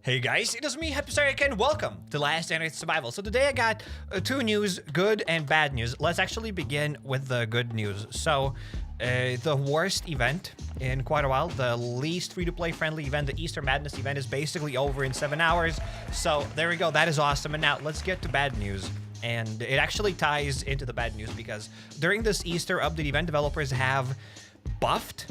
Hey guys, it is me, HappyCairek, and welcome to Last Night Survival. So today I got two news, good and bad news. Let's actually begin with the good news. So, the worst event in quite a while, the least free-to-play friendly event, the Easter Madness event, is basically over in 7 hours. So there we go, that is awesome. And now let's get to bad news. And it actually ties into the bad news because during this Easter update event, developers have buffed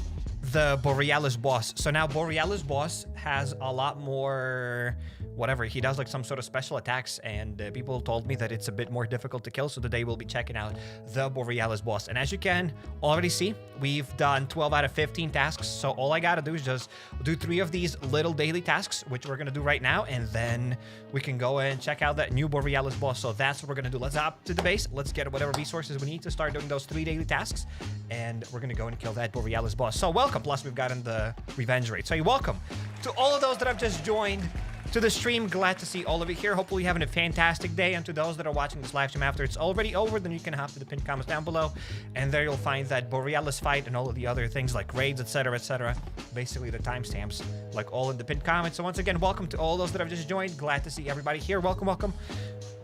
the Borealis boss. So now Borealis boss has a lot more whatever. He does like some sort of special attacks, and people told me that it's a bit more difficult to kill. So today we'll be checking out the Borealis boss. And as you can already see, we've done 12 out of 15 tasks. So all I gotta do is just do 3 of these little daily tasks, which we're gonna do right now, and then we can go and check out that new Borealis boss. So that's what we're gonna do. Let's hop to the base. Let's get whatever resources we need to start doing those 3 daily tasks, and we're gonna go and kill that Borealis boss. So welcome. Plus we've gotten the revenge rate. So you're welcome to all of those that have just joined to the stream. Glad to see all of you here. Hopefully you're having a fantastic day. And to those that are watching this live stream after it's already over, then you can hop to the pinned comments down below, and there you'll find that Borealis fight and all of the other things like raids, etc., etc. Basically the timestamps, like all in the pinned comments. So once again, welcome to all those that have just joined. Glad to see everybody here. Welcome, welcome,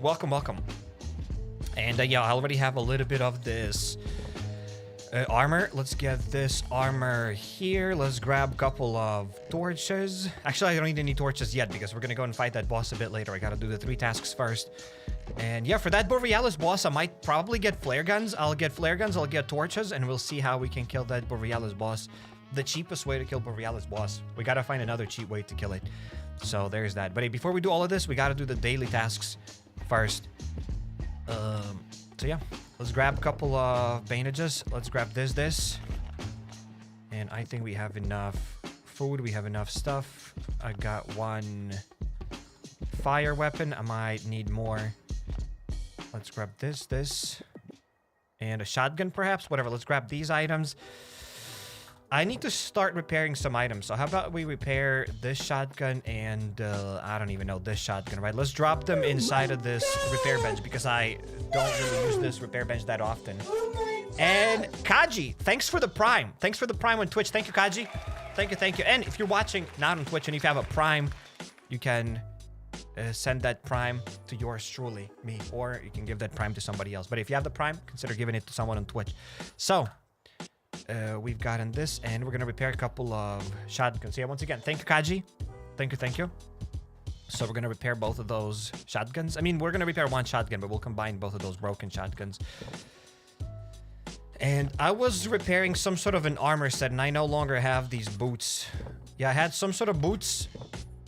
welcome, welcome. And yeah, I already have a little bit of this armor. Let's get this armor here. Let's grab a couple of torches. Actually, I don't need any torches yet because we're gonna go and fight that boss a bit later. I gotta do the 3 tasks first. And yeah, for that Borealis boss, I might probably get flare guns. I'll get flare guns, I'll get torches, and we'll see how we can kill that Borealis boss. The cheapest way to kill Borealis boss. We gotta find another cheap way to kill it. So there's that. But hey, before we do all of this, we gotta do the daily tasks first. So yeah, let's grab a couple of bandages. Let's grab this. And I think we have enough food. We have enough stuff. I got 1 fire weapon. I might need more. Let's grab this. And a shotgun perhaps. Whatever, let's grab these items. I need to start repairing some items. So how about we repair this shotgun and I don't even know, this shotgun, right? Let's drop them inside of this repair bench because I don't really use this repair bench that often. And Kaji, thanks for the prime. Thanks for the prime on Twitch. Thank you, Kaji. Thank you, thank you. And if you're watching not on Twitch and if you have a prime, you can send that prime to yours truly, me, or you can give that prime to somebody else. But if you have the prime, consider giving it to someone on Twitch. So we've gotten this, and we're gonna repair a couple of shotguns. Yeah, once again, thank you, Kaji. Thank you. So we're gonna repair both of those shotguns. I mean, we're gonna repair 1 shotgun, but we'll combine both of those broken shotguns. And I was repairing some sort of an armor set, and I no longer have these boots. Yeah, I had some sort of boots,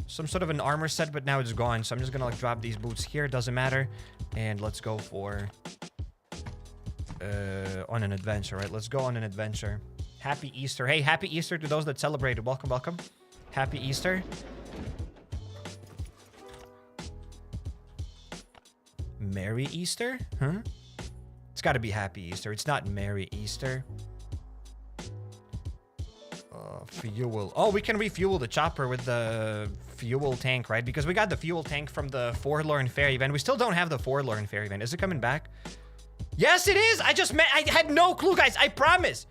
some sort of an armor set, but now it's gone. So I'm just gonna like drop these boots here. Doesn't matter. And let's go for on an adventure, right? Let's go on an adventure. Happy Easter. Hey, happy Easter to those that celebrated. Welcome, welcome. Happy Easter. Merry Easter? Huh? It's got to be Happy Easter. It's not Merry Easter. Fuel. Oh, we can refuel the chopper with the fuel tank, right? Because we got the fuel tank from the Forlorn Fair event. We still don't have the Forlorn Fair event. Is it coming back? Yes, it is. I had no clue, guys. I promise.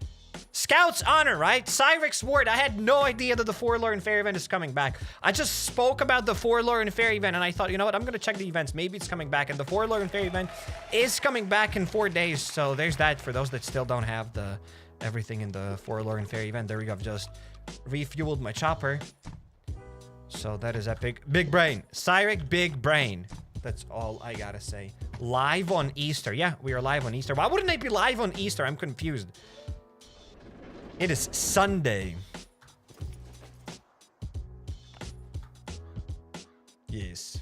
Scout's Honor, right? Cyrek's Ward. I had no idea that the Forlorn Fair event is coming back. I just spoke about the Forlorn Fair event, and I thought, you know what? I'm going to check the events. Maybe it's coming back. And the Forlorn Fair event is coming back in 4 days. So there's that for those that still don't have the everything in the Forlorn Fair event. There we go. I've just refueled my chopper. So that is epic. Big brain. Cyrek, big brain. That's all I gotta say. Live on Easter. Yeah, we are live on Easter. Why wouldn't I be live on Easter? I'm confused. It is Sunday. Yes.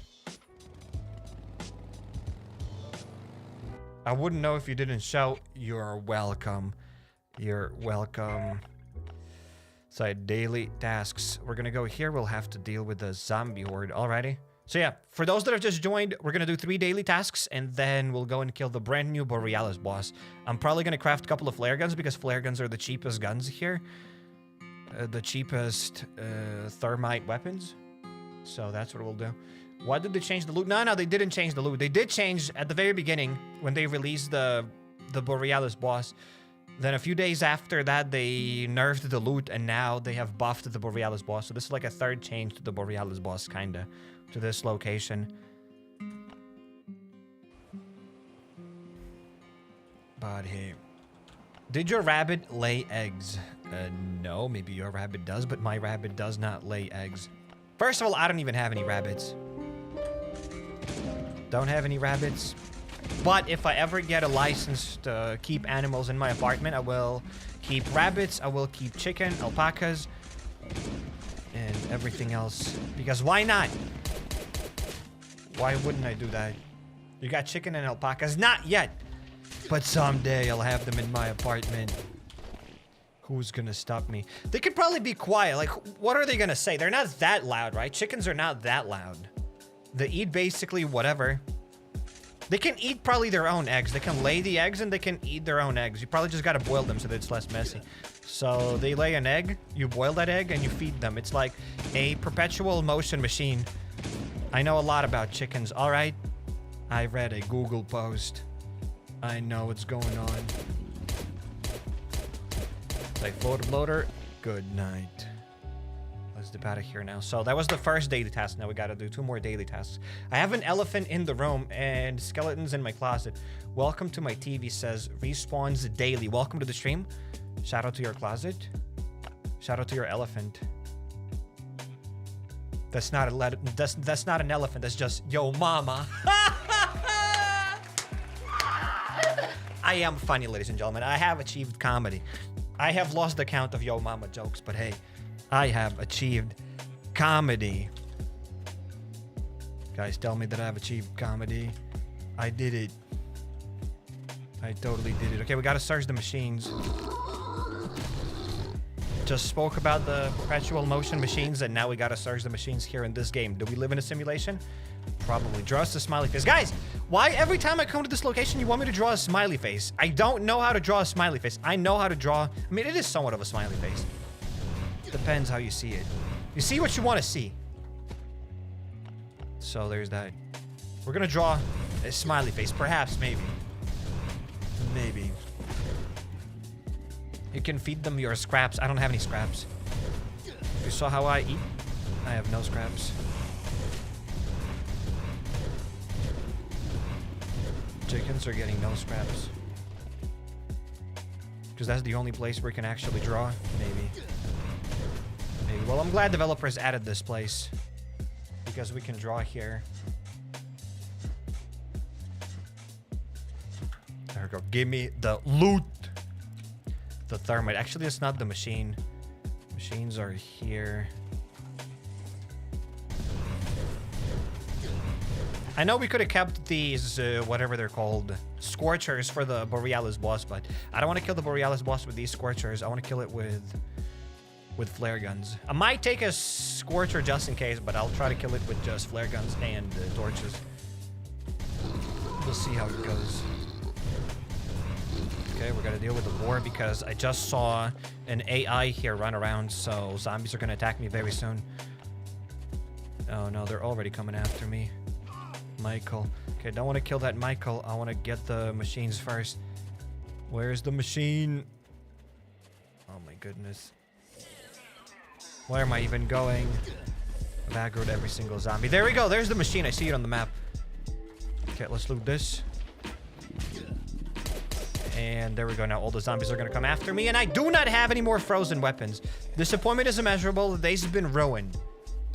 I wouldn't know if you didn't shout. You're welcome. You're welcome. So daily tasks. We're gonna go here. We'll have to deal with the zombie horde. Alrighty. So yeah, for those that have just joined, we're gonna do 3 daily tasks, and then we'll go and kill the brand new Borealis boss. I'm probably gonna craft a couple of flare guns because flare guns are the cheapest guns here. The cheapest thermite weapons. So that's what we'll do. Why did they change the loot? No, they didn't change the loot. They did change at the very beginning when they released the Borealis boss. Then a few days after that, they nerfed the loot, and now they have buffed the Borealis boss. So this is like a third change to the Borealis boss, kinda, to this location. But hey, did your rabbit lay eggs? No, maybe your rabbit does, but my rabbit does not lay eggs. First of all, I don't even have any rabbits. Don't have any rabbits. But if I ever get a license to keep animals in my apartment, I will keep rabbits, I will keep chicken, alpacas, and everything else. Because why not? Why wouldn't I do that? You got chicken and alpacas? Not yet! But someday I'll have them in my apartment. Who's gonna stop me? They could probably be quiet. Like, what are they gonna say? They're not that loud, right? Chickens are not that loud. They eat basically whatever. They can eat probably their own eggs. They can lay the eggs and they can eat their own eggs. You probably just gotta boil them so that it's less messy. So they lay an egg, you boil that egg, and you feed them. It's like a perpetual motion machine. I know a lot about chickens, alright? I read a Google post. I know what's going on. It's like, floater bloater, good night. Let's dip out of here now. So that was the first daily task. Now we gotta do 2 more daily tasks. I have an elephant in the room and skeletons in my closet. Welcome to my TV, says respawns daily. Welcome to the stream. Shout out to your closet. Shout out to your elephant. That's not that's not an elephant. That's just yo mama. I am funny, ladies and gentlemen. I have achieved comedy. I have lost the count of yo mama jokes, but hey, I have achieved comedy. Guys, tell me that I've achieved comedy. I did it. I totally did it. Okay, we gotta search the machines. Just spoke about the perpetual motion machines, and now we gotta search the machines here in this game. Do we live in a simulation? Probably. Draw us a smiley face. Guys, why every time I come to this location you want me to draw a smiley face? I don't know how to draw a smiley face. I know how to draw... I mean, it is somewhat of a smiley face. Depends how you see it. You see what you want to see. So there's that. We're gonna draw a smiley face. Perhaps, maybe. Maybe. You can feed them your scraps. I don't have any scraps. You saw how I eat? I have no scraps. Chickens are getting no scraps. Because that's the only place where you can actually draw. Maybe. Maybe. Well, I'm glad developers added this place. Because we can draw here. There we go. Give me the loot. The thermite. Actually, it's not the machine. Machines are here. I know we could have kept these, whatever they're called, scorchers for the Borealis boss, but I don't want to kill the Borealis boss with these scorchers. I want to kill it with flare guns. I might take a scorcher just in case, but I'll try to kill it with just flare guns and torches. We'll see how it goes. Okay, we're gonna deal with the boar because I just saw an AI here run around, so zombies are gonna attack me very soon. Oh no, they're already coming after me. Michael. Okay, don't want to kill that Michael. I want to get the machines first. Where's the machine? Oh my goodness. Where am I even going? I've aggroed every single zombie. There we go. There's the machine. I see it on the map. Okay, let's loot this. And there we go. Now all the zombies are going to come after me. And I do not have any more frozen weapons. Disappointment is immeasurable. The days have been ruined.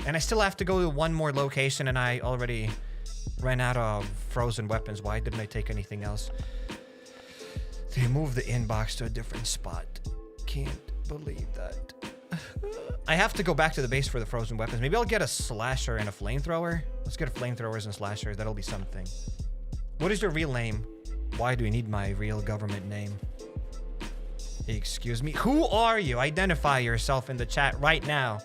And I still have to go to one more location. And I already... ran out of frozen weapons. Why didn't I take anything else? They moved the inbox to a different spot. Can't believe that. I have to go back to the base for the frozen weapons. Maybe I'll get a slasher and a flamethrower. Let's get a flamethrowers and slashers. That'll be something. What is your real name? Why do you need my real government name? Excuse me. Who are you? Identify yourself in the chat right now.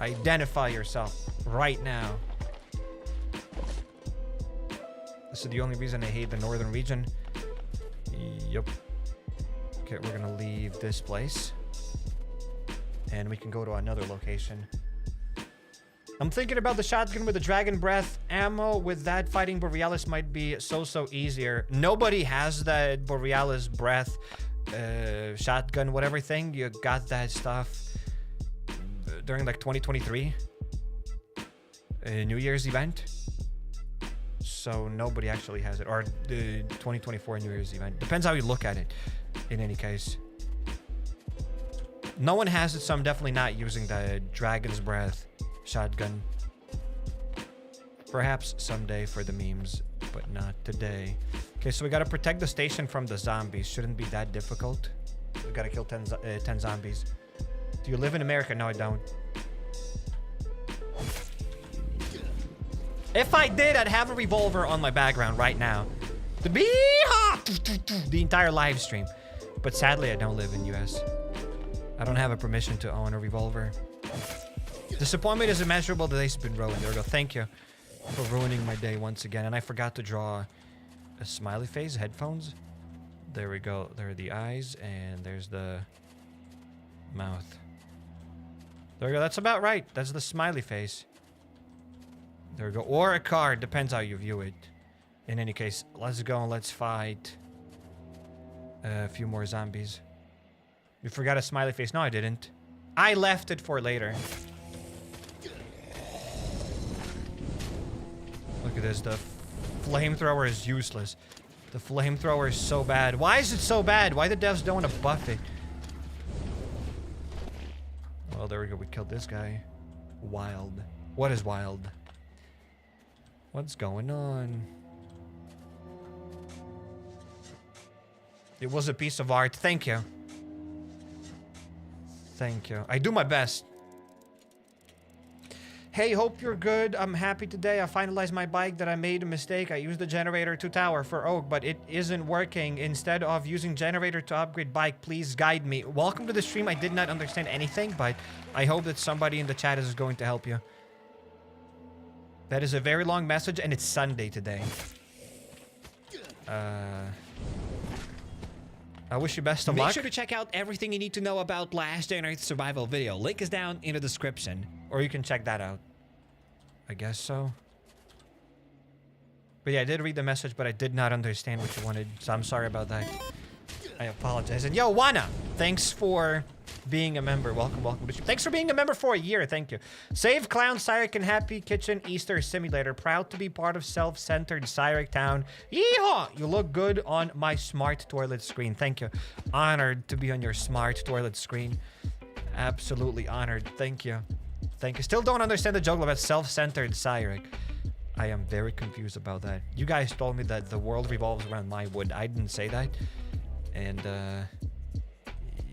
Identify yourself right now. This is the only reason I hate the northern region. Yep. Okay, we're gonna leave this place. And we can go to another location. I'm thinking about the shotgun with the dragon breath ammo. With that, fighting Borealis might be so easier. Nobody has that Borealis breath shotgun, whatever thing. You got that stuff during like 2023 New Year's event. So nobody actually has it. Or the 2024 New Year's event. Depends how you look at it, in any case. No one has it, so I'm definitely not using the dragon's breath shotgun. Perhaps someday for the memes, but not today. Okay, so we gotta protect the station from the zombies. Shouldn't be that difficult. We gotta kill 10 zombies. Do you live in America? No, I don't. If I did, I'd have a revolver on my background right now. The entire live stream. But sadly, I don't live in US. I don't have a permission to own a revolver. Disappointment is immeasurable. The day's been ruined. There we go. Thank you for ruining my day once again. And I forgot to draw a smiley face, headphones. There we go. There are the eyes, and there's the mouth. There we go. That's about right. That's the smiley face. There we go. Or a card. Depends how you view it. In any case, let's go and let's fight a few more zombies. You forgot a smiley face. No, I didn't. I left it for later. Look at this. The flamethrower is useless. The flamethrower is so bad. Why is it so bad? Why the devs don't want to buff it? Well, there we go. We killed this guy. Wild. What is wild? What's going on? It was a piece of art. Thank you. Thank you. I do my best. Hey, hope you're good. I'm happy today. I finalized my bike that I made a mistake. I used the generator to tower for oak, but it isn't working. Instead of using generator to upgrade bike, please guide me. Welcome to the stream. I did not understand anything, but I hope that somebody in the chat is going to help you. That is a very long message, and it's Sunday today. I wish you best of luck. Make sure to check out everything you need to know about Last Day on Earth survival video. Link is down in the description. Or you can check that out. I guess so. But yeah, I did read the message, but I did not understand what you wanted. So I'm sorry about that. I apologize. And yo, Wana, thanks for being a member. Welcome to the stream. Thanks for being a member for a year. Thank you. Save Clown, Cyrek, and Happy Kitchen Easter Simulator. Proud to be part of self-centered Cyrek Town. Yeehaw! You look good on my smart toilet screen. Thank you. Honored to be on your smart toilet screen. Absolutely honored. Thank you. Thank you. Still don't understand the joke about self-centered Cyrek. I am very confused about that. You guys told me that the world revolves around my wood. I didn't say that. And,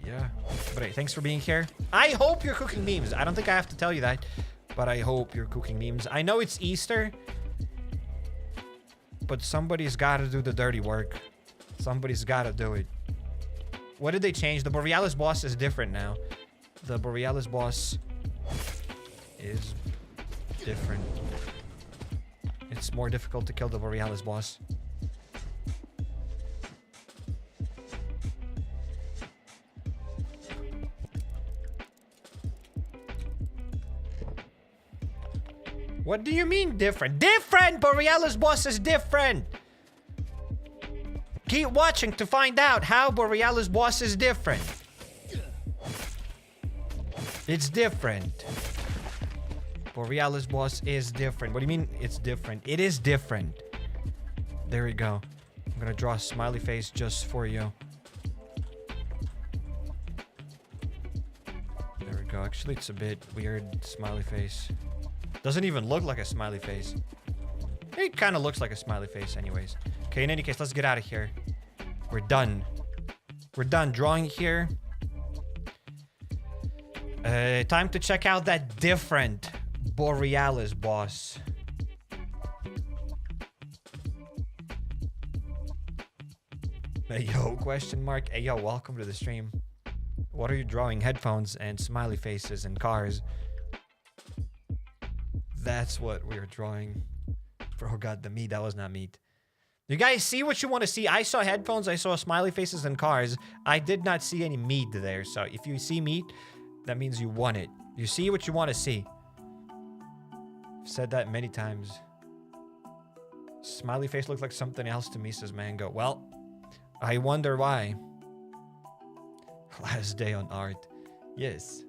yeah. But hey, thanks for being here. I hope you're cooking memes. I don't think I have to tell you that, but I hope you're cooking memes. I know it's Easter, but somebody's got to do the dirty work. Somebody's got to do it. What did they change? The Borealis boss is different now. The Borealis boss is different. It's more difficult to kill the Borealis boss. What do you mean different? Different! Borealis boss is different! Keep watching to find out how Borealis boss is different. It's different. Borealis boss is different. What do you mean it's different? It is different. There we go. I'm gonna draw a smiley face just for you. There we go. Actually, it's a bit weird smiley face. Doesn't even look like a smiley face. It kind of looks like a smiley face anyways. Okay, in any case, let's get out of here. We're done. We're done drawing here. Time to check out that different Borealis boss. Hey, yo, question mark. Hey, yo, welcome to the stream. What are you drawing? Headphones and smiley faces and cars. That's what we're drawing. Oh god, the meat. That was not meat. You guys see what you want to see? I saw headphones, I saw smiley faces and cars. I did not see any meat there. So if you see meat, that means you want it. You see what you want to see. Said that many times. Smiley face looks like something else to me, says Mango. Well, I wonder why. Last day on art. Yes.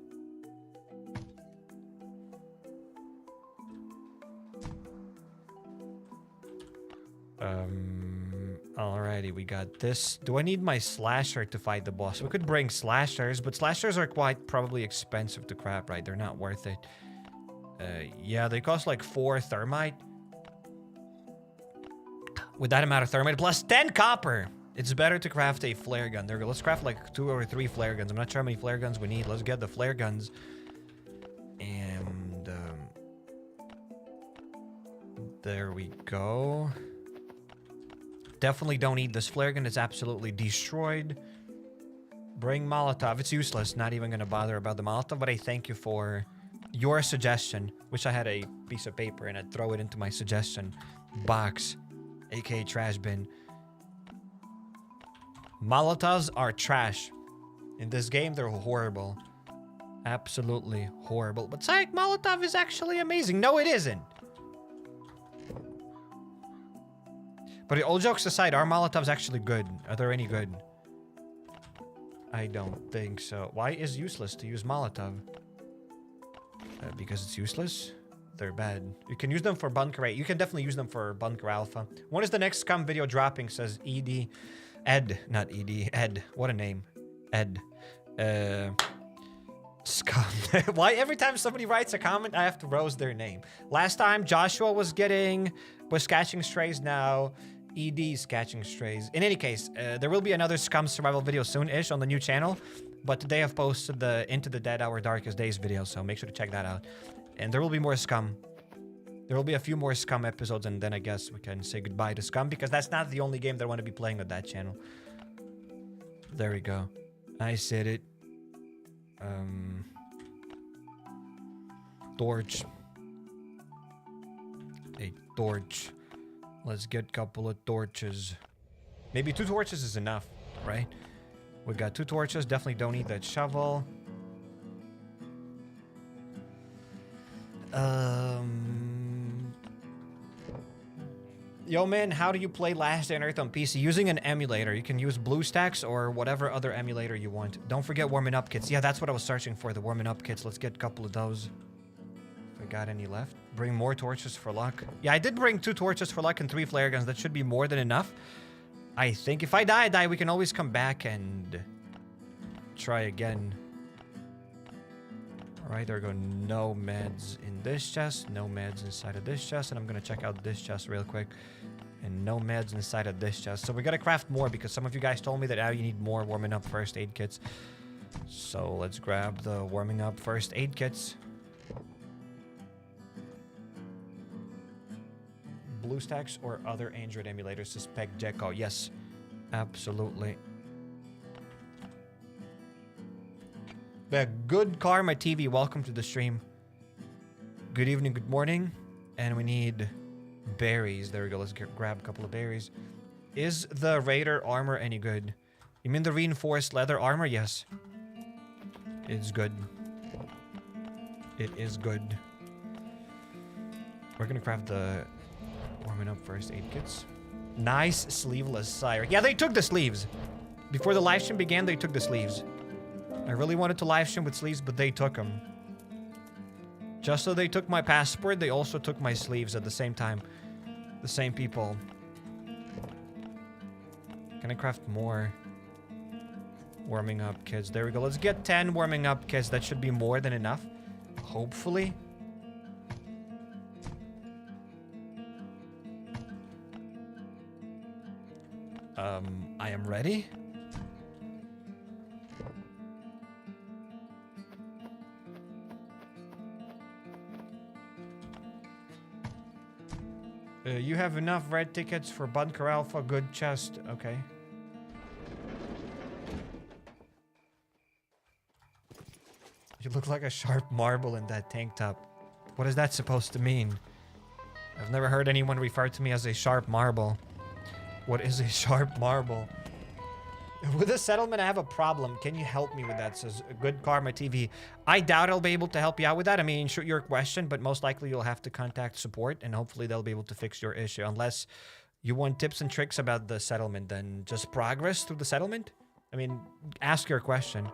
Alrighty, we got this. Do I need my slasher to fight the boss? We could bring slashers, but slashers are quite probably expensive to craft, right? They're not worth it. Yeah, they cost like 4 thermite. With that amount of thermite plus 10 copper, it's better to craft a flare gun. There we go. Let's craft like 2 or 3 flare guns. I'm not sure how many flare guns we need. Let's get the flare guns. And there we go. Definitely don't need this flare gun. It's absolutely destroyed. Bring Molotov. It's useless. Not even going to bother about the Molotov, but I thank you for your suggestion. Wish I had a piece of paper and I'd throw it into my suggestion box, aka trash bin. Molotovs are trash. In this game, they're horrible. Absolutely horrible. But Psych, Molotov is actually amazing. No, it isn't. But all jokes aside, are Molotovs actually good? Are there any good? I don't think so. Why is useless to use Molotov? Because it's useless? They're bad. You can use them for Bunker 8. You can definitely use them for Bunker Alfa. When is the next scum video dropping? Says ED. Ed. Not ED. Ed. What a name. Ed. Scum. Why every time somebody writes a comment, I have to roast their name? Last time, Joshua was catching strays. Now, ED's catching strays. In any case, there will be another scum survival video soon-ish on the new channel. But today I've posted the Into the Dead Our Darkest Days video, so make sure to check that out. And there will be more scum. There will be a few more scum episodes, and then I guess we can say goodbye to scum, because that's not the only game that I want to be playing on that channel. There we go. I said it. Torch. A torch. Let's get a couple of torches. Maybe 2 torches is enough, right? We got 2 torches. Definitely don't need that shovel. Yo, man, how do you play Last Day on Earth on PC? Using an emulator. You can use BlueStacks or whatever other emulator you want. Don't forget warming up kits. Yeah, that's what I was searching for, the warming up kits. Let's get a couple of those. If I got any left. Bring more torches for luck. Yeah, I did bring 2 torches for luck and 3 flare guns. That should be more than enough. I think if I die, I die. We can always come back and try again. Alright, there go no meds in this chest, no meds inside of this chest, and I'm gonna check out this chest real quick. And no meds inside of this chest. So we gotta craft more because some of you guys told me that now you need more warming up first aid kits. So let's grab the warming up first aid kits. BlueStacks or other Android emulators, suspect Jekko. Yes, absolutely. Good Karma TV, welcome to the stream. Good evening, good morning. And we need berries. There we go. Let's grab a couple of berries. Is the Raider armor any good? You mean the reinforced leather armor? Yes. It's good. It is good. We're gonna craft the warming up first aid kits. Nice sleeveless Cyric. Yeah, they took the sleeves. Before the live stream began, they took the sleeves. I really wanted to live stream with sleeves, but they took them. Just so they took my passport, they also took my sleeves at the same time. The same people. Can I craft more warming up kits? There we go. Let's get 10 warming up kits. That should be more than enough. Hopefully. I am ready. You have enough red tickets for Bunker Alfa. Good chest. Okay. You look like a sharp marble in that tank top. What is that supposed to mean? I've never heard anyone refer to me as a sharp marble. What is a sharp marble? With the settlement, I have a problem. Can you help me with that? Says Good Karma TV. I doubt I'll be able to help you out with that. I mean, shoot your question, but most likely you'll have to contact support, and hopefully they'll be able to fix your issue. Unless you want tips and tricks about the settlement, then just progress through the settlement. I mean, ask your question.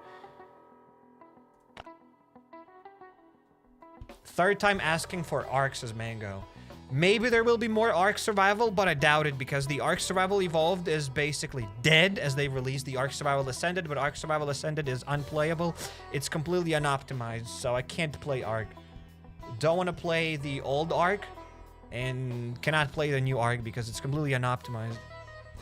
Third time asking for Ark, says Mango. Maybe there will be more Ark Survival, but I doubt it because the Ark Survival Evolved is basically dead as they released the Ark Survival Ascended, but Ark Survival Ascended is unplayable. It's completely unoptimized, so I can't play Ark. Don't want to play the old Ark and cannot play the new Ark because it's completely unoptimized.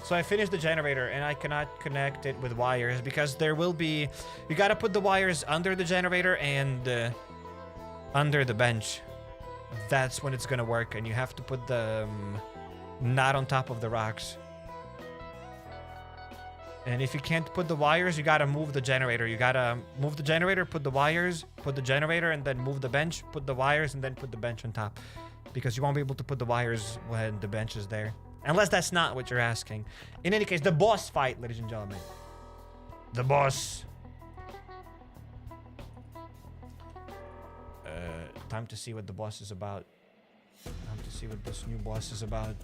So I finished the generator and I cannot connect it with wires because there will be... You gotta put the wires under the generator and under the bench. That's when it's gonna work, and you have to put the not on top of the rocks. And if you can't put the wires, you gotta move the generator. You gotta move the generator, put the wires, put the generator, and then move the bench, put the wires, and then put the bench on top. Because you won't be able to put the wires when the bench is there. Unless that's not what you're asking. In any case, the boss fight, ladies and gentlemen. The boss. Time to see what the boss is about. Time to see what this new boss is about.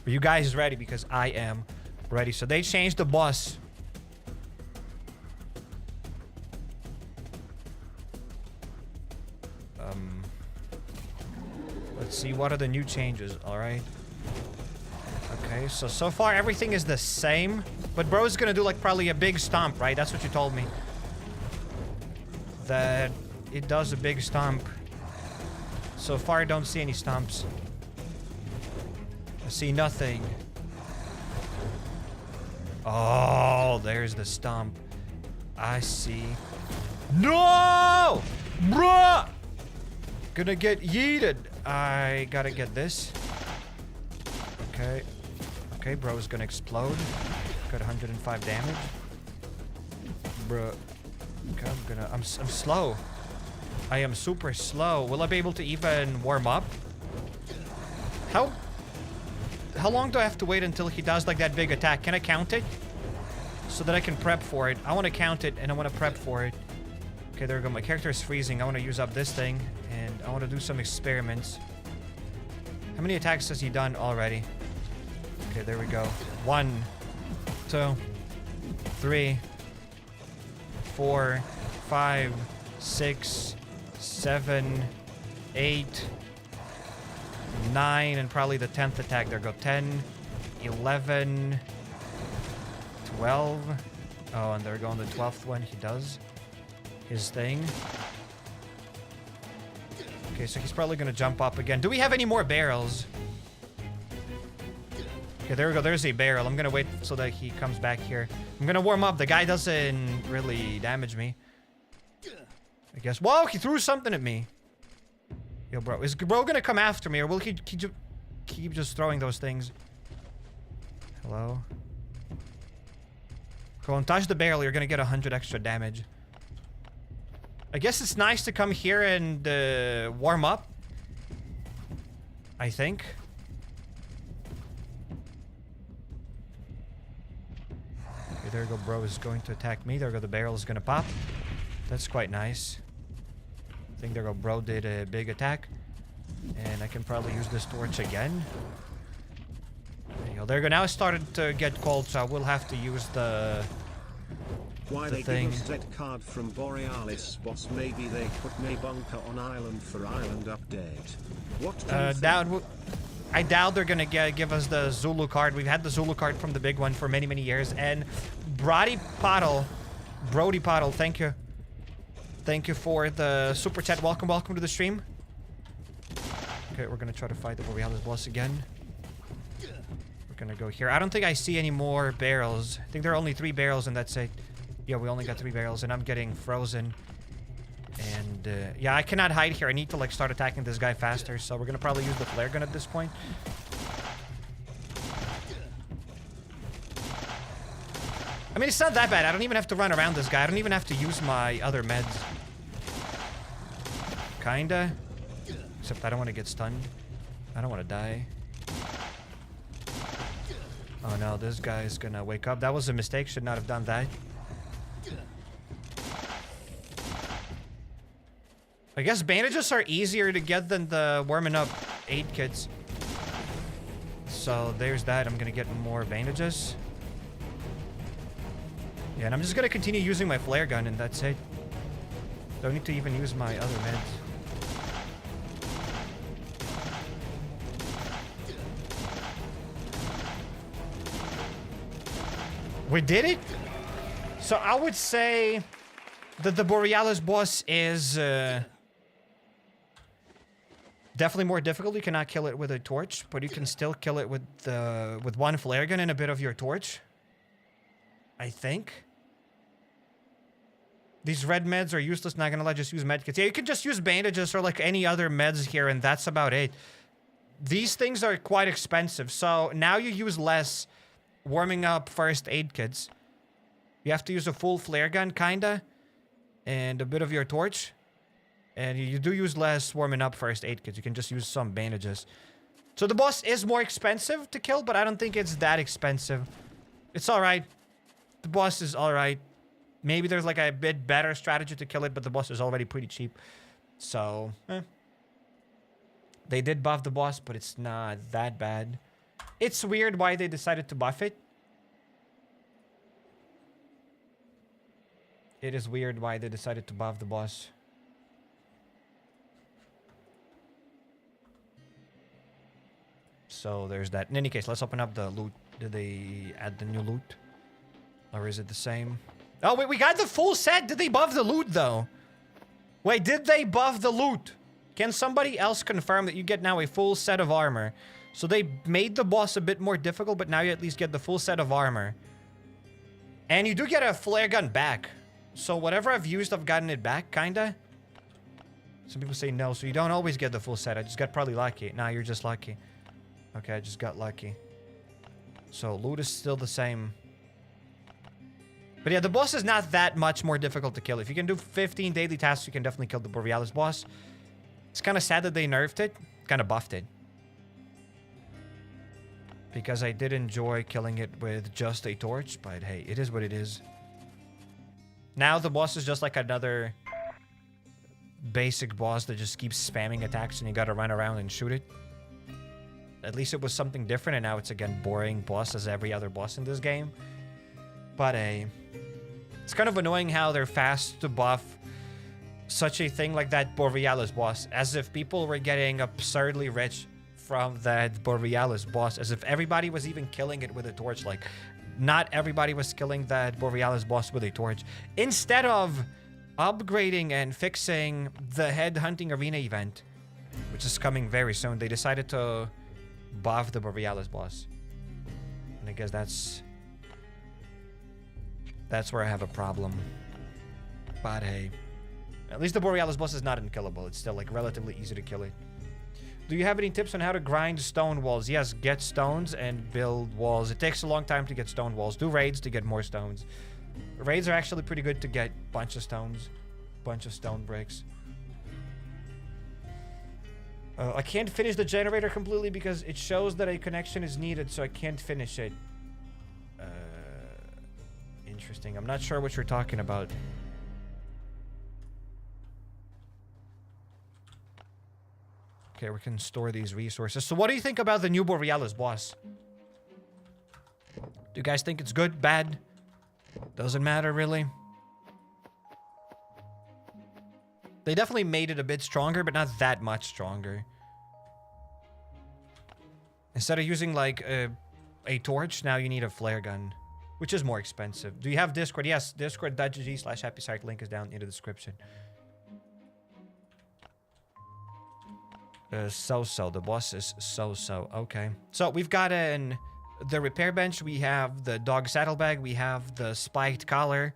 Are you guys ready? Because I am ready. So they changed the boss. Let's see, what are the new changes, alright? Okay, so far everything is the same. But bro's gonna do like probably a big stomp, right? That's what you told me. That it does a big stomp. So far, I don't see any stomps. I see nothing. Oh, there's the stomp. I see. No! Bruh! Gonna get yeeted. I gotta get this. Okay. Okay, bro's gonna explode. Got 105 damage. Bruh. Okay, I'm slow. I am super slow. Will I be able to even warm up? How long do I have to wait until he does like that big attack? Can I count it? So that I can prep for it. I want to count it and I want to prep for it. Okay, there we go. My character is freezing. I want to use up this thing and I want to do some experiments. How many attacks has he done already? Okay, there we go. 1, 2, 3, 4, 5, 6, 7, 8, 9, and probably the 10th attack. There go 10, 11, 12. Oh, and there go on the 12th one. He does his thing. Okay, so he's probably gonna jump up again. Do we have any more barrels? Okay, there we go. There's a barrel. I'm gonna wait so that he comes back here. I'm gonna warm up. The guy doesn't really damage me, I guess. Whoa, he threw something at me. Yo, bro. Is bro gonna come after me, or will he keep just throwing those things? Hello? Go and touch the barrel. You're gonna get 100 extra damage. I guess it's nice to come here and warm up. I think. Okay, there we go. Bro is going to attack me. There we go. The barrel is gonna pop. That's quite nice. I think there we go. Bro did a big attack. And I can probably use this torch again. There you go. There we go. Now it started to get cold, so I will have to use the... Why they thing. give us that card from Borealis, boss? Maybe they put me bunker on island for island update. What do you think? I doubt they're gonna give us the Zulu card. We've had the Zulu card from the big one for many, many years. And Brody Pottle, thank you. Thank you for the super chat. Welcome to the stream. Okay, we're gonna try to fight the Borealis boss again. We're gonna go here. I don't think I see any more barrels. I think there are only 3 barrels and that's it. Yeah, we only got 3 barrels and I'm getting frozen. And yeah, I cannot hide here. I need to like start attacking this guy faster. So we're gonna probably use the flare gun at this point. I mean, it's not that bad. I don't even have to run around this guy. I don't even have to use my other meds. Kinda. Except I don't want to get stunned. I don't want to die. Oh no, this guy's gonna wake up. That was a mistake. Should not have done that. I guess bandages are easier to get than the warming up aid kits. So there's that. I'm gonna get more bandages. Yeah, and I'm just gonna continue using my flare gun and that's it. Don't need to even use my other meds. We did it? So I would say that the Borealis boss is definitely more difficult. You cannot kill it with a torch, but you can still kill it with one flare gun and a bit of your torch. I think. These red meds are useless. Not gonna lie, just use medkits. Yeah, you can just use bandages or like any other meds here, and that's about it. These things are quite expensive, so now you use less warming up first aid kits. You have to use a full flare gun, kinda, and a bit of your torch. And you do use less warming up first aid kits. You can just use some bandages. So the boss is more expensive to kill, but I don't think it's that expensive. It's alright. The boss is alright. Maybe there's like a bit better strategy to kill it, but the boss is already pretty cheap. So, They did buff the boss, but it's not that bad. It's weird why they decided to buff it. It is weird why they decided to buff the boss. So there's that. In any case, let's open up the loot. Did they add the new loot? Or is it the same? Oh, wait, we got the full set. Did they buff the loot, though? Wait, did they buff the loot? Can somebody else confirm that you get now a full set of armor? So they made the boss a bit more difficult, but now you at least get the full set of armor. And you do get a flare gun back. So whatever I've used, I've gotten it back, kinda. Some people say no, so you don't always get the full set. I just got probably lucky. Nah, you're just lucky. Okay, I just got lucky. So loot is still the same. But yeah, the boss is not that much more difficult to kill. If you can do 15 daily tasks, you can definitely kill the Borealis boss. It's kind of sad that they nerfed it. Kind of buffed it. Because I did enjoy killing it with just a torch. But hey, it is what it is. Now the boss is just like another basic boss that just keeps spamming attacks and you gotta run around and shoot it. At least it was something different, and now it's again boring boss as every other boss in this game. But it's kind of annoying how they're fast to buff such a thing like that Borealis boss, as if people were getting absurdly rich from that Borealis boss, as if everybody was even killing it with a torch. Like, not everybody was killing that Borealis boss with a torch. Instead of upgrading and fixing the head hunting arena event, which is coming very soon, they decided to buff the Borealis boss. And I guess that's where I have a problem. But hey, at least the Borealis boss is not unkillable. It's still like relatively easy to kill it. Do you have any tips on how to grind stone walls? Yes, get stones and build walls. It takes a long time to get stone walls. Do raids to get more stones. Raids are actually pretty good to get a bunch of stones. Bunch of stone bricks. I can't finish the generator completely because it shows that a connection is needed, so I can't finish it. Interesting. I'm not sure what you're talking about. Okay, we can store these resources. So what do you think about the new Borealis boss? Do you guys think it's good, bad? Doesn't matter, really. They definitely made it a bit stronger, but not that much stronger. Instead of using, like, a torch, now you need a flare gun, which is more expensive. Do you have Discord? Yes, discord.gg/HappyCairek. Link is down in the description. So-so. The boss is so-so. Okay. So we've got the repair bench. We have the dog saddlebag. We have the spiked collar.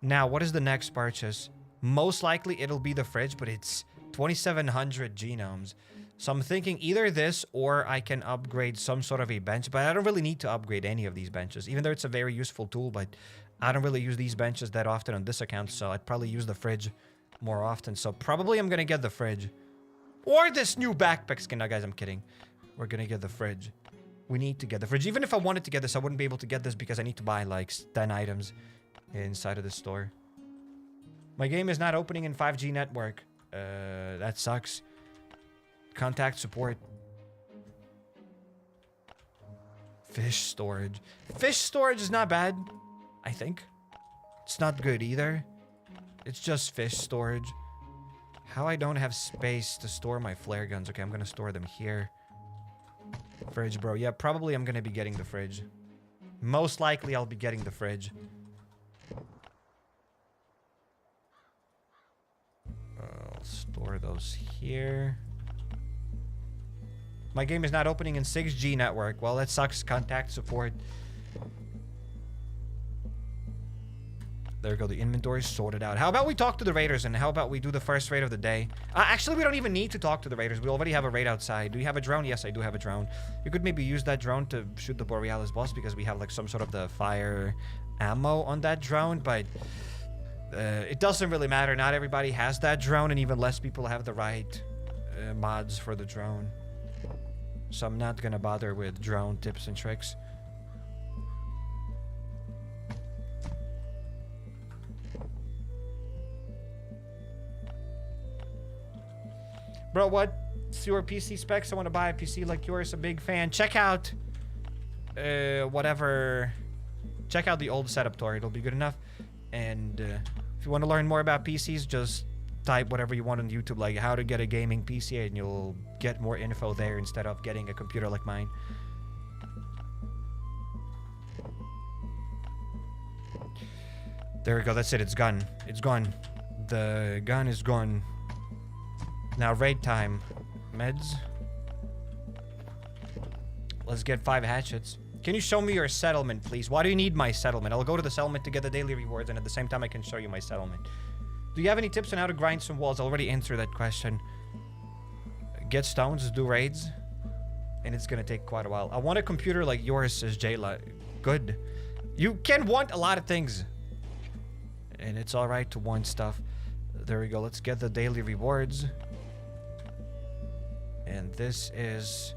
Now, what is the next purchase? Most likely it'll be the fridge, but it's 2,700 genomes. So I'm thinking either this or I can upgrade some sort of a bench, but I don't really need to upgrade any of these benches, even though it's a very useful tool, but I don't really use these benches that often on this account, so I'd probably use the fridge more often. So probably I'm going to get the fridge. Or this new backpack skin. No, guys, I'm kidding. We're going to get the fridge. We need to get the fridge. Even if I wanted to get this, I wouldn't be able to get this because I need to buy like 10 items inside of the store. My game is not opening in 5G network. That sucks. Contact support. Fish storage. Fish storage is not bad, I think. It's not good either. It's just fish storage. How I don't have space to store my flare guns. Okay, I'm gonna store them here. Fridge, bro. Yeah, probably I'm gonna be getting the fridge. Most likely I'll be getting the fridge. I'll store those here. My game is not opening in 6G network. Well, that sucks. Contact support. There we go. The inventory is sorted out. How about we talk to the raiders, and how about we do the first raid of the day? Actually, we don't even need to talk to the raiders. We already have a raid outside. Do you have a drone? Yes, I do have a drone. You could maybe use that drone to shoot the Borealis boss because we have like some sort of the fire ammo on that drone, but it doesn't really matter. Not everybody has that drone, and even less people have the right mods for the drone. So I'm not gonna bother with drone tips and tricks. Bro, what's your PC specs? I want to buy a PC like yours. A big fan. Check out whatever. Check out the old setup tour. It'll be good enough. And if you want to learn more about PCs, just type whatever you want on YouTube, like how to get a gaming PC, and you'll get more info there instead of getting a computer like mine. There we go. That's it. It's gone. It's gone. The gun is gone. Now raid time. Meds. Let's get 5 hatchets. Can you show me your settlement, please? Why do you need my settlement? I'll go to the settlement to get the daily rewards, and at the same time I can show you my settlement. Do you have any tips on how to grind some walls? I already answered that question. Get stones, do raids. And it's gonna take quite a while. I want a computer like yours, says Jayla. Good. You can want a lot of things. And it's alright to want stuff. There we go. Let's get the daily rewards. And this is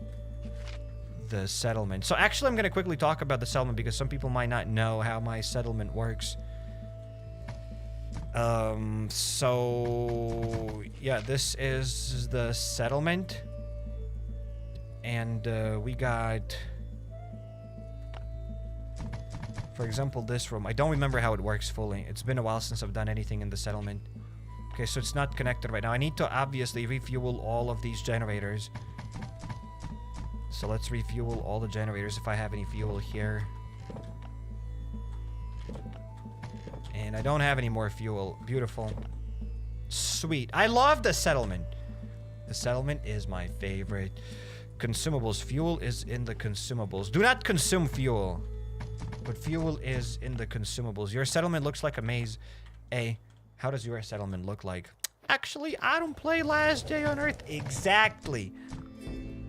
the settlement. So actually I'm gonna quickly talk about the settlement because some people might not know how my settlement works. So yeah, this is the settlement, and we got, for example, this room. I don't remember how it works fully. It's been a while since I've done anything in the settlement. Okay, so it's not connected right now. I need to obviously refuel all of these generators. So let's refuel all the generators if I have any fuel here. And I don't have any more fuel. Beautiful. Sweet. I love the settlement. The settlement is my favorite. Consumables. Fuel is in the consumables. Do not consume fuel. But fuel is in the consumables. Your settlement looks like a maze. How does your settlement look like? Actually, I don't play Last Day on Earth. Exactly.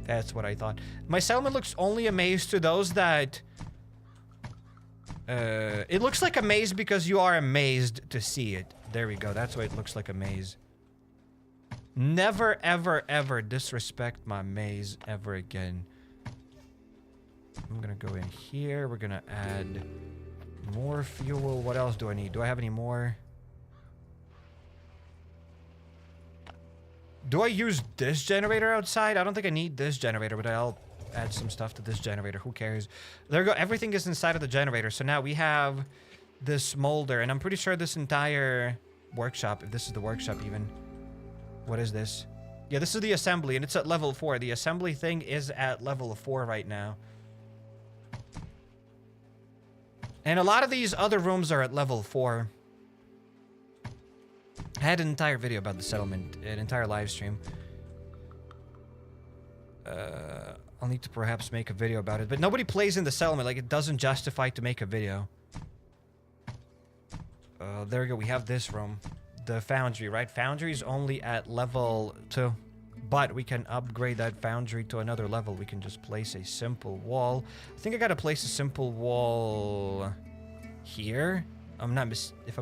That's what I thought. My settlement looks only a maze to those that... it looks like a maze because you are amazed to see it. There we go. That's why it looks like a maze. Never, ever, ever disrespect my maze ever again. I'm gonna go in here. We're gonna add more fuel. What else do I need? Do I have any more? Do I use this generator outside? I don't think I need this generator, but I'll add some stuff to this generator. Who cares? There we go. Everything is inside of the generator. So now we have this molder, and I'm pretty sure this entire workshop, if this is the workshop even. What is this? Yeah, this is the assembly, and it's at level 4. The assembly thing is at level 4 right now. And a lot of these other rooms are at level 4. I had an entire video about the settlement, an entire live stream. I'll need to perhaps make a video about it, but nobody plays in the settlement. Like, it doesn't justify to make a video. There we go. We have this room. The foundry, right? Foundry is only at level 2. But we can upgrade that foundry to another level. We can just place a simple wall. I think I gotta place a simple wall here. If I'm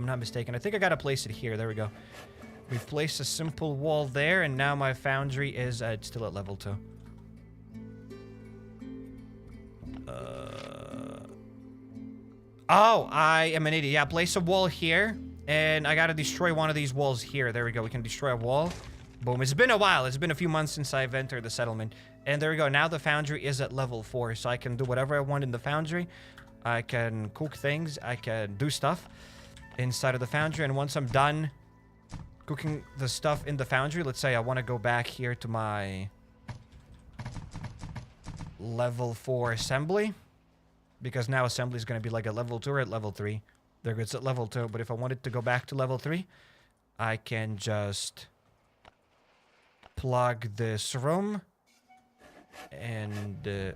not mistaken. I think I gotta place it here. There we go. We've placed a simple wall there, and now my foundry is still at level 2. Oh, I am an idiot. Yeah, place a wall here. And I gotta destroy one of these walls here. There we go. We can destroy a wall. Boom. It's been a while. It's been a few months since I've entered the settlement. And there we go. Now the foundry is at level 4. So I can do whatever I want in the foundry. I can cook things. I can do stuff inside of the foundry. And once I'm done cooking the stuff in the foundry, let's say I want to go back here to my level 4 assembly. Because now assembly is going to be like at level 2 or at level 3. There it's at level 2. But if I wanted to go back to level 3, I can just plug this room. And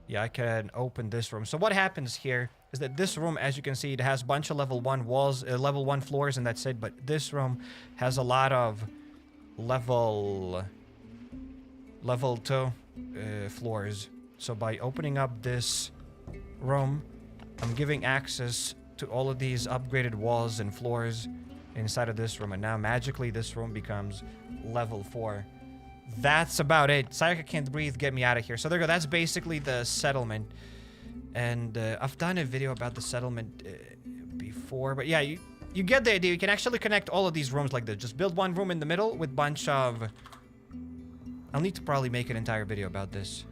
yeah, I can open this room. So what happens here is that this room, as you can see, it has a bunch of level 1 walls, level 1 floors, and that's it. But this room has a lot of level 2 floors. So by opening up this room, I'm giving access to all of these upgraded walls and floors inside of this room. And now magically this room becomes level 4. That's about it. Sayaka can't breathe. Get me out of here. So there you go. That's basically the settlement. And I've done a video about the settlement before. But yeah, you get the idea. You can actually connect all of these rooms like this. Just build one room in the middle with bunch of... I'll need to probably make an entire video about this.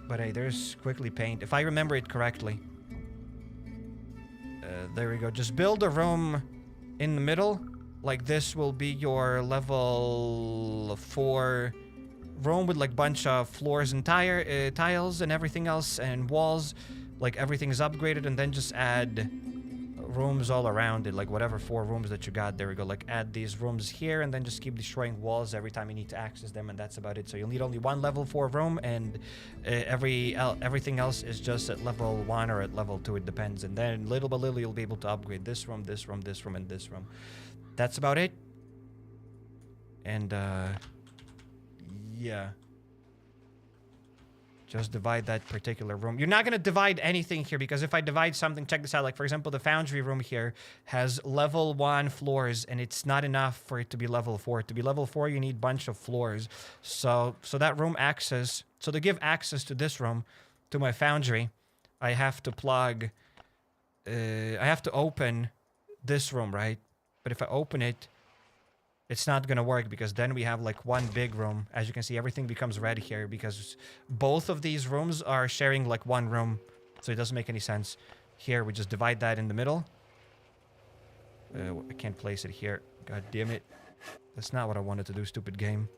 But hey, there's quickly paint. If I remember it correctly. There we go. Just build a room in the middle. Like this will be your level 4 room with like bunch of floors and tiles and everything else and walls. Like everything is upgraded, and then just add rooms all around it. Like whatever 4 rooms that you got. There we go. Like add these rooms here, and then just keep destroying walls every time you need to access them, and that's about it. So you'll need only one level 4 room, and everything else is just at level 1 or at level 2. It depends. And then little by little you'll be able to upgrade this room, this room, this room, and this room. That's about it. And yeah, just divide that particular room. You're not gonna divide anything here, because if I divide something, check this out. Like for example, the foundry room here has level 1 floors, and it's not enough for it to be level 4. To be level 4, you need a bunch of floors. So that room access, so to give access to this room, to my foundry, I have to plug, I have to open this room, right? But if I open it, it's not gonna work, because then we have like one big room. As you can see, everything becomes red here because both of these rooms are sharing like one room. So it doesn't make any sense. Here, we just divide that in the middle. I can't place it here. God damn it. That's not what I wanted to do, stupid game.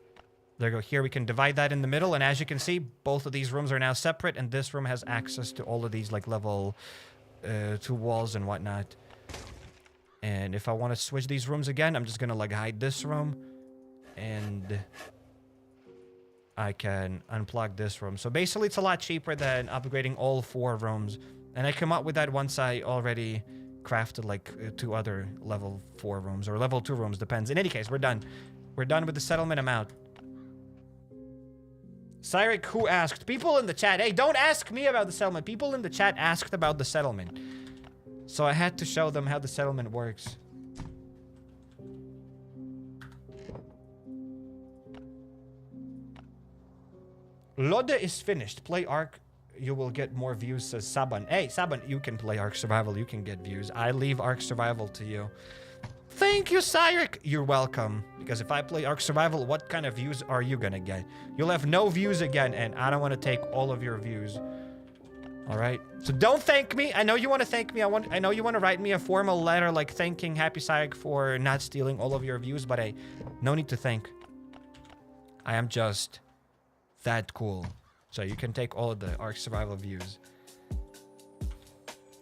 There we go. Here we can divide that in the middle. And as you can see, both of these rooms are now separate. And this room has access to all of these like level 2 walls and whatnot. And if I want to switch these rooms again, I'm just going to like hide this room. And I can unplug this room. So basically it's a lot cheaper than upgrading all 4 rooms. And I come up with that once I already crafted like 2 other level 4 rooms. Or level 2 rooms, depends. In any case, we're done. We're done with the settlement. I'm out. Cyrek, who asked? People in the chat. Hey, don't ask me about the settlement. People in the chat asked about the settlement. So I had to show them how the settlement works. Lode is finished. Play Ark. You will get more views, says Saban. Hey, Saban, you can play Ark Survival. You can get views. I leave Ark Survival to you. Thank you, Cyrek. You're welcome. Because if I play Ark Survival, what kind of views are you gonna get? You'll have no views again, and I don't want to take all of your views. All right, so don't thank me. I know you want to thank me. I know you want to write me a formal letter like thanking HappyCairek for not stealing all of your views, but hey, no need to thank. I am just that cool. So you can take all of the Ark Survival views.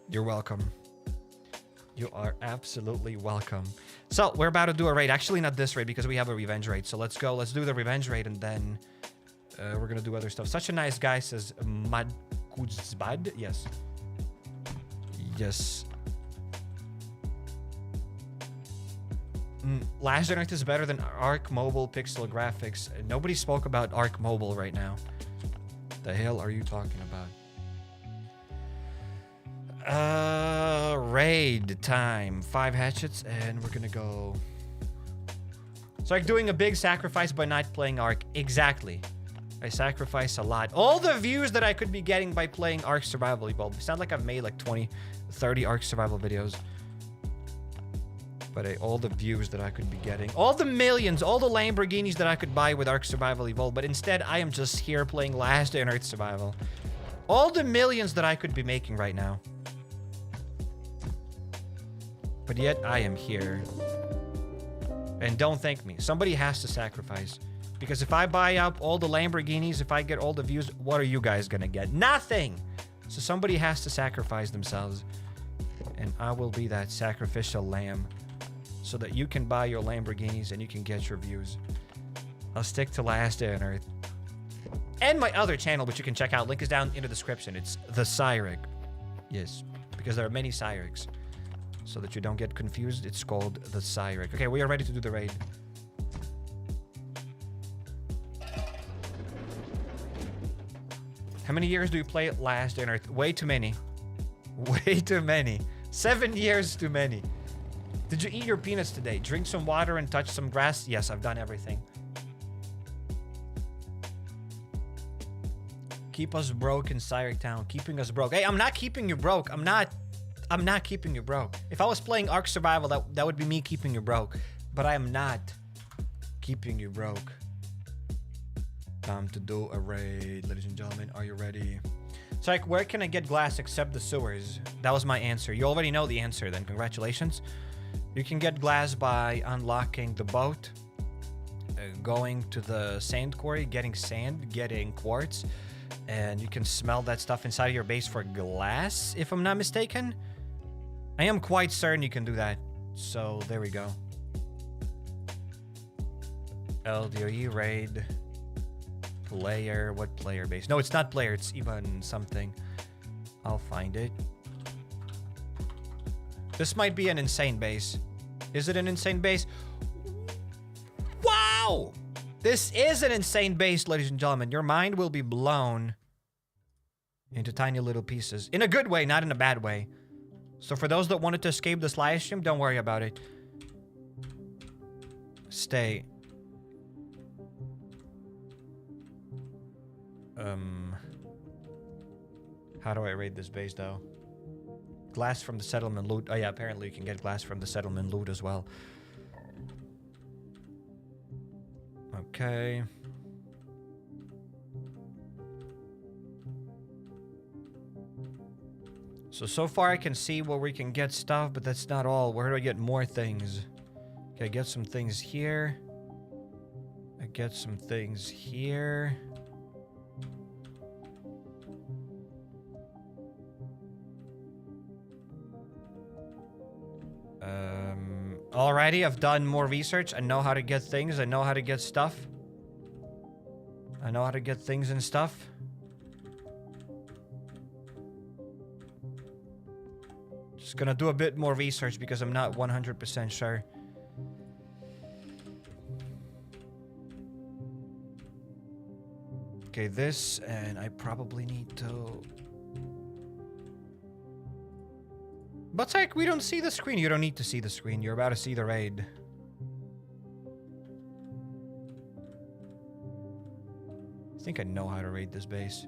You're welcome. You are absolutely welcome. So we're about to do a raid. Actually, not this raid because we have a revenge raid. So let's go. Let's do the revenge raid, and then we're gonna do other stuff. Such a nice guy, says Mad. Bad? Yes. Yes. Last Generate is better than Ark Mobile pixel graphics. Nobody spoke about Ark Mobile right now. The hell are you talking about? Raid time. 5 hatchets, and we're gonna go. It's like doing a big sacrifice by not playing Ark. Exactly. I sacrifice a lot. All the views that I could be getting by playing Ark Survival Evolved. It sounds like I've made like 20, 30 Ark Survival videos. But all the views that I could be getting. All the millions, all the Lamborghinis that I could buy with Ark Survival Evolved. But instead, I am just here playing Last Day on Earth Survival. All the millions that I could be making right now. But yet, I am here. And don't thank me. Somebody has to sacrifice. Because if I buy up all the Lamborghinis, if I get all the views, what are you guys gonna get? Nothing! So somebody has to sacrifice themselves. And I will be that sacrificial lamb. So that you can buy your Lamborghinis and you can get your views. I'll stick to Last Day on Earth. And my other channel, which you can check out. Link is down in the description. It's the HappyCairek. Yes, because there are many HappyCaireks. So that you don't get confused, it's called the HappyCairek. Okay, we are ready to do the raid. How many years do you play Last Day on Earth? Way too many. Way too many. 7 years too many. Did you eat your peanuts today? Drink some water and touch some grass? Yes, I've done everything. Keep us broke in HappyCairek Town. Keeping us broke. Hey, I'm not keeping you broke. I'm not keeping you broke. If I was playing Ark Survival, that would be me keeping you broke. But I am not keeping you broke. Time to do a raid, ladies and gentlemen. Are you ready? It's like, where can I get glass except the sewers? That was my answer. You already know the answer then. Congratulations. You can get glass by unlocking the boat, going to the sand quarry, getting sand, getting quartz, and you can smell that stuff inside of your base for glass, if I'm not mistaken. I am quite certain you can do that. So there we go. LDoE Raid. Player. What player base? No, it's not player. It's even something. I'll find it. This might be an insane base. Is it an insane base? Wow! This is an insane base, ladies and gentlemen. Your mind will be blown into tiny little pieces. In a good way, not in a bad way. So for those that wanted to escape this live stream, don't worry about it. Stay. How do I raid this base, though? Glass from the settlement loot. Oh, yeah, apparently you can get glass from the settlement loot as well. Okay. So far I can see where we can get stuff, but that's not all. Where do I get more things? Okay, I get some things here. I get some things here. Alrighty, I've done more research. I know how to get things. I know how to get stuff. I know how to get things and stuff. Just gonna do a bit more research because I'm not 100% sure. Okay, this, and I probably need to... But like, we don't see the screen. You don't need to see the screen. You're about to see the raid. I think I know how to raid this base.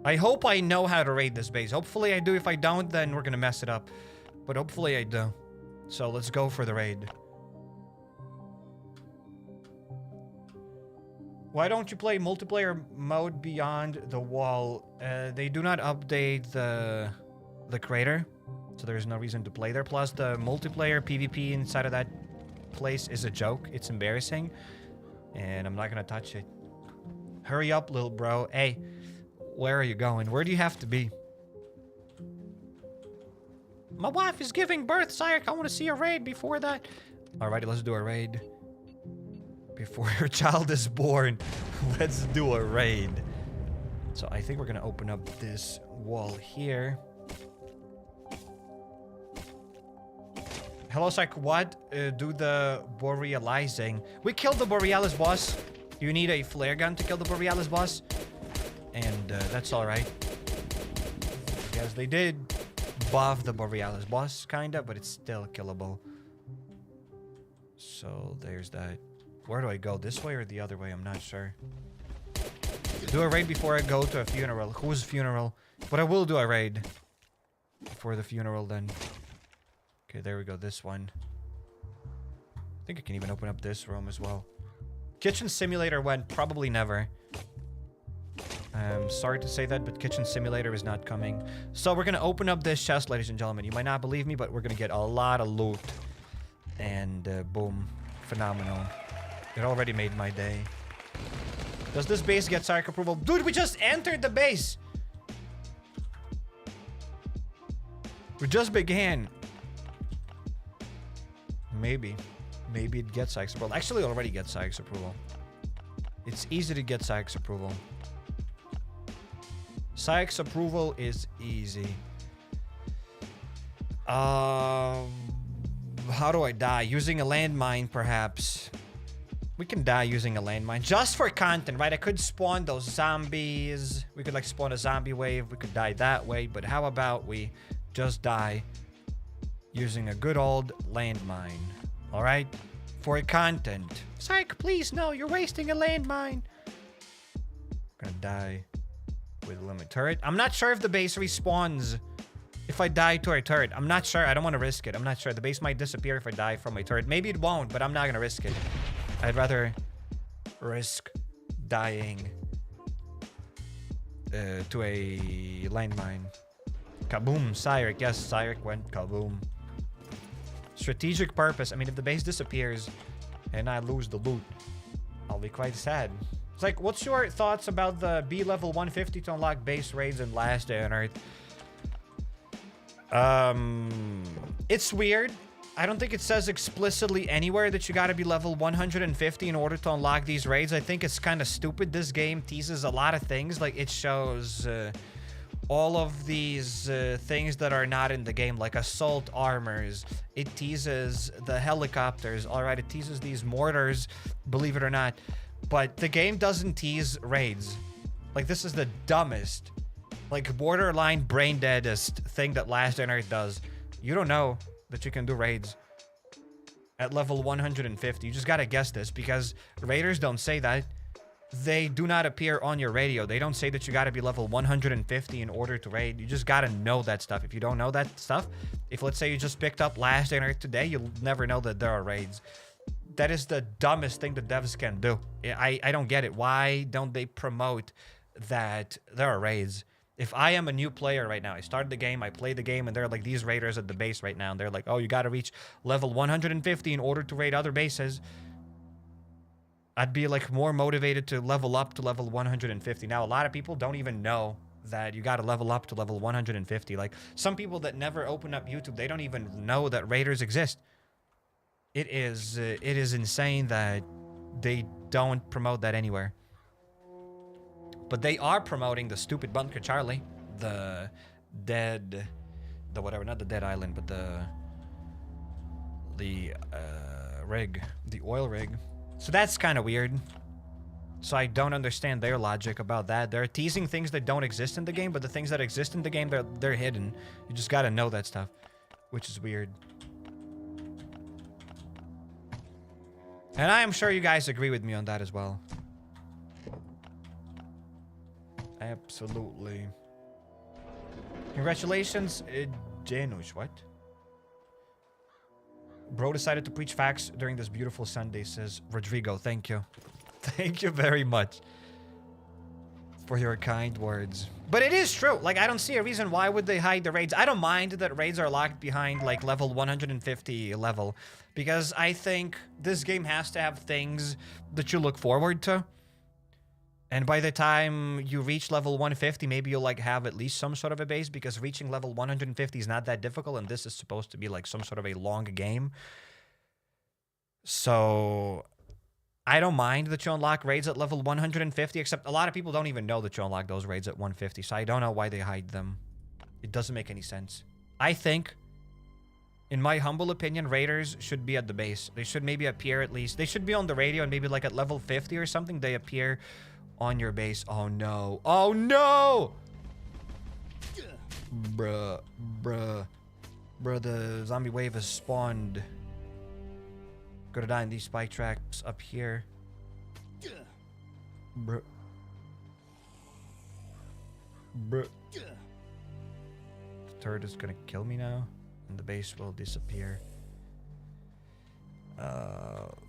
I hope I know how to raid this base. Hopefully I do. If I don't, then we're gonna mess it up. But hopefully I do. So let's go for the raid. Why don't you play multiplayer mode Beyond the Wall? They do not update the crater. So there's no reason to play there. Plus, the multiplayer PvP inside of that place is a joke. It's embarrassing. And I'm not gonna touch it. Hurry up, little bro. Hey, where are you going? Where do you have to be? My wife is giving birth, HappyCairek. I want to see a raid before that. Alrighty, let's do a raid. Before your child is born, let's do a raid. So I think we're gonna open up this wall here. Hello, HappyCairek. What? Do the Borealizing. We killed the Borealis boss. You need a flare gun to kill the Borealis boss. And that's alright. Because they did buff the Borealis boss, kinda, but it's still killable. So there's that. Where do I go? This way or the other way? I'm not sure. Do a raid before I go to a funeral. Whose funeral? But I will do a raid before the funeral then. Okay, there we go. This one. I think I can even open up this room as well. Kitchen Simulator went probably never. I'm sorry to say that, but Kitchen Simulator is not coming. So we're going to open up this chest, ladies and gentlemen. You might not believe me, but we're going to get a lot of loot. And boom. Phenomenal. It already made my day. Does this base get Sark approval? Dude, we just entered the base! We just began. Maybe. Maybe it gets Sykes approval. Actually, it already gets Sykes approval. It's easy to get Sykes approval. Sykes approval is easy. How do I die? Using a landmine, perhaps. We can die using a landmine. Just for content, right? I could spawn those zombies. We could, like, spawn a zombie wave. We could die that way. But how about we just die using a good old landmine? All right? For content. Psych, please, no. You're wasting a landmine. I'm gonna die with a limit turret. I'm not sure if the base respawns if I die to a turret. I'm not sure. I don't want to risk it. I'm not sure. The base might disappear if I die from a turret. Maybe it won't, but I'm not gonna risk it. I'd rather risk dying to a landmine. Kaboom, Cyrek. Yes, Cyrek went kaboom. Strategic purpose. I mean, if the base disappears and I lose the loot, I'll be quite sad. It's like, what's your thoughts about the B level 150 to unlock base raids in Last Day on Earth? It's weird. I don't think it says explicitly anywhere that you gotta be level 150 in order to unlock these raids. I think it's kind of stupid. This game teases a lot of things. Like, it shows all of these things that are not in the game, like assault armors. It teases the helicopters. All right, it teases these mortars, believe it or not. But the game doesn't tease raids. Like, this is the dumbest, like, borderline brain deadest thing that Last Day on Earth does. You don't know that you can do raids at level 150. You just gotta guess this, because raiders don't say that. They do not appear on your radio. They don't say that you gotta be level 150 in order to raid. You just gotta know that stuff. If you don't know that stuff, if, let's say, you just picked up Last Day on Earth today, you'll never know that there are raids. That is the dumbest thing the devs can do. I don't get it. Why don't they promote that there are raids? If I am a new player right now, I started the game, I played the game, and there are, like, these raiders at the base right now, and they're like, oh, you gotta reach level 150 in order to raid other bases, I'd be, like, more motivated to level up to level 150. Now, a lot of people don't even know that you gotta level up to level 150. Like, some people that never open up YouTube, they don't even know that raiders exist. It is insane that they don't promote that anywhere. But they are promoting the stupid Bunker Charlie, the whatever, not the dead island, but the rig, the oil rig. So that's kind of weird. So I don't understand their logic about that. They're teasing things that don't exist in the game, but the things that exist in the game, they're hidden. You just gotta know that stuff, which is weird. And I am sure you guys agree with me on that as well. Absolutely. Congratulations, Janusz. What? Bro decided to preach facts during this beautiful Sunday, says Rodrigo. Thank you. Thank you very much for your kind words. But it is true. Like, I don't see a reason why would they hide the raids. I don't mind that raids are locked behind, like, level 150 level. Because I think this game has to have things that you look forward to. And by the time you reach level 150, maybe you'll, like, have at least some sort of a base, because reaching level 150 is not that difficult, and this is supposed to be, like, some sort of a long game. So I don't mind that you unlock raids at level 150, except a lot of people don't even know that you unlock those raids at 150, so I don't know why they hide them. It doesn't make any sense. I think, in my humble opinion, raiders should be at the base. They should maybe appear at least. They should be on the radio, and maybe, like, at level 50 or something, they appear on your base. Oh no. Oh no! Bruh. Bruh, the zombie wave has spawned. Gotta die in these spike tracks up here. Bruh. Bruh. The turret is gonna kill me now, and the base will disappear.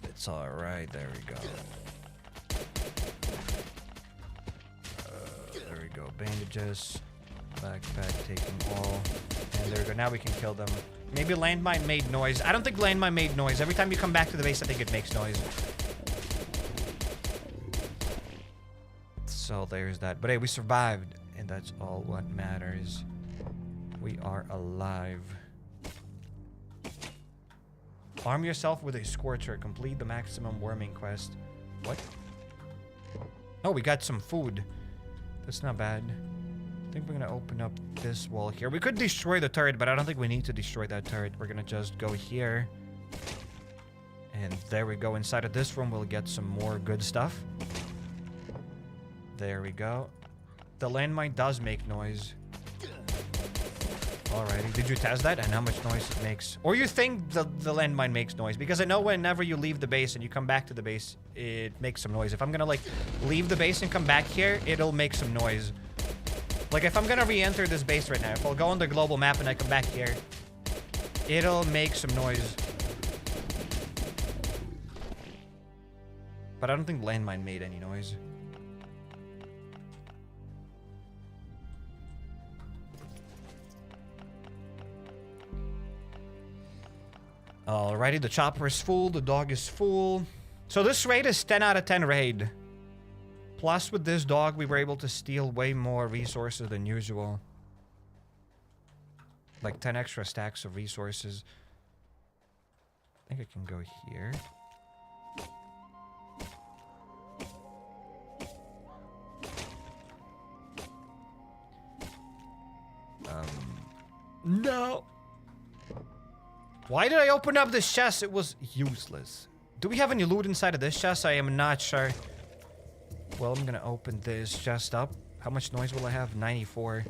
It's alright. There we go. There we go. Bandages. Backpack taking all. And there we go. Now we can kill them. Maybe landmine made noise. I don't think landmine made noise. Every time you come back to the base, I think it makes noise. So there's that. But hey, we survived. And that's all what matters. We are alive. Arm yourself with a scorcher. Complete the maximum worming quest. What? Oh, we got some food. That's not bad. I think we're gonna open up this wall here. We could destroy the turret, but I don't think we need to destroy that turret. We're gonna just go here. And there we go. Inside of this room, we'll get some more good stuff. There we go. The landmine does make noise. Alrighty. Did you test that and how much noise it makes? Or you think the landmine makes noise? Because I know whenever you leave the base and you come back to the base, it makes some noise. If I'm gonna like leave the base and come back here, it'll make some noise. Like if I'm gonna re-enter this base right now, if I'll go on the global map and I come back here, it'll make some noise. But I don't think landmine made any noise. Alrighty, the chopper is full, the dog is full. So this raid is 10 out of 10 raid. Plus with this dog, we were able to steal way more resources than usual. Like 10 extra stacks of resources. I think I can go here. No! Why did I open up this chest? It was useless. Do we have any loot inside of this chest? I am not sure. Well, I'm gonna open this chest up. How much noise will I have? 94.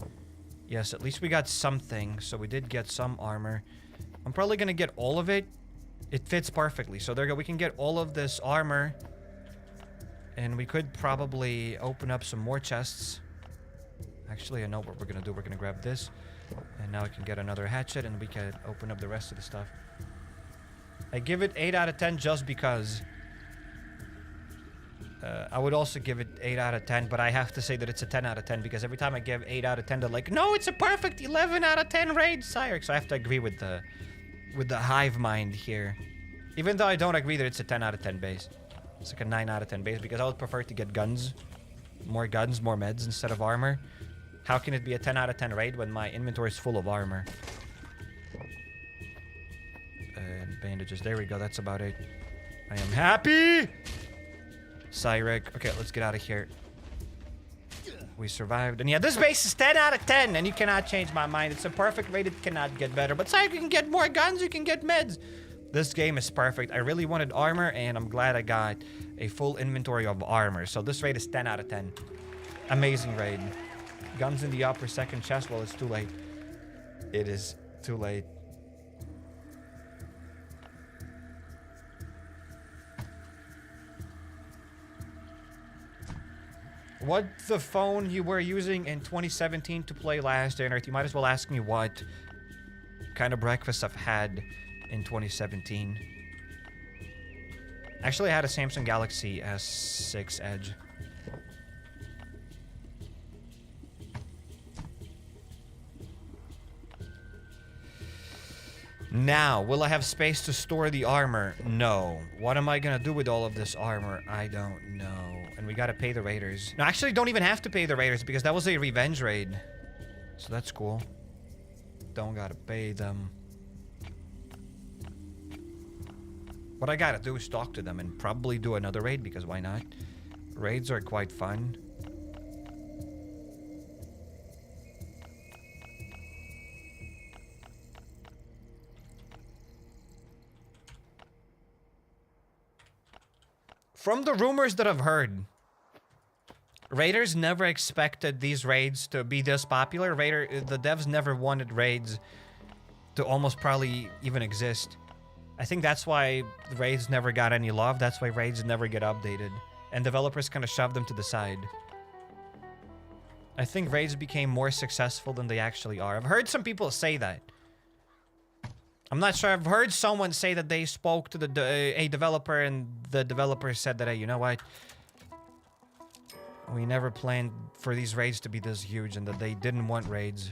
Yes, at least we got something. So we did get some armor. I'm probably gonna get all of it. It fits perfectly. So there we go. We can get all of this armor. And we could probably open up some more chests. Actually, I know what we're gonna do. We're gonna grab this. And now we can get another hatchet and we can open up the rest of the stuff. I give it 8 out of 10 just because. I would also give it 8 out of 10, but I have to say that it's a 10 out of 10 because every time I give 8 out of 10, they're like, no, it's a perfect 11 out of 10 raid, HappyCairek. So I have to agree with the hive mind here. Even though I don't agree that it's a 10 out of 10 base. It's like a 9 out of 10 base because I would prefer to get guns. More guns, more meds instead of armor. How can it be a 10 out of 10 raid when my inventory is full of armor? And bandages. There we go. That's about it. I am happy! HappyCairek. Okay, let's get out of here. We survived. And yeah, this base is 10 out of 10. And you cannot change my mind. It's a perfect raid. It cannot get better. But HappyCairek, you can get more guns. You can get meds. This game is perfect. I really wanted armor. And I'm glad I got a full inventory of armor. So this raid is 10 out of 10. Amazing raid. Guns in the upper second chest. Well, it's too late. It is too late. What the phone you were using in 2017 to play Last Day on Earth? You might as well ask me what kind of breakfast I've had in 2017. Actually, I had a Samsung Galaxy S6 Edge. Now, will I have space to store the armor? No. What am I gonna do with all of this armor? I don't know. And we gotta pay the raiders. No, actually, don't even have to pay the raiders because that was a revenge raid. So that's cool. Don't gotta pay them. What I gotta do is talk to them and probably do another raid because why not? Raids are quite fun. From the rumors that I've heard, raiders never expected these raids to be this popular. The devs never wanted raids to almost probably even exist. I think that's why raids never got any love. That's why raids never get updated. And developers kind of shove them to the side. I think raids became more successful than they actually are. I've heard some people say that. I'm not sure. I've heard someone say that they spoke to a developer and the developer said that, hey, you know what? We never planned for these raids to be this huge and that they didn't want raids.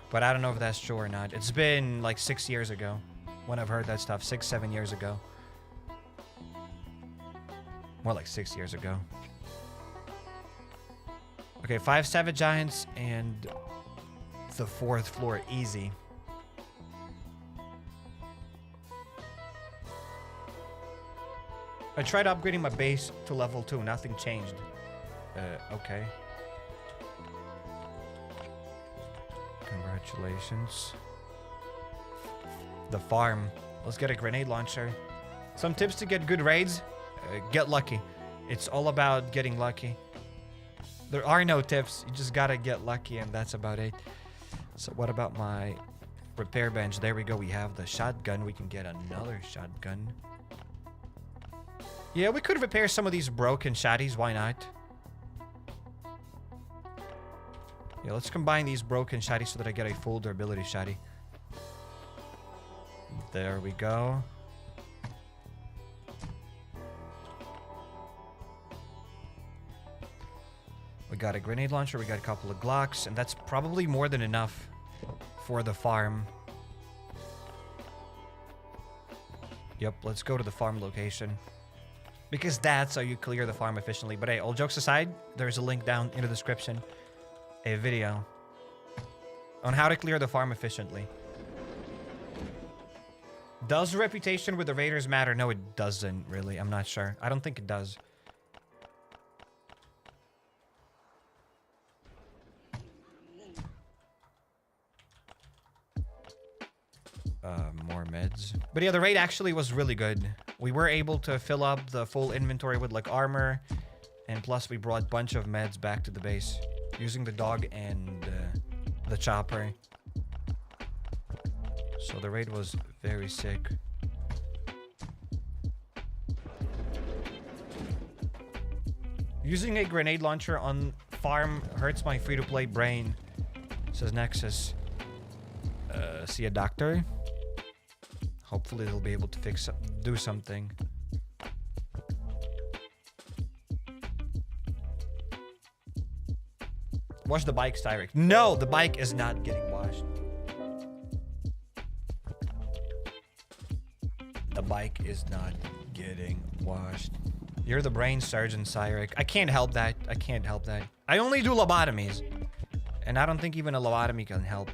But I don't know if that's true or not. It's been like 6 years ago when I've heard that stuff. 6, 7 years ago. More like 6 years ago. Okay, 5 Savage Giants and the 4th floor easy. I tried upgrading my base to level 2. Nothing changed. Okay. Congratulations. The farm. Let's get a grenade launcher. Some tips to get good raids. Get lucky. It's all about getting lucky. There are no tips. You just gotta get lucky and that's about it. So what about my repair bench? There we go. We have the shotgun. We can get another shotgun. Yeah, we could repair some of these broken shotties. Why not? Yeah, let's combine these broken shotties so that I get a full durability shotty. There we go. We got a grenade launcher, we got a couple of Glocks, and that's probably more than enough for the farm. Yep, let's go to the farm location. Because that's how you clear the farm efficiently. But hey, all jokes aside, there's a link down in the description. A video on how to clear the farm efficiently. Does reputation with the raiders matter? No, it doesn't really. I'm not sure. I don't think it does. More meds. But yeah, the raid actually was really good. We were able to fill up the full inventory with like armor. And plus we brought a bunch of meds back to the base. Using the dog and the chopper. So the raid was very sick. Using a grenade launcher on farm hurts my free-to-play brain, says Nexus. See a doctor? Hopefully they'll be able to do something. Wash the bike, Styrek. No, the bike is not getting washed. The bike is not getting washed. You're the brain surgeon, Styrek. I can't help that. I can't help that. I only do lobotomies. And I don't think even a lobotomy can help.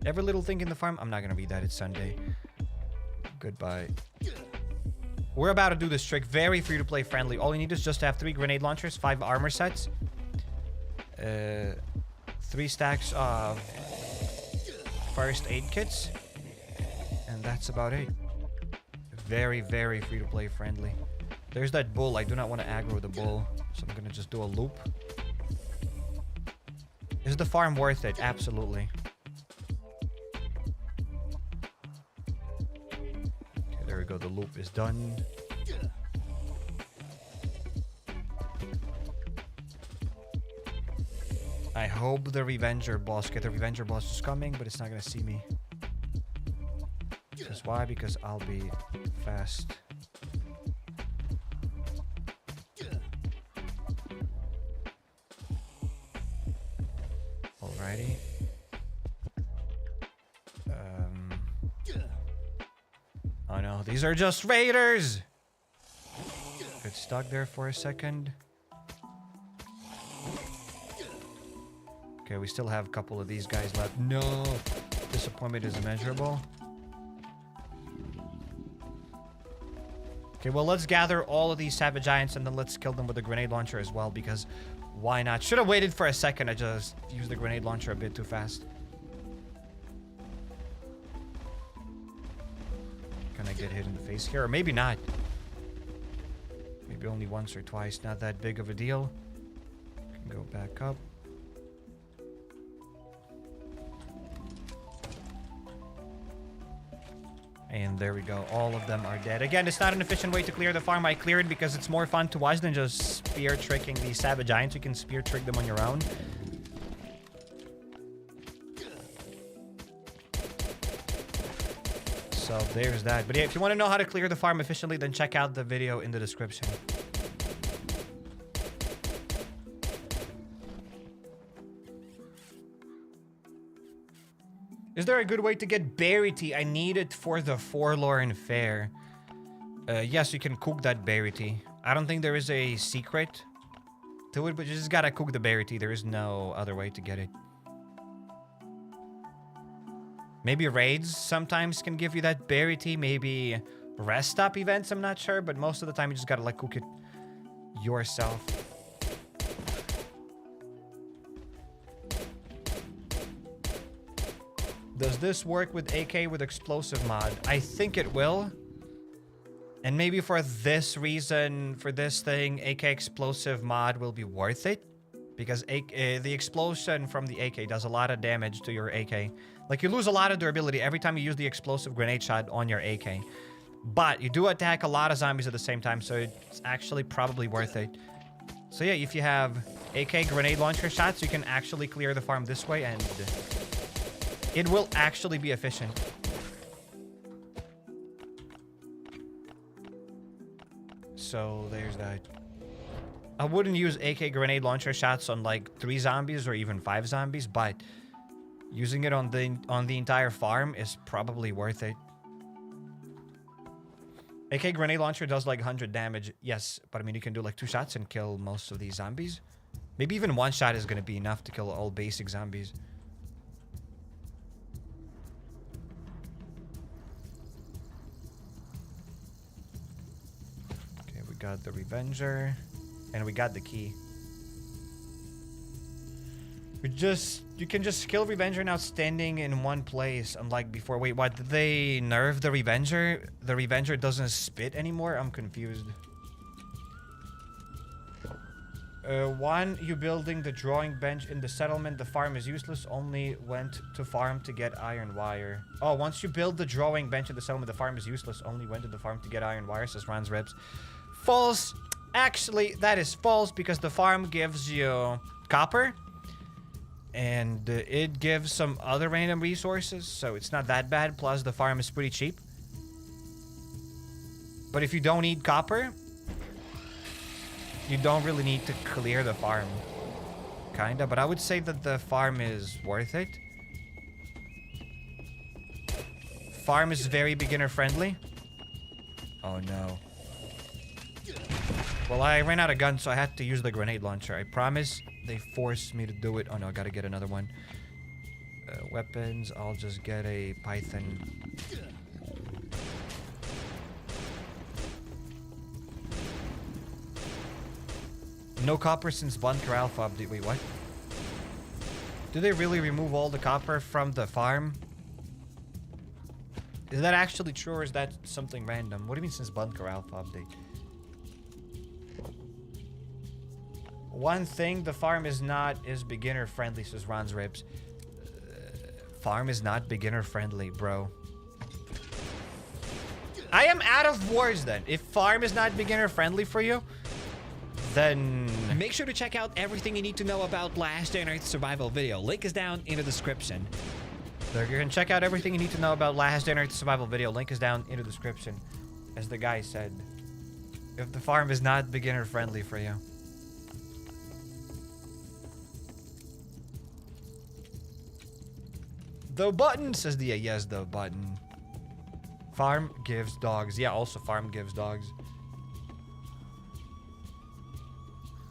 Every little thing in the farm? I'm not gonna read that. It's Sunday. Goodbye. We're about to do this trick. Very free-to-play friendly. All you need is just to have 3 grenade launchers, 5 armor sets. 3 stacks of first aid kits. And that's about it. Very, very free-to-play friendly. There's that bull. I do not want to aggro the bull. So I'm going to just do a loop. Is the farm worth it? Absolutely. Okay, there we go. The loop is done. I hope the Revenger boss. Okay, the Revenger boss is coming, but it's not going to see me. Because why? Because I'll be fast. Alrighty. Oh no, these are just raiders! Got stuck there for a second. Okay, we still have a couple of these guys left. No! Disappointment is immeasurable. Okay, well, let's gather all of these Savage Giants and then let's kill them with a grenade launcher as well, because why not? Should have waited for a second. I just used the grenade launcher a bit too fast. Can I get hit in the face here? Or maybe not. Maybe only once or twice. Not that big of a deal. Can go back up. And there we go. All of them are dead. Again, it's not an efficient way to clear the farm. I clear it because it's more fun to watch than just spear tricking these savage giants. You can spear trick them on your own. So there's that. But yeah, if you want to know how to clear the farm efficiently, then check out the video in the description. Is there a good way to get berry tea? I need it for the Forlorn Fair. Yes, you can cook that berry tea. I don't think there is a secret to it, but you just gotta cook the berry tea. There is no other way to get it. Maybe raids sometimes can give you that berry tea. Maybe rest stop events, I'm not sure. But most of the time, you just gotta like cook it yourself. Does this work with AK with explosive mod? I think it will. And maybe for this reason, for this thing, AK explosive mod will be worth it. Because the explosion from the AK does a lot of damage to your AK. Like, you lose a lot of durability every time you use the explosive grenade shot on your AK. But you do attack a lot of zombies at the same time, so it's actually probably worth it. So yeah, if you have AK grenade launcher shots, you can actually clear the farm this way, and it will actually be efficient. So there's that. I wouldn't use AK grenade launcher shots on like 3 zombies or even 5 zombies, but using it on the entire farm is probably worth it. AK grenade launcher does like 100 damage, yes, but I mean you can do like 2 shots and kill most of these zombies. Maybe even 1 shot is gonna be enough to kill all basic zombies. Okay, we got the Revenger. And we got the key. You can just kill Revenger now standing in one place, unlike before. Wait, what? Did they nerf the Revenger? The Revenger doesn't spit anymore? I'm confused. One, you building the drawing bench in the settlement. The farm is useless. Only went to farm to get iron wire. Oh, once you build the drawing bench in the settlement, the farm is useless. Only went to the farm to get iron wire, says Ron's Ribs. False. Actually, that is false because the farm gives you copper. And it gives some other random resources. So it's not that bad. Plus, the farm is pretty cheap. But if you don't need copper, you don't really need to clear the farm. Kinda. But I would say that the farm is worth it. Farm is very beginner friendly. Oh no. Well, I ran out of guns, so I had to use the grenade launcher. I promise they forced me to do it. Oh no, I gotta get another one. Weapons, I'll just get a Python. No copper since Bunker Alfa update. Wait, what? Do they really remove all the copper from the farm? Is that actually true, or is that something random? What do you mean since Bunker Alfa update? One thing, the farm is beginner friendly, says Ron's Ribs. Farm is not beginner friendly, bro. I am out of words then. If farm is not beginner friendly for you, then make sure to check out everything you need to know about Last Day on Earth survival video. Link is down in the description. So you can check out everything you need to know about Last Day on Earth survival video. Link is down in the description. As the guy said, if the farm is not beginner friendly for you. The button, says the yes, the button. Farm gives dogs. Yeah, also farm gives dogs.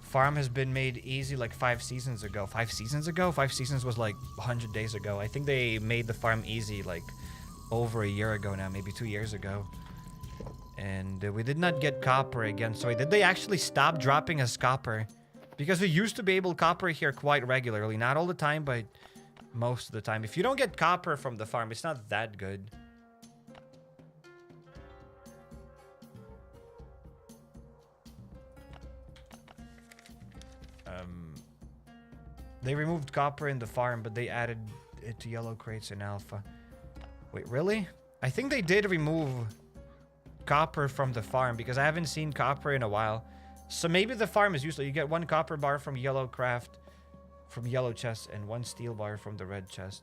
Farm has been made easy like 5 seasons ago. 5 seasons ago? 5 seasons was like 100 days ago. I think they made the farm easy like over a year ago now, maybe 2 years ago. And we did not get copper again. So did they actually stop dropping us copper? Because we used to be able to copper here quite regularly. Not all the time, but most of the time. If you don't get copper from the farm, it's not that good. They removed copper in the farm, but they added it to yellow crates in alpha. Wait, really? I think they did remove copper from the farm because I haven't seen copper in a while. So maybe the farm is useless. You get 1 copper bar from yellow craft, from yellow chest, and 1 steel bar from the red chest.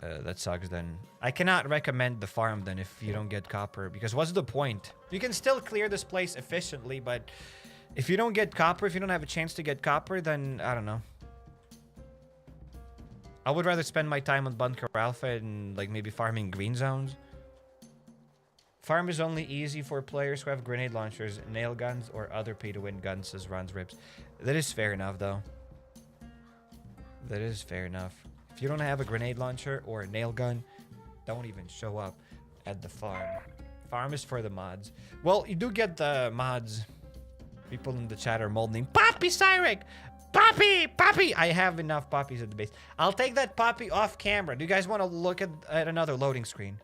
That sucks then. I cannot recommend the farm then if you don't get copper, because what's the point? You can still clear this place efficiently, but if you don't get copper, if you don't have a chance to get copper, then I don't know. I would rather spend my time on Bunker Alfa and like maybe farming green zones. Farm is only easy for players who have grenade launchers, nail guns, or other pay-to-win guns, says Ron's Rips. That is fair enough, though. That is fair enough. If you don't have a grenade launcher or a nail gun, don't even show up at the farm. Farm is for the mods. Well, you do get the mods. People in the chat are molding. HappyCairek! Poppy! Poppy! I have enough poppies at the base. I'll take that poppy off camera. Do you guys want to look at another loading screen?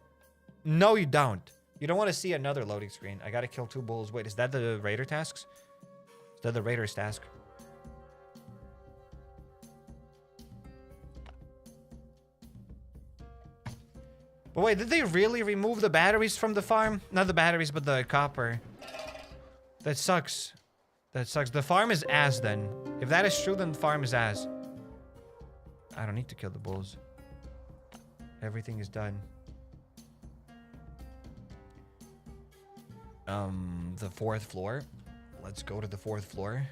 No, you don't. You don't want to see another loading screen. I gotta kill 2 bulls. Wait, is that the raider tasks? Is that the raider's task? But wait, did they really remove the batteries from the farm? Not the batteries, but the copper. That sucks. That sucks. The farm is ass then. If that is true, then the farm is ass. I don't need to kill the bulls. Everything is done. The 4th floor. Let's go to the 4th floor.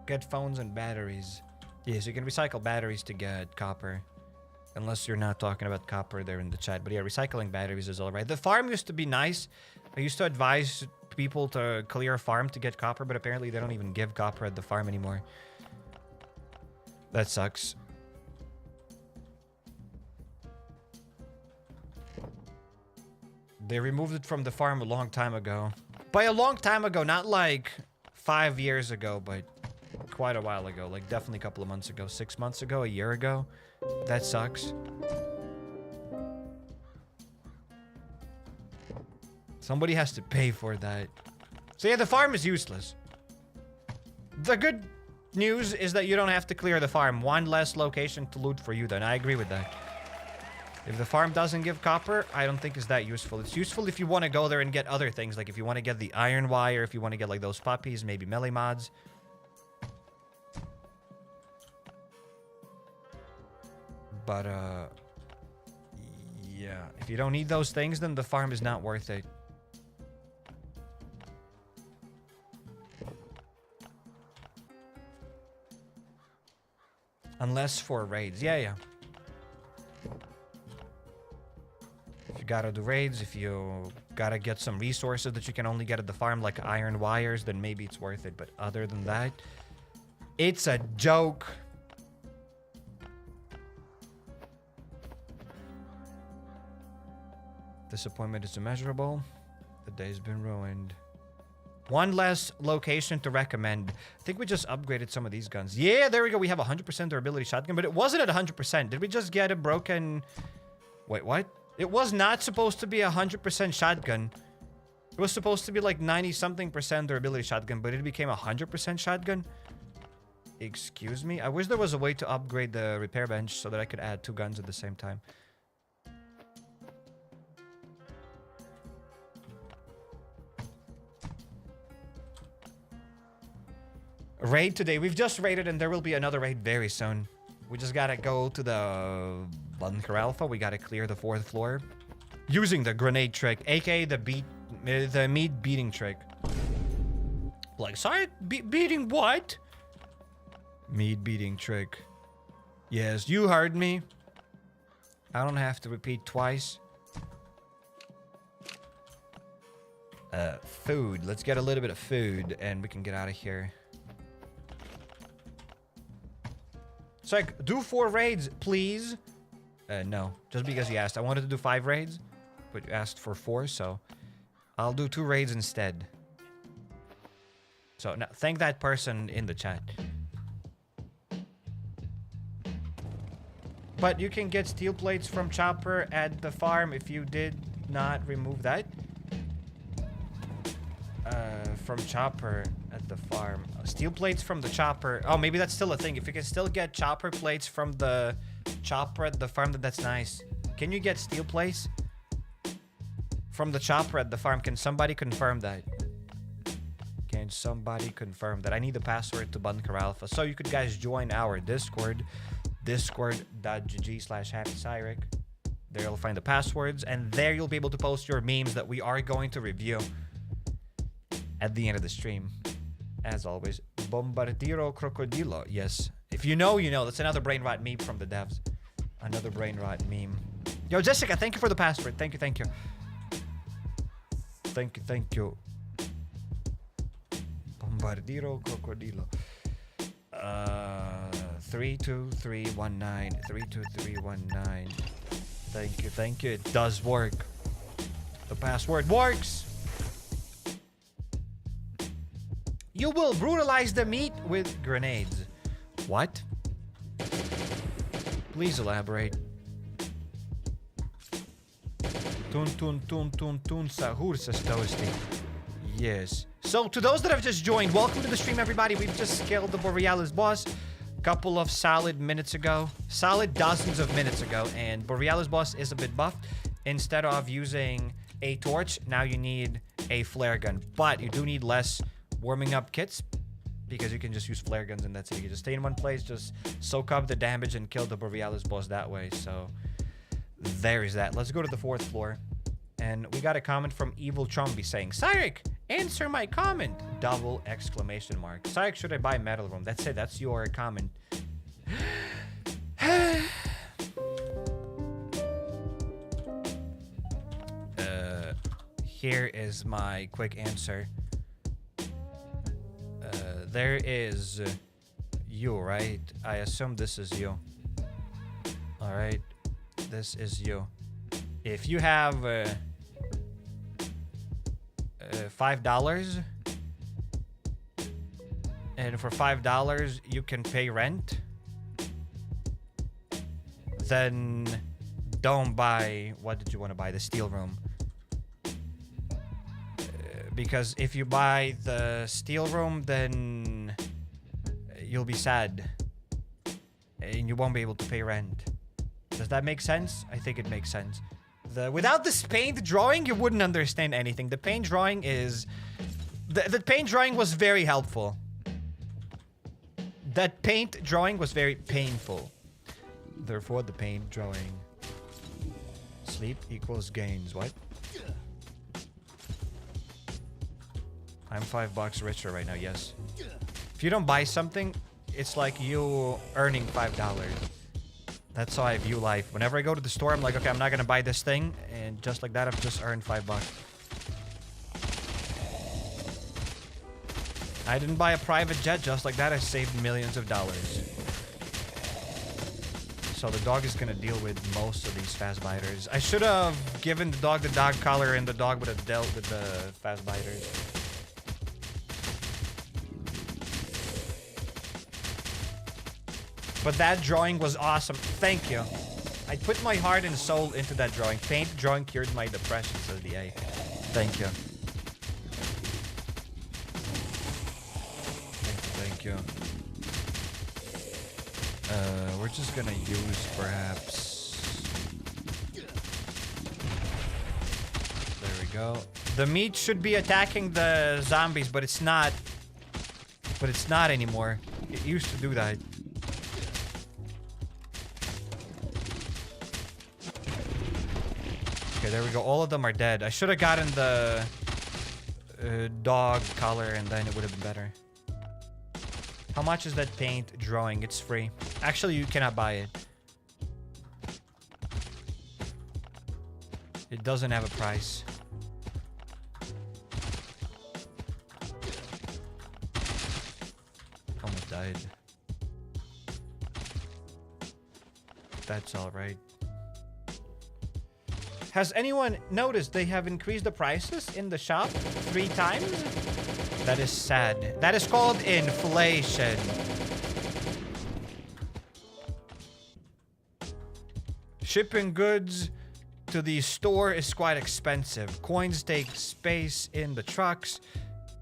Get phones and batteries. Yes, you can recycle batteries to get copper. Unless you're not talking about copper there in the chat. But yeah, recycling batteries is alright. The farm used to be nice. I used to advise people to clear a farm to get copper, but apparently they don't even give copper at the farm anymore. That sucks. They removed it from the farm a long time ago. By a long time ago, not like 5 years ago, but quite a while ago. Like definitely a couple of months ago. 6 months ago, a year ago. That sucks. Somebody has to pay for that. So yeah, the farm is useless. The good news is that you don't have to clear the farm. 1 less location to loot for you then. I agree with that. If the farm doesn't give copper, I don't think it's that useful. It's useful if you want to go there and get other things. Like if you want to get the iron wire, if you want to get like those puppies, maybe melee mods. But, yeah. If you don't need those things, then the farm is not worth it. Unless for raids. Yeah, yeah. If you gotta do raids, if you gotta get some resources that you can only get at the farm, like iron wires, then maybe it's worth it. But other than that, it's a joke. Disappointment is immeasurable. The day's been ruined. 1 less location to recommend. I think we just upgraded some of these guns. Yeah, there we go. We have a 100% durability shotgun, but it wasn't at 100%. Did we just get a broken... Wait, what? It was not supposed to be a 100% shotgun. It was supposed to be like 90-something% durability shotgun, but it became a 100% shotgun? Excuse me? I wish there was a way to upgrade the repair bench so that I could add 2 guns at the same time. Raid today. We've just raided and there will be another raid very soon. We just gotta go to the Bunker Alfa. We gotta clear the 4th floor. Using the grenade trick, aka the meat beating trick. Like, sorry, beating what? Meat beating trick. Yes, you heard me. I don't have to repeat twice. Food. Let's get a little bit of food and we can get out of here. So, like, do 4 raids, please. No, just because you asked. I wanted to do 5 raids, but you asked for 4, so I'll do 2 raids instead. So, now, thank that person in the chat. But you can get steel plates from Chopper at the farm if you did not remove that. From Chopper. at the farm. Steel plates from the chopper. Oh, maybe that's still a thing. If you can still get chopper plates from the chopper at the farm, then that's nice. Can you get steel plates from the chopper at the farm? Can somebody confirm that? Can somebody confirm that? I need the password to Bunker Alfa. So you could guys join our Discord. Discord.gg/HappyCairek. There you'll find the passwords. And there you'll be able to post your memes that we are going to review at the end of the stream. As always, Bombardiro Crocodilo. Yes. If you know, you know. That's another brain rot meme from the devs. Another brain rot meme. Yo, Jessica, thank you for the password. Thank you, thank you. Thank you, thank you. Bombardiro Crocodilo. 32319. 32319. Thank you, thank you. It does work. The password works. You will brutalize the meat with grenades. What? Please elaborate. Tun sahur says Toasty. Yes. So to those that have just joined, welcome to the stream, everybody. We've just scaled the Borealis boss a couple of solid minutes ago. Solid dozens of minutes ago. And Borealis boss is a bit buffed. Instead of using a torch, now you need a flare gun. But you do need less warming up kits, because you can just use flare guns and that's it. You just stay in one place, just soak up the damage and kill the Borealis boss that way. So there is that. Let's go to the 4th floor. And we got a comment from Evil Chombi saying, Cairek, answer my comment! Double exclamation mark. Cairek, should I buy Metal Room? That's it. That's your comment. Here is my quick answer. There is you, right? I assume this is you. Alright. This is you. If you have $5, and for $5 you can pay rent, then don't buy... What did you want to buy? The steel room. Because if you buy the steel room, then you'll be sad. And you won't be able to pay rent. Does that make sense? I think it makes sense. Without this paint drawing, you wouldn't understand anything. The paint drawing is... The paint drawing was very helpful. That paint drawing was very painful. Therefore, the paint drawing... Sleep equals gains. What? I'm $5 richer right now, yes. If you don't buy something, it's like you earning $5. That's how I view life. Whenever I go to the store, I'm like, okay, I'm not gonna buy this thing. And just like that, I've just earned $5. I didn't buy a private jet. Just like that, I saved millions of dollars. So the dog is gonna deal with most of these fast biters. I should have given the dog collar, and the dog would have dealt with the fast biters. But that drawing was awesome. Thank you. I put my heart and soul into that drawing. Paint drawing cured my depression, says the A. Thank you. Thank you. We're just gonna use perhaps... There we go. The meat should be attacking the zombies, but it's not. But it's not anymore. It used to do that. Okay, there we go. All of them are dead. I should have gotten the dog collar, and then it would have been better. How much is that paint drawing? It's free. Actually, you cannot buy it. It doesn't have a price. Almost died. That's alright. Has anyone noticed they have increased the prices in the shop 3 times? That is sad. That is called inflation. Shipping goods to the store is quite expensive. Coins take space in the trucks,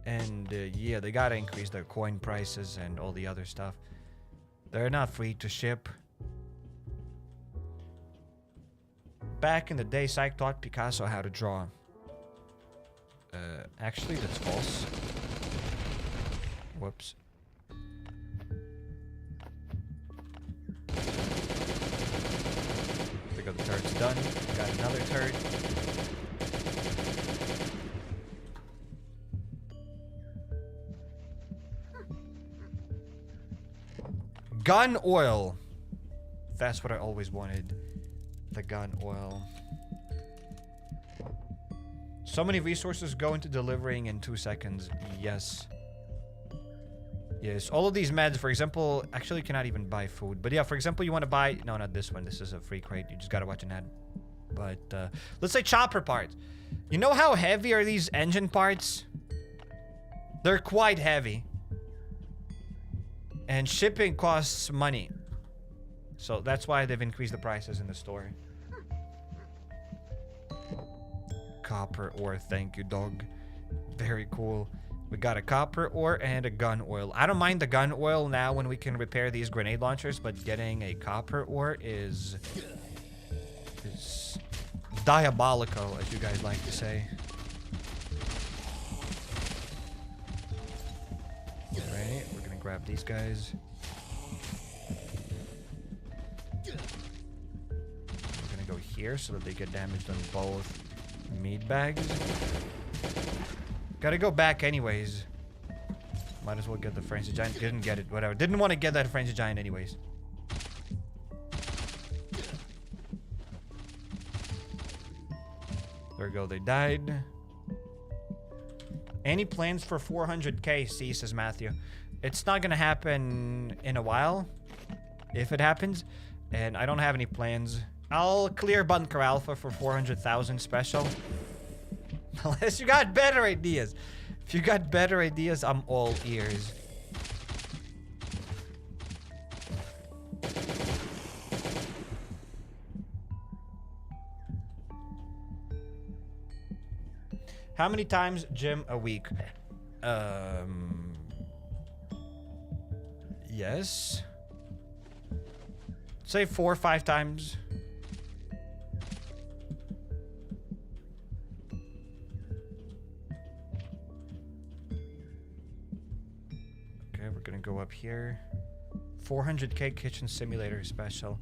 And yeah, they gotta increase their coin prices and all the other stuff. They're not free to ship. Back in the day, Psych taught Picasso how to draw. Actually, that's false. Whoops. There go, the turret's done. Got another turret. Gun oil. That's what I always wanted. The gun oil. So many resources go into delivering in 2 seconds. Yes. Yes, all of these meds, for example, actually cannot even buy food. But yeah, for example, you want to buy... No, not this one. This is a free crate. You just gotta watch an ad. But, let's say chopper parts. You know how heavy are these engine parts? They're quite heavy. And shipping costs money. So that's why they've increased the prices in the store. Copper ore, thank you, dog. Very cool. We got a copper ore and a gun oil. I don't mind the gun oil now when we can repair these grenade launchers, but getting a copper ore is diabolical, as you guys like to say. Alright, we're gonna grab these guys. We're gonna go here so that they get damaged on both meat bags. Gotta go back anyways. Might as well get the frenzy giant. Didn't get it, whatever. Didn't want to get that frenzy giant anyways. There we go, they died. Any plans for 400k, C, says Matthew. It's not gonna happen in a while, if it happens. And I don't have any plans. I'll clear Bunker Alfa for 400,000 special. Unless you got better ideas. If you got better ideas, I'm all ears. How many times gym a week? Yes. Say 4 or 5 times. Okay, we're gonna go up here. 400k kitchen simulator special.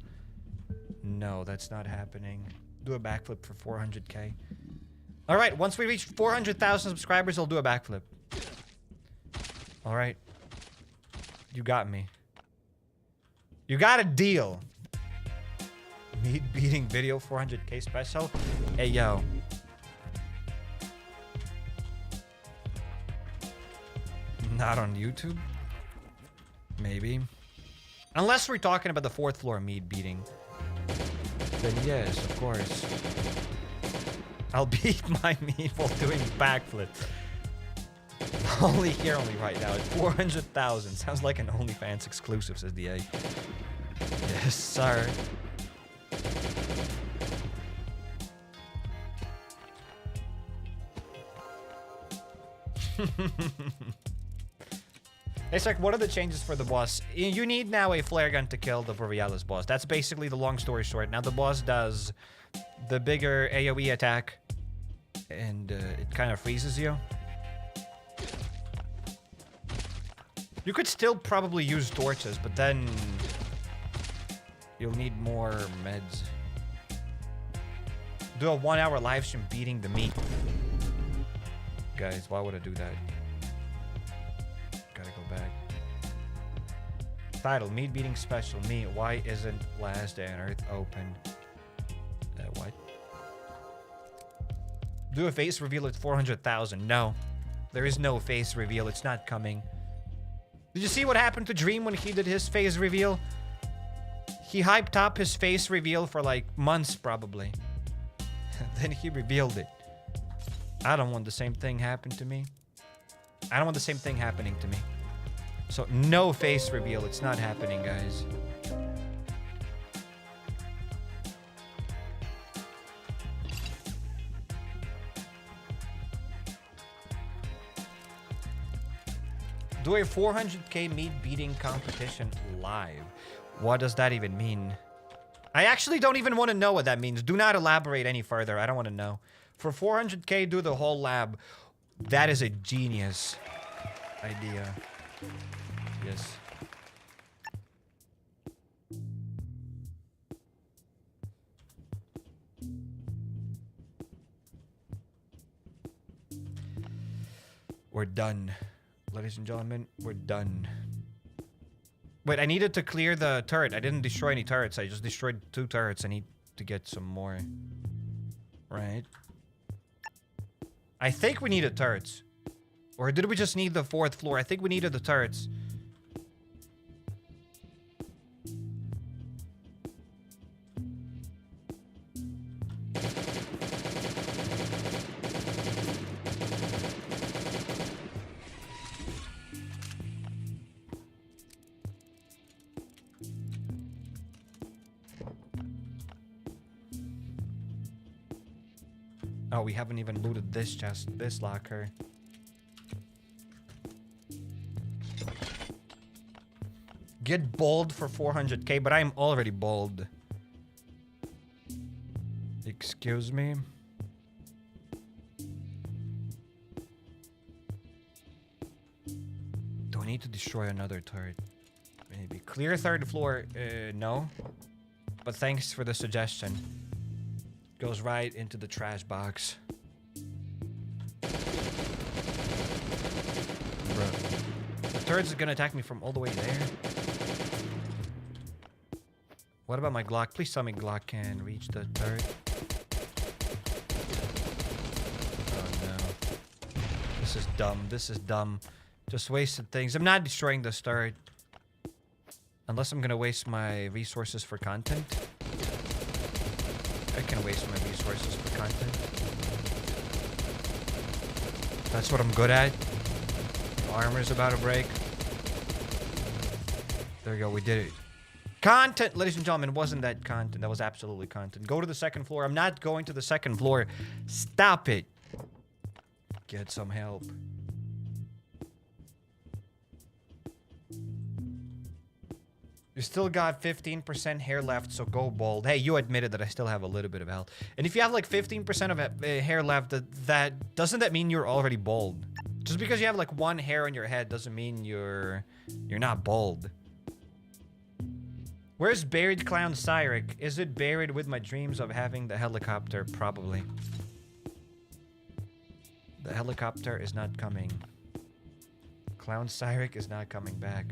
No, that's not happening. Do a backflip for 400k. Alright, once we reach 400,000 subscribers, I'll do a backflip. Alright. You got me. You got a deal. Meat beating video 400k special. Hey, yo. Not on YouTube? Maybe. Unless we're talking about the 4th floor meat beating. Then yes, of course. I'll beat my meat while doing backflips. Only here, only right now. It's 400,000. Sounds like an OnlyFans exclusive, says DA. Yes, sir. It's like, what are the changes for the boss? You need now a flare gun to kill the Borealis boss. That's basically the long story short. Now the boss does the bigger AoE attack, and it kind of freezes you. You could still probably use torches, but then you'll need more meds. Do a 1-hour live stream beating the meat. Guys, why would I do that? Gotta go back. Title, meat beating special. Me, why isn't Last Day on Earth open? What? Do a face reveal at 400,000. No. There is no face reveal. It's not coming. Did you see what happened to Dream when he did his face reveal? He hyped up his face reveal for like months, probably. Then he revealed it. I don't want the same thing happen to me. I don't want the same thing happening to me. So, no face reveal. It's not happening, guys. Do a 400k meat beating competition live. What does that even mean? I actually don't even want to know what that means. Do not elaborate any further. I don't want to know. For 400k, do the whole lab. That is a genius idea. Yes. We're done. Ladies and gentlemen, we're done. Wait, I needed to clear the turret. I didn't destroy any turrets. I just destroyed 2 turrets. I need to get some more. Right. I think we needed turrets. Or did we just need the 4th floor? I think we needed the turrets. Oh, we haven't even looted this chest, this locker. Get bold for 400k, but I'm already bold. Excuse me? Do I need to destroy another turret? Maybe. Clear 3rd floor, no. But thanks for the suggestion. Goes right into the trash box. Bro. The turret's gonna attack me from all the way there. What about my Glock? Please tell me Glock can reach the turret. Oh no. This is dumb. This is dumb. Just wasted things. I'm not destroying this turret. Unless I'm gonna waste my resources for content. I can waste my resources for content. That's what I'm good at. Armor's about to break. There we go, we did it. Content! Ladies and gentlemen, wasn't that content? That was absolutely content. Go to the 2nd floor. I'm not going to the 2nd floor. Stop it. Get some help. You still got 15% hair left, so go bald. Hey, you admitted that I still have a little bit of health. And if you have like 15% of hair left, that doesn't that mean you're already bald? Just because you have like 1 hair on your head doesn't mean you're not bald. Where's buried clown HappyCairek? Is it buried with my dreams of having the helicopter? Probably. The helicopter is not coming. Clown HappyCairek is not coming back.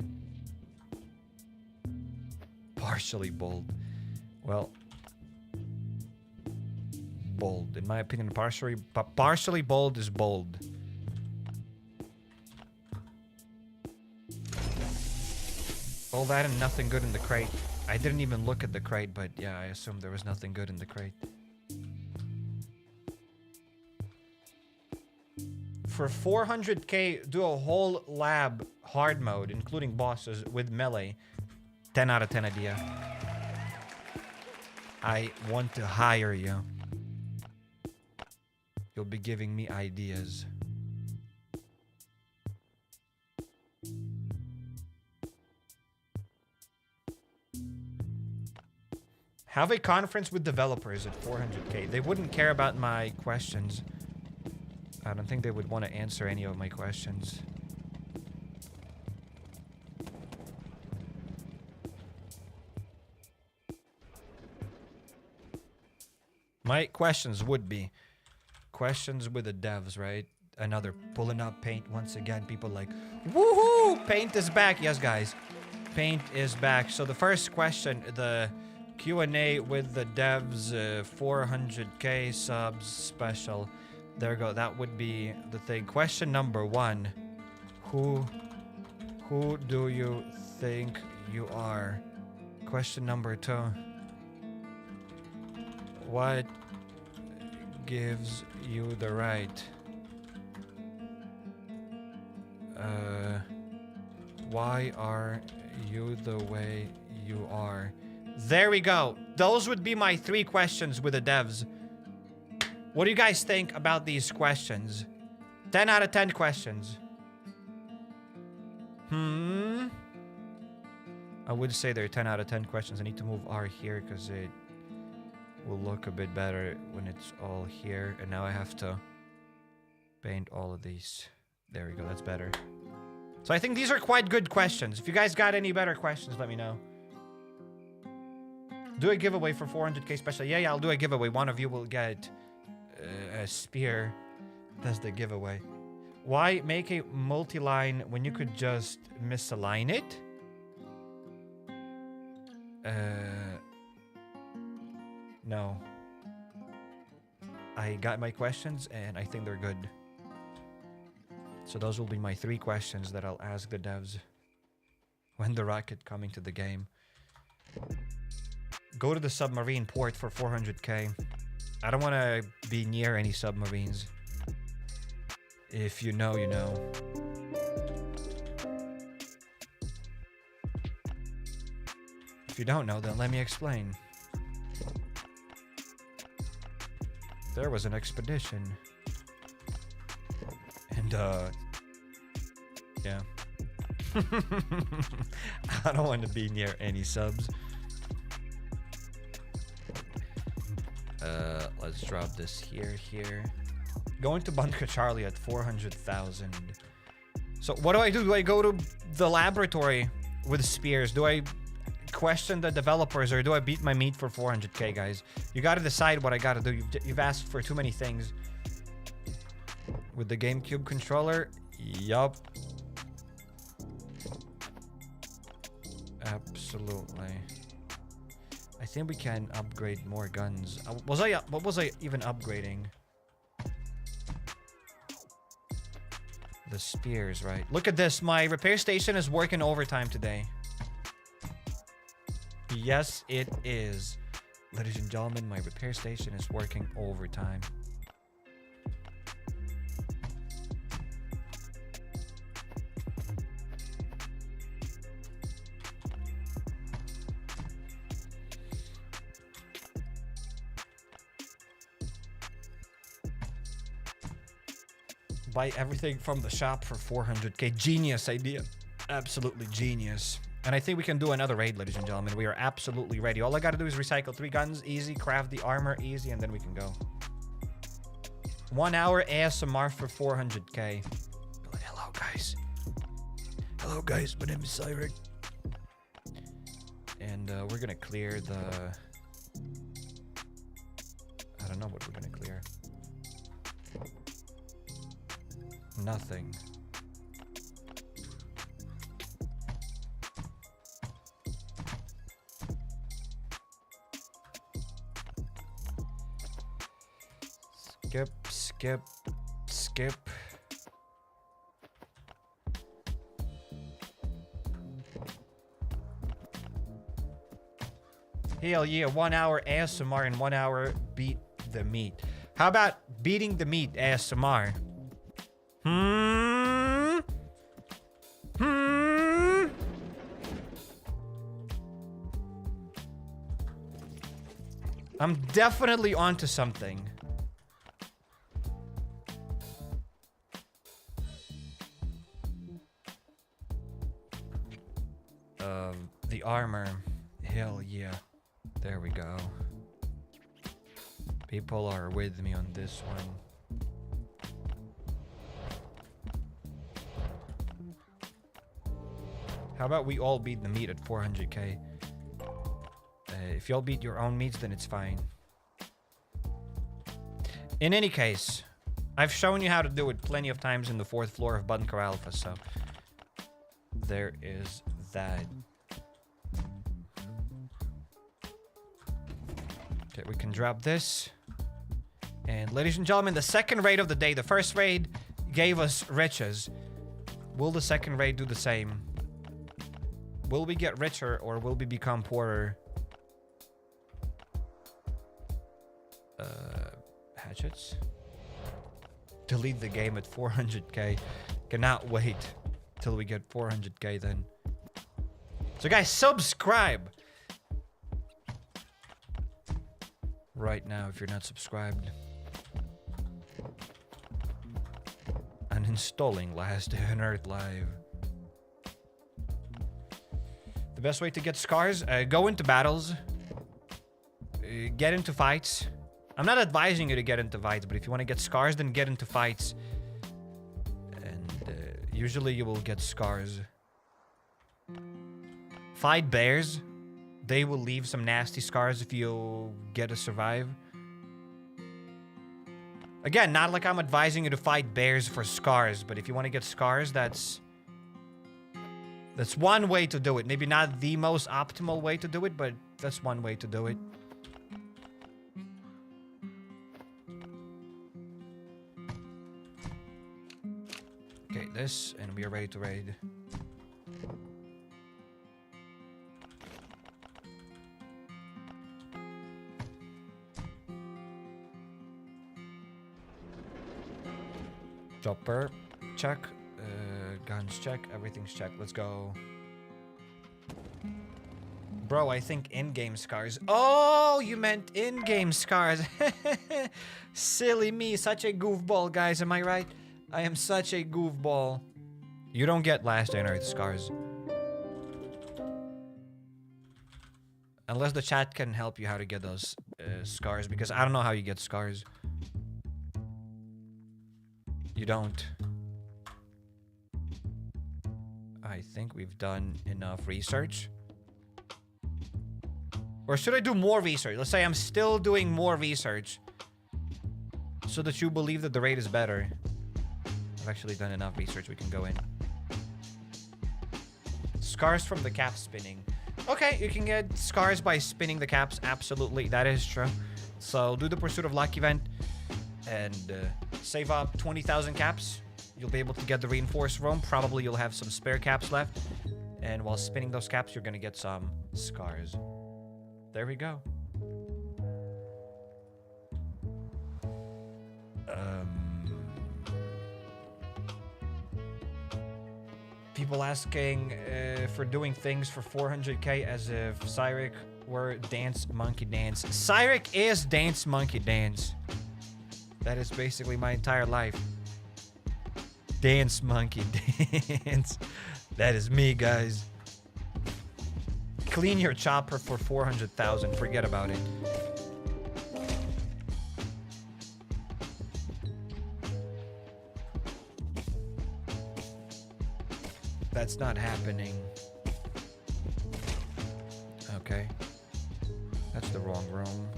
Partially bold. Well, bold. In my opinion, partially bold is bold. All that and nothing good in the crate. I didn't even look at the crate, but yeah, I assumed there was nothing good in the crate. For 400k, do a whole lab hard mode, including bosses, with melee. 10 out of 10 idea. I want to hire you. You'll be giving me ideas. Have a conference with developers at 400k. They wouldn't care about my questions. I don't think they would want to answer any of my questions. My questions would be questions with the devs, right? Another pulling up paint once again. People like, woohoo! Paint is back. Yes, guys. Paint is back. So the first question, the Q&A with the devs, 400k subs special. There we go. That would be the thing. Question number 1. Who do you think you are? Question number 2. What gives you the right? Why are you the way you are? There we go. Those would be my 3 questions with the devs. What do you guys think about these questions? 10 out of 10 questions. I would say they're 10 out of 10 questions. I need to move R here because it will look a bit better when it's all here. And now I have to paint all of these. There we go, that's better. So I think these are quite good questions. If you guys got any better questions, let me know. Do a giveaway for 400k special. Yeah, I'll do a giveaway. One of you will get a spear. That's the giveaway. Why make a multi-line when you could just misalign it? No. I got my questions and I think they're good. So those will be my 3 questions that I'll ask the devs when the rocket coming to the game. Go to the submarine port for 400k. I don't want to be near any submarines. If you know, you know. If you don't know, then let me explain. There was an expedition. And, yeah. I don't want to be near any subs. Let's drop this here. Going to Bunker Charlie at 400,000. So what do? Do I go to the laboratory with spears? Do I question the developers or do I beat my meat for 400k, guys? You gotta decide what I gotta do. You've asked for too many things. With the GameCube controller? Yup. Absolutely. I think we can upgrade more guns. What was I even upgrading? The spears, right? Look at this. My repair station is working overtime today. Yes, it is. Ladies and gentlemen, my repair station is working overtime. Buy everything from the shop for 400k. Genius idea. Absolutely genius. And I think we can do another raid, ladies and gentlemen. We are absolutely ready. All I gotta do is recycle 3 guns, easy, craft the armor, easy, and then we can go. 1 hour ASMR for 400k. Hello, guys. Hello, guys. My name is Cyrek. And we're gonna clear the... I don't know what we're gonna clear. Nothing. Skip. Hell yeah, 1 hour ASMR and 1 hour beat the meat. How about beating the meat ASMR? I'm definitely onto something. The armor. Hell yeah. There we go. People are with me on this one. How about we all beat the meat at 400k? If y'all beat your own meats, then it's fine. In any case, I've shown you how to do it plenty of times in the 4th floor of Bunker Alfa, so there is that. Okay, we can drop this. And ladies and gentlemen, the second raid of the day. The first raid gave us riches. Will the second raid do the same? Will we get richer or will we become poorer? Hatchets. Delete the game at 400k. Cannot wait till we get 400k then. So guys, subscribe right now if you're not subscribed. Uninstalling Last Day on Earth Live. The best way to get scars, go into battles. Get into fights. I'm not advising you to get into fights, but if you want to get scars, then get into fights. And usually you will get scars. Fight bears. They will leave some nasty scars if you get to survive. Again, not like I'm advising you to fight bears for scars, but if you want to get scars, that's one way to do it. Maybe not the most optimal way to do it, but that's one way to do it. Okay, this, and we are ready to raid. Chopper, check. Guns, check. Everything's checked. Let's go. Bro, I think in-game scars. Oh, you meant in-game scars. Silly me. Such a goofball, guys. Am I right? I am such a goofball. You don't get Last Day on Earth scars. Unless the chat can help you how to get those scars, because I don't know how you get scars. You don't. I think we've done enough research. Or should I do more research? Let's say I'm still doing more research so that you believe that the raid is better. I've actually done enough research. We can go in. Scars from the cap spinning. Okay, you can get scars by spinning the caps. Absolutely, that is true. So do the Pursuit of Luck event and save up 20,000 caps. You'll be able to get the reinforced roam. Probably you'll have some spare caps left. And while spinning those caps, you're gonna get some scars. There we go. People asking for doing things for 400k as if CairekK were Dance Monkey Dance. CairekK is Dance Monkey Dance. That is basically my entire life. Dance Monkey Dance. That is me, guys. Clean your chopper for 400,000. Forget about it. That's not happening. Okay. That's the wrong room.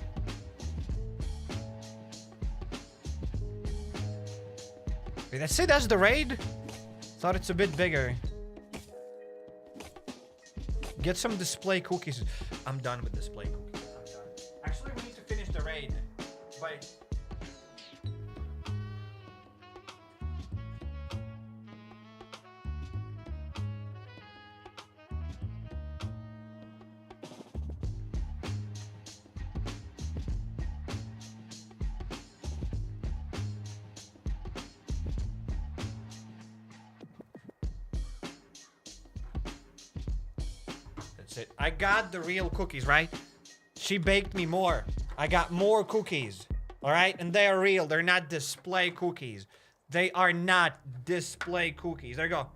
Wait, that's it? That's the raid? Thought it's a bit bigger. Get some display cookies. I'm done with display cookies. I'm done. Actually, we need to finish the raid. Wait. It. I got the real cookies, right? She baked me more. I got more cookies. All right? And they are real. They're not display cookies. They are not display cookies. There you go.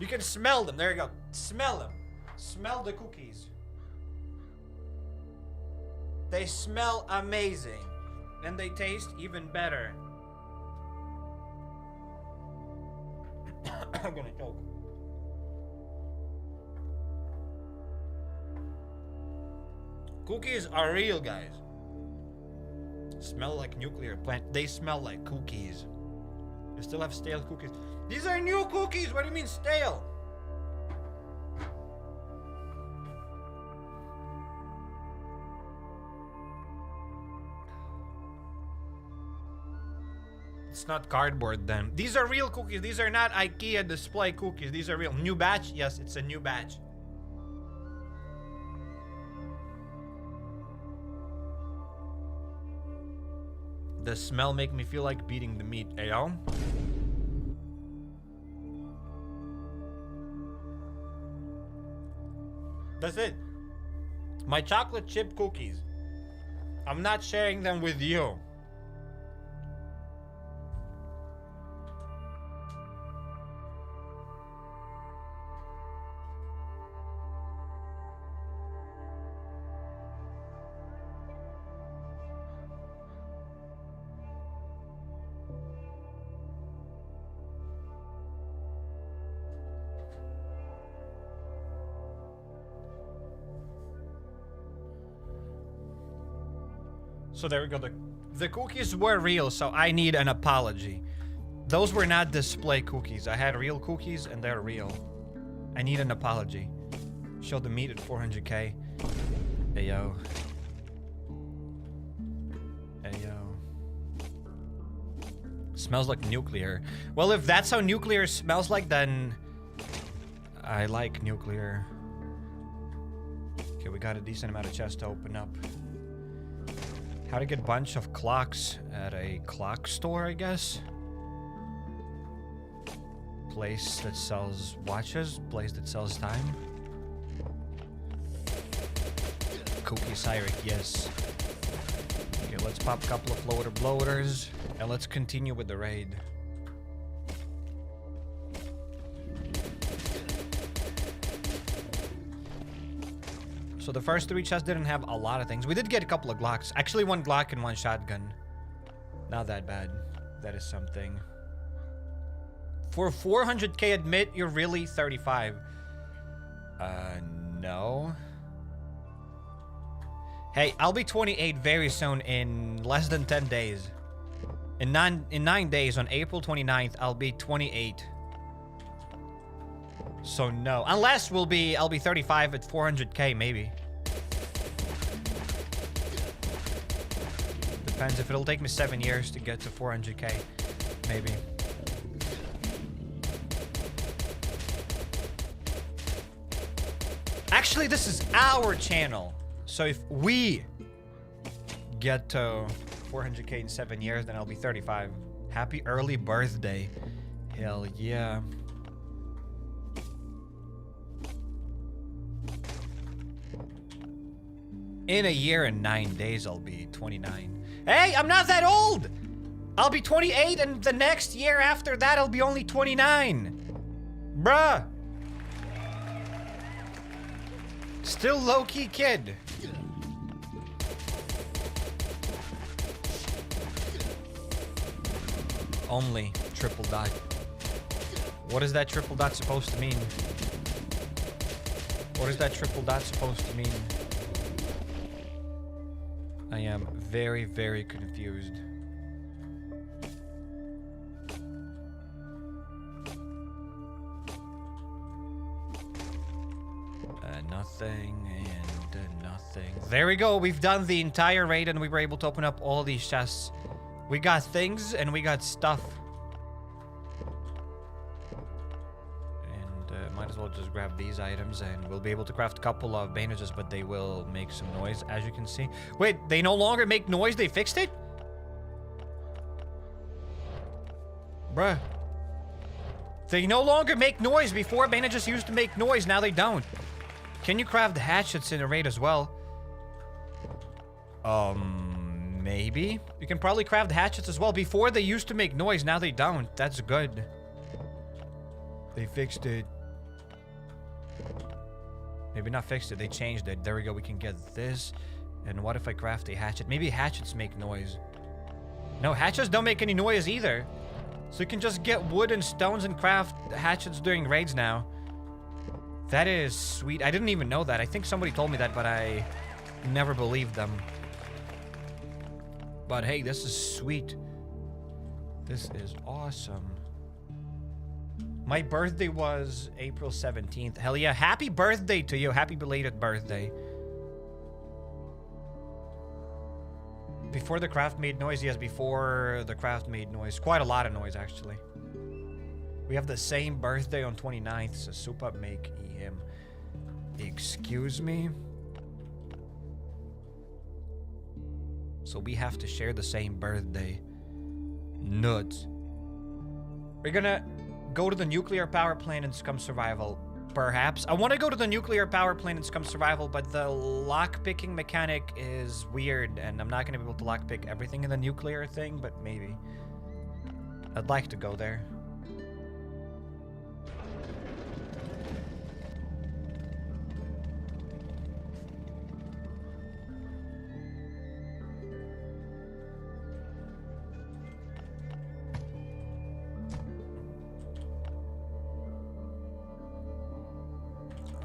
You can smell them. There you go. Smell them. Smell the cookies. They smell amazing. And they taste even better. I'm gonna choke. Cookies are real, guys. Smell like nuclear plant. They smell like cookies. You still have stale cookies. These are new cookies. What do you mean stale? It's not cardboard then. These are real cookies. These are not IKEA display cookies. These are real. New batch? Yes, it's a new batch. The smell make me feel like beating the meat, ayo. That's it. My chocolate chip cookies. I'm not sharing them with you. So there we go. The cookies were real, so I need an apology. Those were not display cookies. I had real cookies, and they're real. I need an apology. Show the meat at 400k. Hey, yo. Hey, yo. Smells like nuclear. Well, if that's how nuclear smells like, then I like nuclear. Okay, we got a decent amount of chests to open up. How to get a bunch of clocks at a clock store, I guess. Place that sells watches, place that sells time. HappyCairek, yes. Okay, let's pop a couple of floater bloaters and let's continue with the raid. So the first 3 chests didn't have a lot of things. We did get a couple of Glocks. Actually, 1 Glock and 1 shotgun. Not that bad. That is something. For 400k, admit you're really 35. No. Hey, I'll be 28 very soon in less than 10 days. In 9 days, on April 29th, I'll be 28. So no, unless I'll be 35 at 400k maybe. Depends if it'll take me 7 years to get to 400k, maybe. Actually, this is our channel. So if we get to 400k in 7 years, then I'll be 35. Happy early birthday. Hell yeah. In a year and 9 days, I'll be 29. Hey, I'm not that old! I'll be 28, and the next year after that, I'll be only 29. Bruh. Still low-key kid. Only triple dot. What is that triple dot supposed to mean? What is that triple dot supposed to mean? I am very, very confused. Nothing and nothing. There we go. We've done the entire raid and we were able to open up all these chests. We got things and we got stuff. And might as well just grab these items and we'll be able to craft a couple of bandages, but they will make some noise, as you can see. Wait, they no longer make noise? They fixed it? Bruh. They no longer make noise. Before, bandages used to make noise. Now they don't. Can you craft hatchets in a raid as well? Maybe. You can probably craft hatchets as well. Before, they used to make noise. Now they don't. That's good. They fixed it. Maybe not fixed it. They changed it. There we go. We can get this. And what if I craft a hatchet? Maybe hatchets make noise. No, hatchets don't make any noise either. So you can just get wood and stones and craft hatchets during raids now. That is sweet. I didn't even know that. I think somebody told me that, but I never believed them. But hey, this is sweet. This is awesome. My birthday was April 17th. Hell yeah. Happy birthday to you. Happy belated birthday. Before the craft made noise? Yes, before the craft made noise. Quite a lot of noise, actually. We have the same birthday on 29th, so super make him. Excuse me? So we have to share the same birthday. Nuts. We're gonna go to the nuclear power plant and Scum Survival. Perhaps. I want to go to the nuclear power plant and Scum Survival, but the lockpicking mechanic is weird, and I'm not gonna be able to lockpick everything in the nuclear thing, but maybe. I'd like to go there.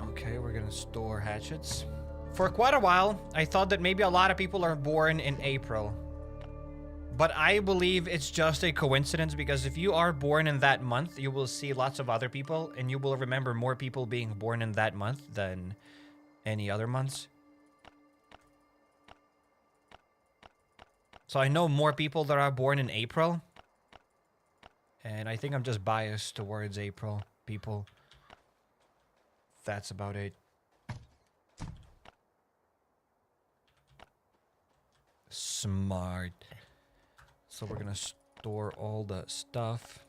Okay, we're gonna store hatchets. For quite a while, I thought that maybe a lot of people are born in April. But I believe it's just a coincidence because if you are born in that month, you will see lots of other people and you will remember more people being born in that month than any other months. So I know more people that are born in April. And I think I'm just biased towards April people. That's about it. Smart. So we're gonna store all the stuff.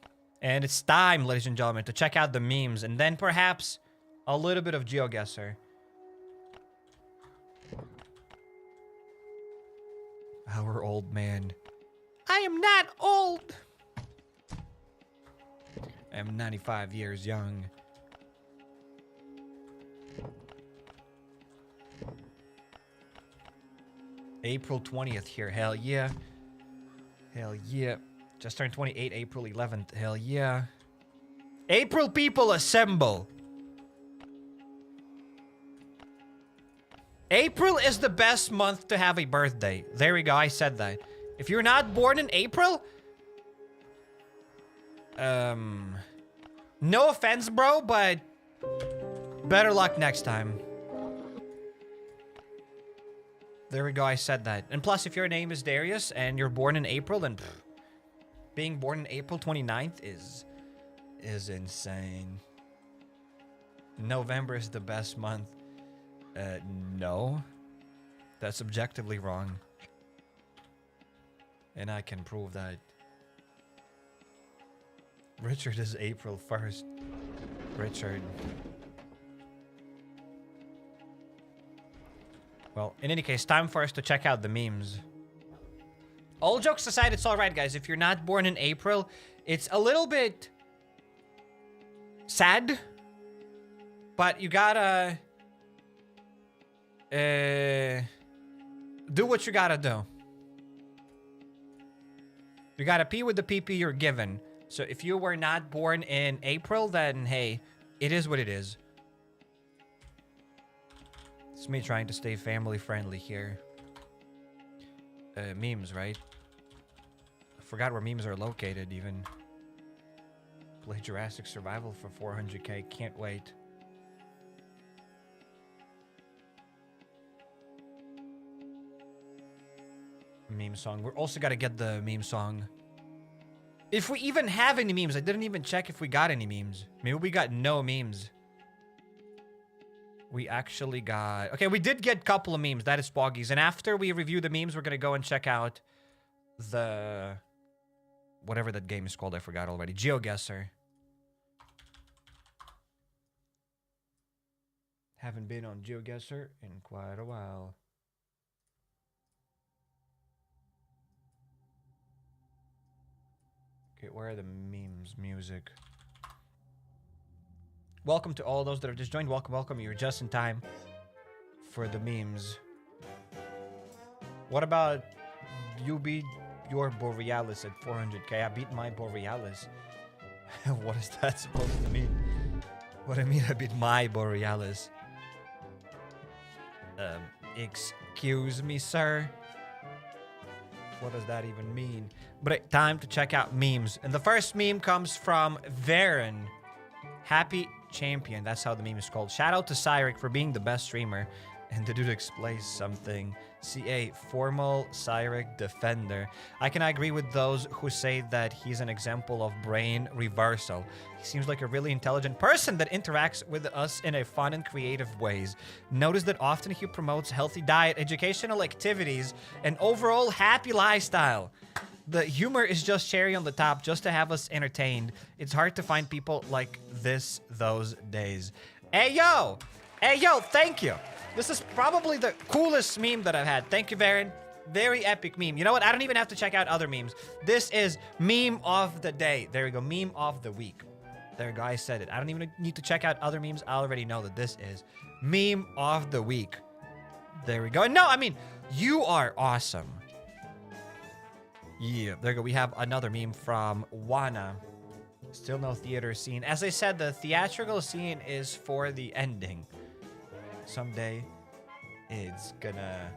And it's time, ladies and gentlemen, to check out the memes. And then perhaps a little bit of GeoGuessr. Our old man. I am not old. I am 95 years young. April 20th here. Hell yeah. Hell yeah. Just turned 28 April 11th. Hell yeah. April people assemble. April is the best month to have a birthday. There we go. I said that. If you're not born in April... No offense, bro, but... better luck next time. There we go, I said that. And plus, if your name is Darius and you're born in April, then being born in April 29th is insane. November is the best month. No. That's objectively wrong. And I can prove that. Richard is April 1st. Richard. Well, in any case, time for us to check out the memes. All jokes aside, it's alright, guys. If you're not born in April, it's a little bit sad. But you gotta... do what you gotta do. You gotta pee with the pee-pee you're given. So if you were not born in April, then hey, it is what it is. It's me trying to stay family friendly here. Memes, right? I forgot where memes are located even. Play Jurassic Survival for 400k. Can't wait. Meme song. We're also gotta get the meme song. If we even have any memes. I didn't even check if we got any memes. Maybe we got no memes. We actually got... okay, we did get a couple of memes. That is Spoggies. And after we review the memes, we're gonna go and check out the... whatever that game is called. I forgot already. GeoGuessr. Haven't been on GeoGuessr in quite a while. Okay, where are the memes? Music. Welcome to all those that have just joined. Welcome, welcome. You're just in time for the memes. What about you beat your Borealis at 400k? I beat my Borealis. What is that supposed to mean? What do I mean I beat my Borealis? Excuse me, sir? What does that even mean? But time to check out memes. And the first meme comes from Varen. Happy Champion. That's how the meme is called. Shout out to CairekK for being the best streamer. And the dude explains something. CA, formal CairekK defender. I can agree with those who say that he's an example of brain reversal. He seems like a really intelligent person that interacts with us in a fun and creative ways. Notice that often he promotes healthy diet, educational activities, and overall happy lifestyle. The humor is just cherry on the top just to have us entertained. It's hard to find people like this those days. Hey, yo! Hey, yo, thank you. This is probably the coolest meme that I've had. Thank you, Varen. Very epic meme. You know what? I don't even have to check out other memes. This is meme of the day. There we go. Meme of the week. There we go. I said it. I don't even need to check out other memes. I already know that this is meme of the week. There we go. No, I mean, you are awesome. Yeah, there we go. We have another meme from Wana. Still no theater scene. As I said, the theatrical scene is for the ending. Someday It's gonna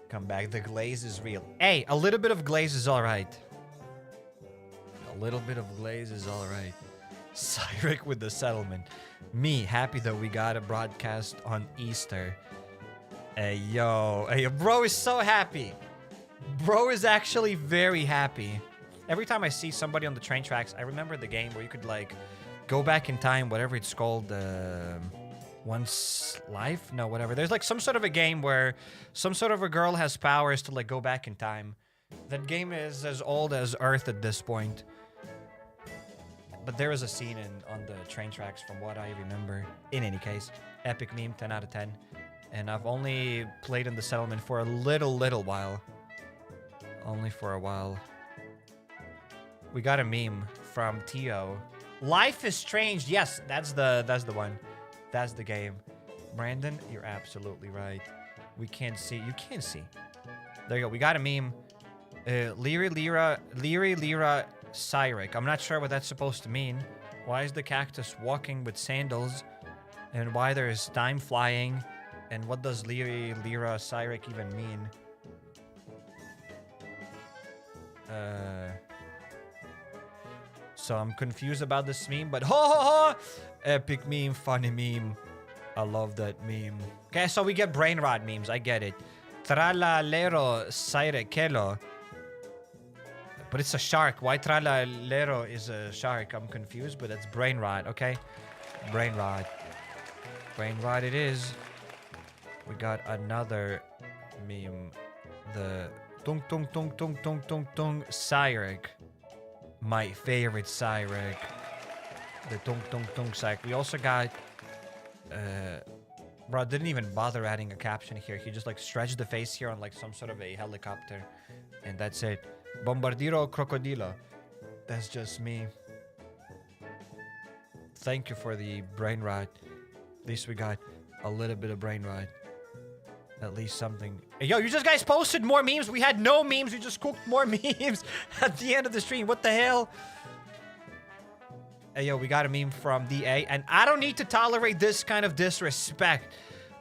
come back. The glaze is real. Hey, a little bit of glaze is all right. A little bit of glaze is all right. Cyric with the settlement. Me, happy that we got a broadcast on Easter. Hey, yo. Hey, bro is so happy. Bro is actually very happy. Every time I see somebody on the train tracks, I remember the game where you could, like, go back in time, whatever it's called, Once Life? No, whatever. There's, like, some sort of a game where some sort of a girl has powers to, like, go back in time. That game is as old as Earth at this point. But there is a scene on the train tracks from what I remember. In any case, epic meme, 10 out of 10. And I've only played in the settlement for a little while. Only for a while. We got a meme from Tio. Life is Strange. Yes, that's the one. That's the game. Brandon, you're absolutely right. We can't see. You can't see. There you go. We got a meme. Leary Lira Cyric. I'm not sure what that's supposed to mean. Why is the cactus walking with sandals? And why there is time flying? And what does Leary Lira Cyric even mean? So I'm confused about this meme, but ho ho ho! Epic meme, funny meme. I love that meme. Okay, so we get brain rot memes. I get it. Tralalero Cyrekelo. But it's a shark. Why Tralalero is a shark? I'm confused, but it's brain rot, okay? Brain rot. Brain rot it is. We got another meme. The tung tung tung tung tung tung tung Cyric. My favorite Cyric. The tung tung tung Cyric. We also got bro didn't even bother adding a caption here. He just like stretched the face here on like some sort of a helicopter. And that's it. Bombardiro Crocodilo. That's just me. Thank you for the brain rot. At least we got a little bit of brain rot. At least something. Hey, yo, you just guys posted more memes. We had no memes. We just cooked more memes at the end of the stream. What the hell? Hey, yo, we got a meme from DA. And I don't need to tolerate this kind of disrespect.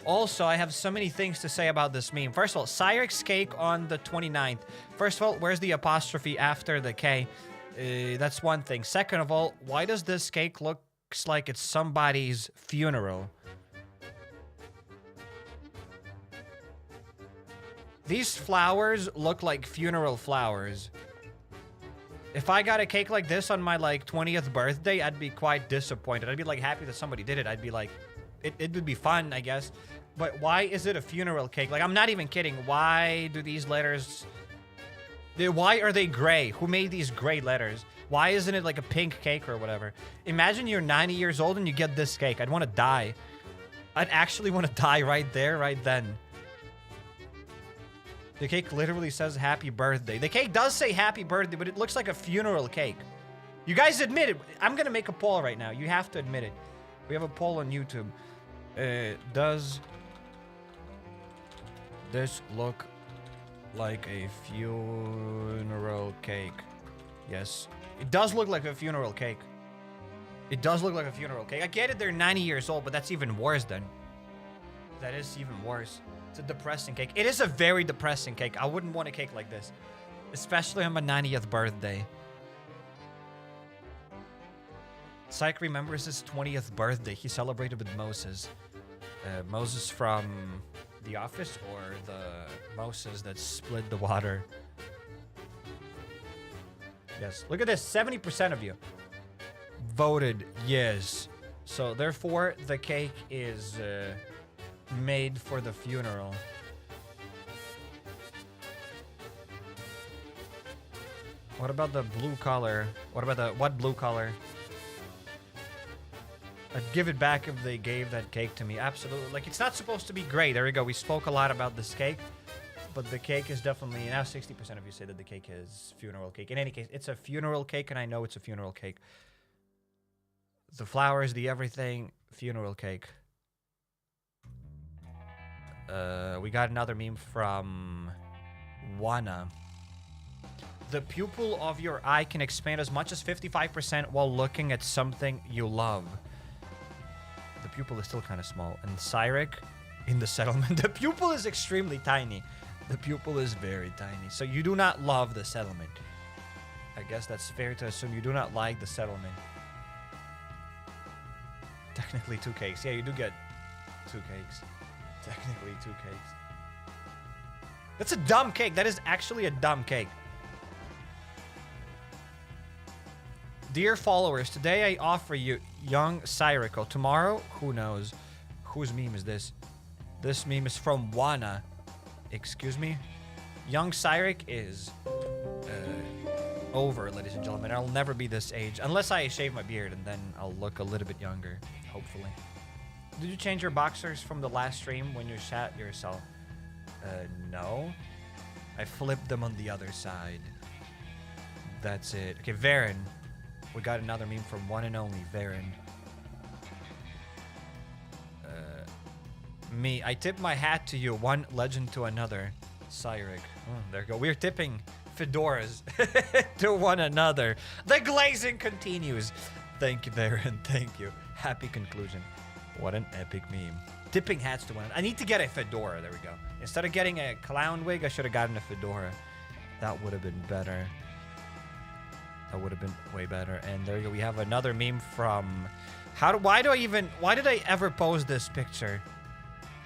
Also, I have so many things to say about this meme. First of all, Cyric's cake on the 29th. First of all, where's the apostrophe after the K? That's one thing. Second of all, why does this cake looks like it's somebody's funeral? These flowers look like funeral flowers. If I got a cake like this on my, like, 20th birthday, I'd be quite disappointed. I'd be, like, happy that somebody did it. I'd be, like, it would be fun, I guess. But why is it a funeral cake? Like, I'm not even kidding. Why do these letters... Why are they gray? Who made these gray letters? Why isn't it, like, a pink cake or whatever? Imagine you're 90 years old and you get this cake. I'd want to die. I'd actually want to die right there, right then. The cake literally says happy birthday. The cake does say happy birthday, but it looks like a funeral cake. You guys admit it. I'm going to make a poll right now. You have to admit it. We have a poll on YouTube. Does this look like a funeral cake? Yes. It does look like a funeral cake. It does look like a funeral cake. I get it, they're 90 years old, but that's even worse then. That is even worse. It's a depressing cake. It is a very depressing cake. I wouldn't want a cake like this. Especially on my 90th birthday. Syke remembers his 20th birthday. He celebrated with Moses. Moses from The Office or the Moses that split the water? Yes. Look at this. 70% of you voted yes. So therefore, the cake is... made for the funeral. What about the blue color? What blue color? I'd give it back if they gave that cake to me. Absolutely. Like, it's not supposed to be gray. There we go. We spoke a lot about this cake, but the cake is definitely... Now 60% of you say that the cake is funeral cake. In any case, it's a funeral cake, and I know it's a funeral cake. The flowers, the everything, funeral cake. We got another meme from Wana. The pupil of your eye can expand as much as 55% while looking at something you love. The pupil is still kind of small. And Cyric in the settlement. The pupil is extremely tiny. The pupil is very tiny. So you do not love the settlement. I guess that's fair to assume you do not like the settlement. Technically 2 cakes. Yeah, you do get 2 cakes. Technically 2 cakes. That's a dumb cake. That is actually a dumb cake. Dear followers, today I offer you young Cyricles. Tomorrow, who knows? Whose meme is this? This meme is from Wana. Excuse me? Young Cyricles is over, ladies and gentlemen. I'll never be this age. Unless I shave my beard, and then I'll look a little bit younger. Hopefully. Did you change your boxers from the last stream when you shat yourself? No. I flipped them on the other side. That's it. Okay, Varen. We got another meme from one and only Varen. Me. I tip my hat to you. One legend to another. Cyrek. Oh, there you go. We're tipping fedoras to one another. The glazing continues. Thank you, Varen. Thank you. Happy conclusion. What an epic meme. Tipping hats to one another. I need to get a fedora. There we go. Instead of getting a clown wig, I should have gotten a fedora. That would have been better. That would have been way better. And there you go. We have another meme from... Why did I ever post this picture?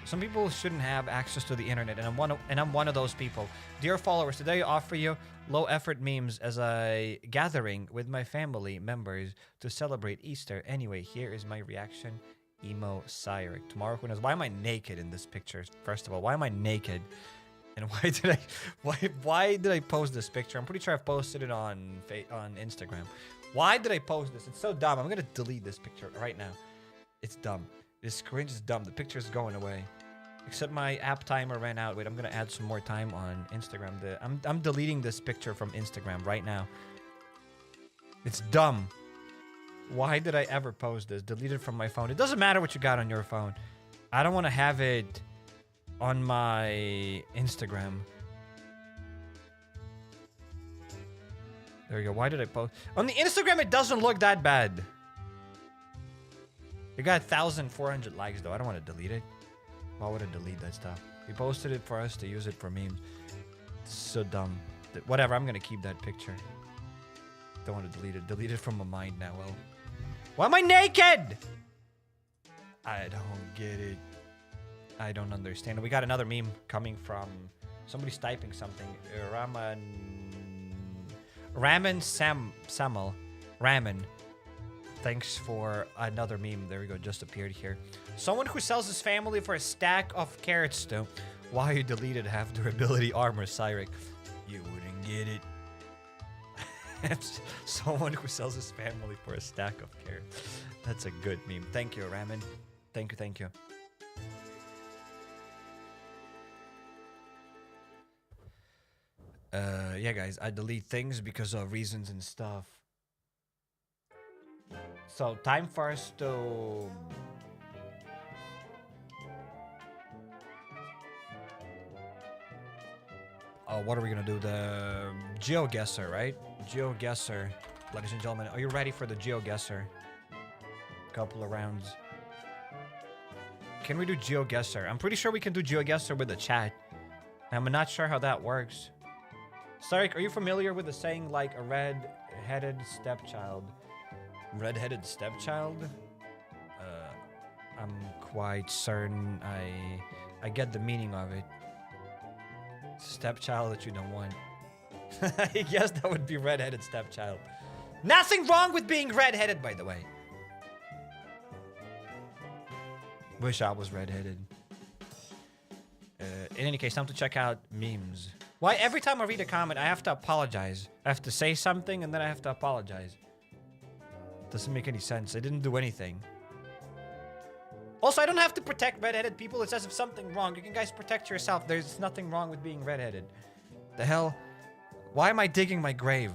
Some people shouldn't have access to the internet, and I'm one of those people. Dear followers, today I offer you low-effort memes as a gathering with my family members to celebrate Easter. Anyway, here is my reaction. Emo Cyrek. Tomorrow, who knows? Why am I naked in this picture? First of all, why am I naked? And why did I post this picture? I'm pretty sure I've posted it on Instagram. Why did I post this? It's so dumb. I'm gonna delete this picture right now. It's dumb. This cringe is dumb. The picture's going away. Except my app timer ran out. Wait, I'm gonna add some more time on Instagram. I'm deleting this picture from Instagram right now. It's dumb. Why did I ever post this? Delete it from my phone. It doesn't matter what you got on your phone. I don't want to have it on my Instagram. There you go. Why did I post? On the Instagram, it doesn't look that bad. It got 1,400 likes, though. I don't want to delete it. Why would I delete that stuff? We posted it for us to use it for memes. It's so dumb. Whatever, I'm going to keep that picture. Don't want to delete it. Delete it from my mind now, well. Why am I naked? I don't get it. I don't understand. We got another meme coming from... Somebody's typing something. Ramen. Thanks for another meme. There we go. Just appeared here. Someone who sells his family for a stack of carrots, though. Why you deleted half durability armor, Cyrek? You wouldn't get it. Someone who sells his family for a stack of carrots. That's a good meme. Thank you, Ramen. Thank you. Yeah, guys. I delete things because of reasons and stuff. So, time for us to... what are we gonna do? The GeoGuessr, right? GeoGuessr. Ladies and gentlemen, are you ready for the GeoGuessr? Couple of rounds. Can we do GeoGuessr? I'm pretty sure we can do GeoGuessr with the chat. I'm not sure how that works. Sarek, are you familiar with the saying like a red-headed stepchild? Red-headed stepchild? I'm quite certain I get the meaning of it. Stepchild that you don't want. I guess that would be red-headed stepchild. Nothing wrong with being red-headed, by the way. Wish I was red-headed. In any case, time to check out memes. Why every time I read a comment, I have to apologize. I have to say something and then I have to apologize. Doesn't make any sense. I didn't do anything. Also, I don't have to protect red-headed people. It says if something wrong, you can guys protect yourself. There's nothing wrong with being red-headed. The hell? Why am I digging my grave?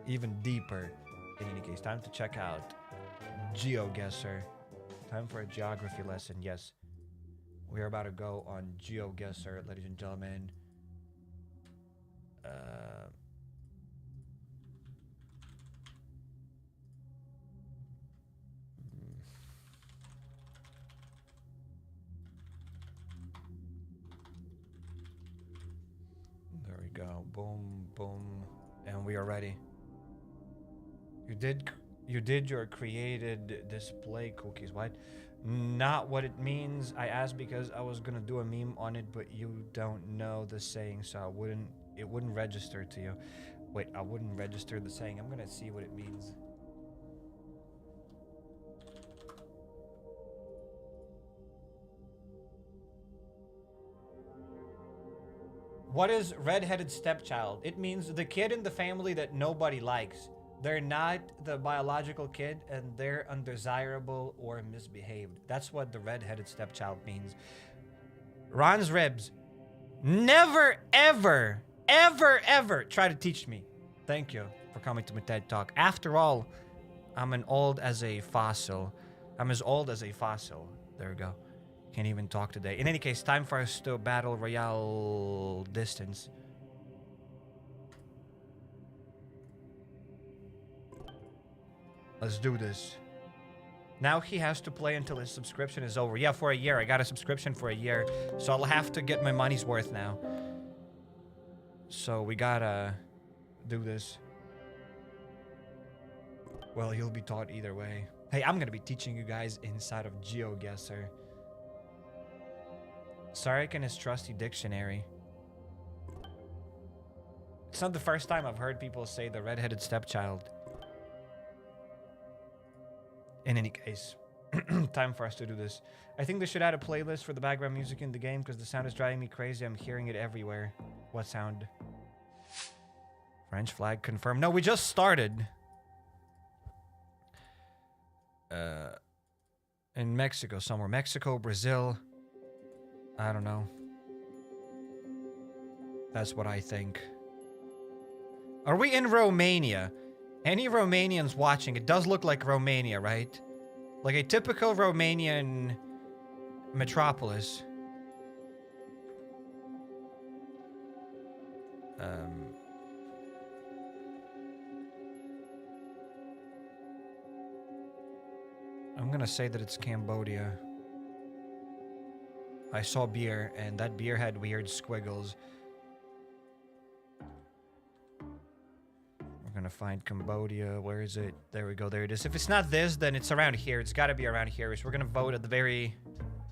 Even deeper. In any case, time to check out GeoGuessr. Time for a geography lesson, yes. We are about to go on GeoGuessr, ladies and gentlemen. go. Boom, boom. And we are ready. You did your created display cookies. What? Not what it means. I asked because I was gonna do a meme on it, but you don't know the saying, so it wouldn't register to you. Wait, I wouldn't register the saying. I'm gonna see what it means. What is redheaded stepchild? It means the kid in the family that nobody likes. They're not the biological kid, and they're undesirable or misbehaved. That's what the redheaded stepchild means. Ron's Ribs, never, ever, ever, ever try to teach me. Thank you for coming to my TED Talk. After all, I'm as old as a fossil. I'm as old as a fossil. There we go. Can't even talk today. In any case, time for us to battle royale distance. Let's do this. Now he has to play until his subscription is over. Yeah, for a year. I got a subscription for a year, so I'll have to get my money's worth now. So we gotta do this. Well, you'll be taught either way. Hey, I'm gonna be teaching you guys inside of GeoGuessr. Sarek and his trusty dictionary. It's not the first time I've heard people say the redheaded stepchild. In any case, time for us to do this. I think they should add a playlist for the background music in the game because the sound is driving me crazy. I'm hearing it everywhere. What sound? French flag confirmed. No, we just started. In Mexico somewhere. Mexico, Brazil. I don't know. That's what I think. Are we in Romania? Any Romanians watching? It does look like Romania, right? Like a typical Romanian metropolis. I'm gonna say that it's Cambodia. I saw beer, and that beer had weird squiggles. We're gonna find Cambodia. Where is it? There we go. There it is. If it's not this, then it's around here. It's gotta be around here. So we're gonna vote at the very...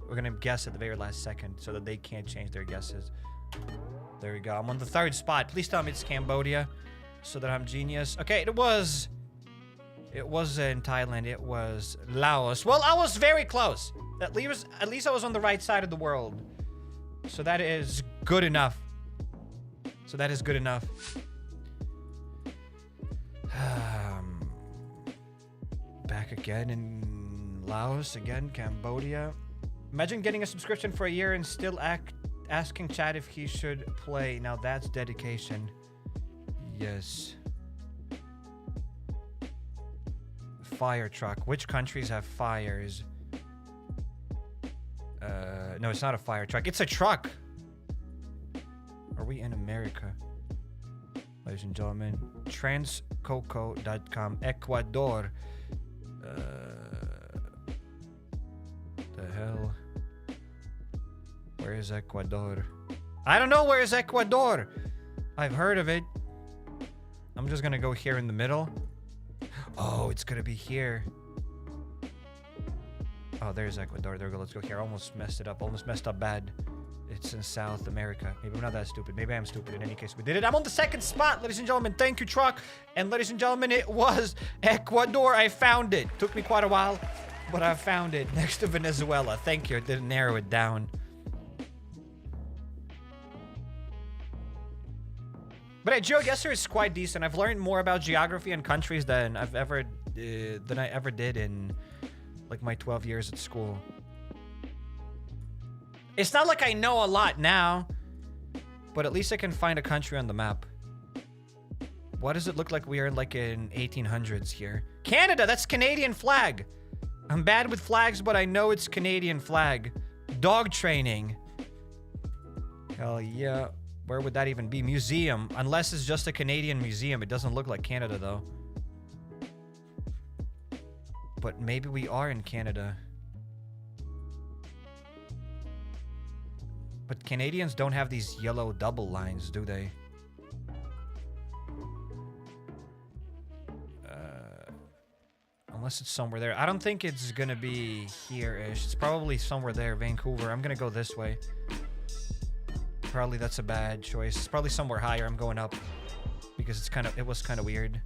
We're gonna guess at the very last second so that they can't change their guesses. There we go. I'm on the third spot. Please tell me it's Cambodia so that I'm genius. Okay, it was in Thailand. It was Laos. Well, I was very close. At least I was on the right side of the world. So that is good enough. Back again in Laos. Again, Cambodia. Imagine getting a subscription for a year and still asking chat if he should play. Now that's dedication. Yes. Fire truck. Which countries have fires? No, it's not a fire truck. It's a truck. Are we in America? Ladies and gentlemen, transcoco.com, Ecuador. The hell? Where is Ecuador? I don't know where is Ecuador. I've heard of it. I'm just gonna go here in the middle. Oh, it's gonna be here. Oh, there's Ecuador. There we go. Let's go here. Almost messed it up. Almost messed up bad. It's in South America. Maybe I'm not that stupid. Maybe I am stupid. In any case, we did it. I'm on the second spot, ladies and gentlemen. Thank you, truck. And ladies and gentlemen, it was Ecuador. I found it. Took me quite a while, but I found it. Next to Venezuela. Thank you. It didn't narrow it down. But GeoGuessr is quite decent. I've learned more about geography and countries than I ever did in like my 12 years at school. It's not like I know a lot now, but at least I can find a country on the map. What does it look like we are like in 1800s here? Canada, that's Canadian flag. I'm bad with flags, but I know it's Canadian flag. Dog training. Hell yeah. Where would that even be? Museum. Unless it's just a Canadian museum. It doesn't look like Canada, though. But maybe we are in Canada. But Canadians don't have these yellow double lines, do they? Unless it's somewhere there. I don't think it's gonna be here-ish. It's probably somewhere there, Vancouver. I'm gonna go this way. Probably that's a bad choice. It's probably somewhere higher. I'm going up because it was kind of weird.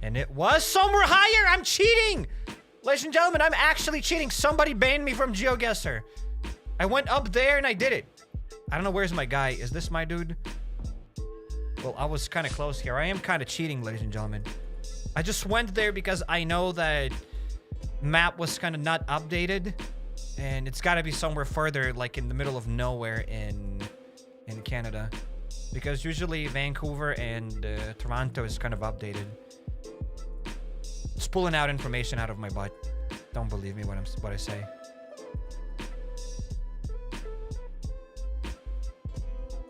And it was somewhere higher. I'm cheating. Ladies and gentlemen, I'm actually cheating. Somebody banned me from GeoGuessr. I went up there and I did it. I don't know where's my guy. Is this my dude? Well, I was kind of close here. I am kind of cheating, ladies and gentlemen. I just went there because I know that map was kind of not updated. And it's got to be somewhere further, like in the middle of nowhere in Canada. Because usually Vancouver and Toronto is kind of updated. Just pulling out information out of my butt. Don't believe me what I say.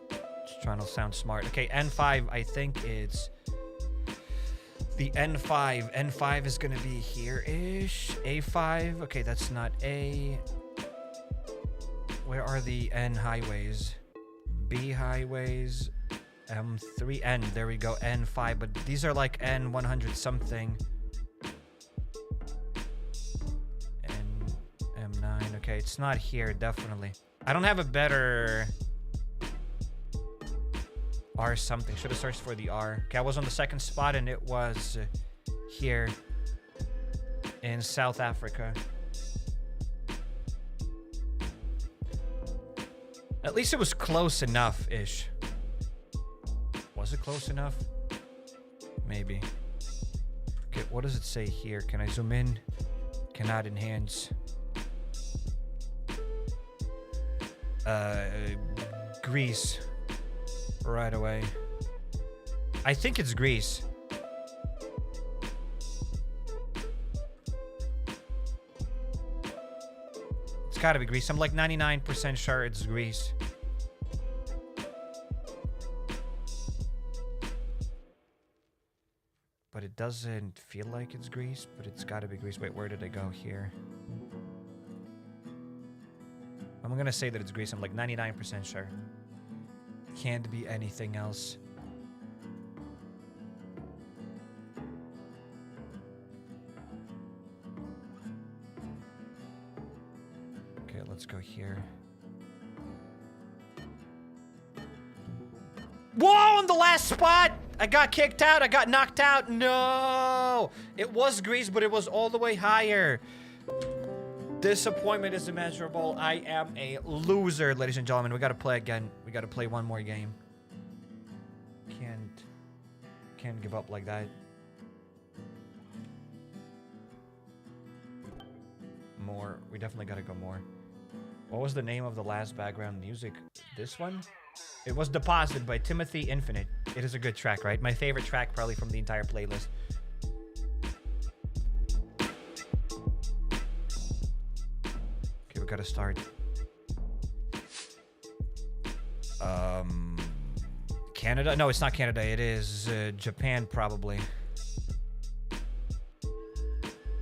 Just trying to sound smart. Okay, N5, I think it's the N5. N5 is gonna be here-ish. A5. Okay, that's not A. Where are the N highways? B highways. M3. N. There we go. N5. But these are like N100 something. M9. Okay, it's not here, definitely. I don't have a better R something. Should have searched for the R. Okay, I was on the second spot and it was here in South Africa. At least it was close enough-ish. Was it close enough? Maybe. Okay, what does it say here? Can I zoom in? Cannot enhance. Greece. Right away. I think it's Greece. It's gotta be Greece. I'm like 99% sure it's Greece. But it doesn't feel like it's Greece, but it's gotta be Greece. Wait, where did I go here? I'm gonna say that it's Greece. I'm like 99% sure. Can't be anything else. Okay, let's go here. Whoa, on the last spot! I got kicked out. I got knocked out. No! It was Greece, but it was all the way higher. Disappointment is immeasurable. I am a loser, ladies and gentlemen. We gotta play again. We gotta play one more game. Can't give up like that. More. We definitely gotta go more. What was the name of the last background music? This one? It was Deposit by Timothy Infinite. It is a good track, right? My favorite track probably from the entire playlist. Okay, we gotta start. Canada? No, it's not Canada. It is Japan, probably.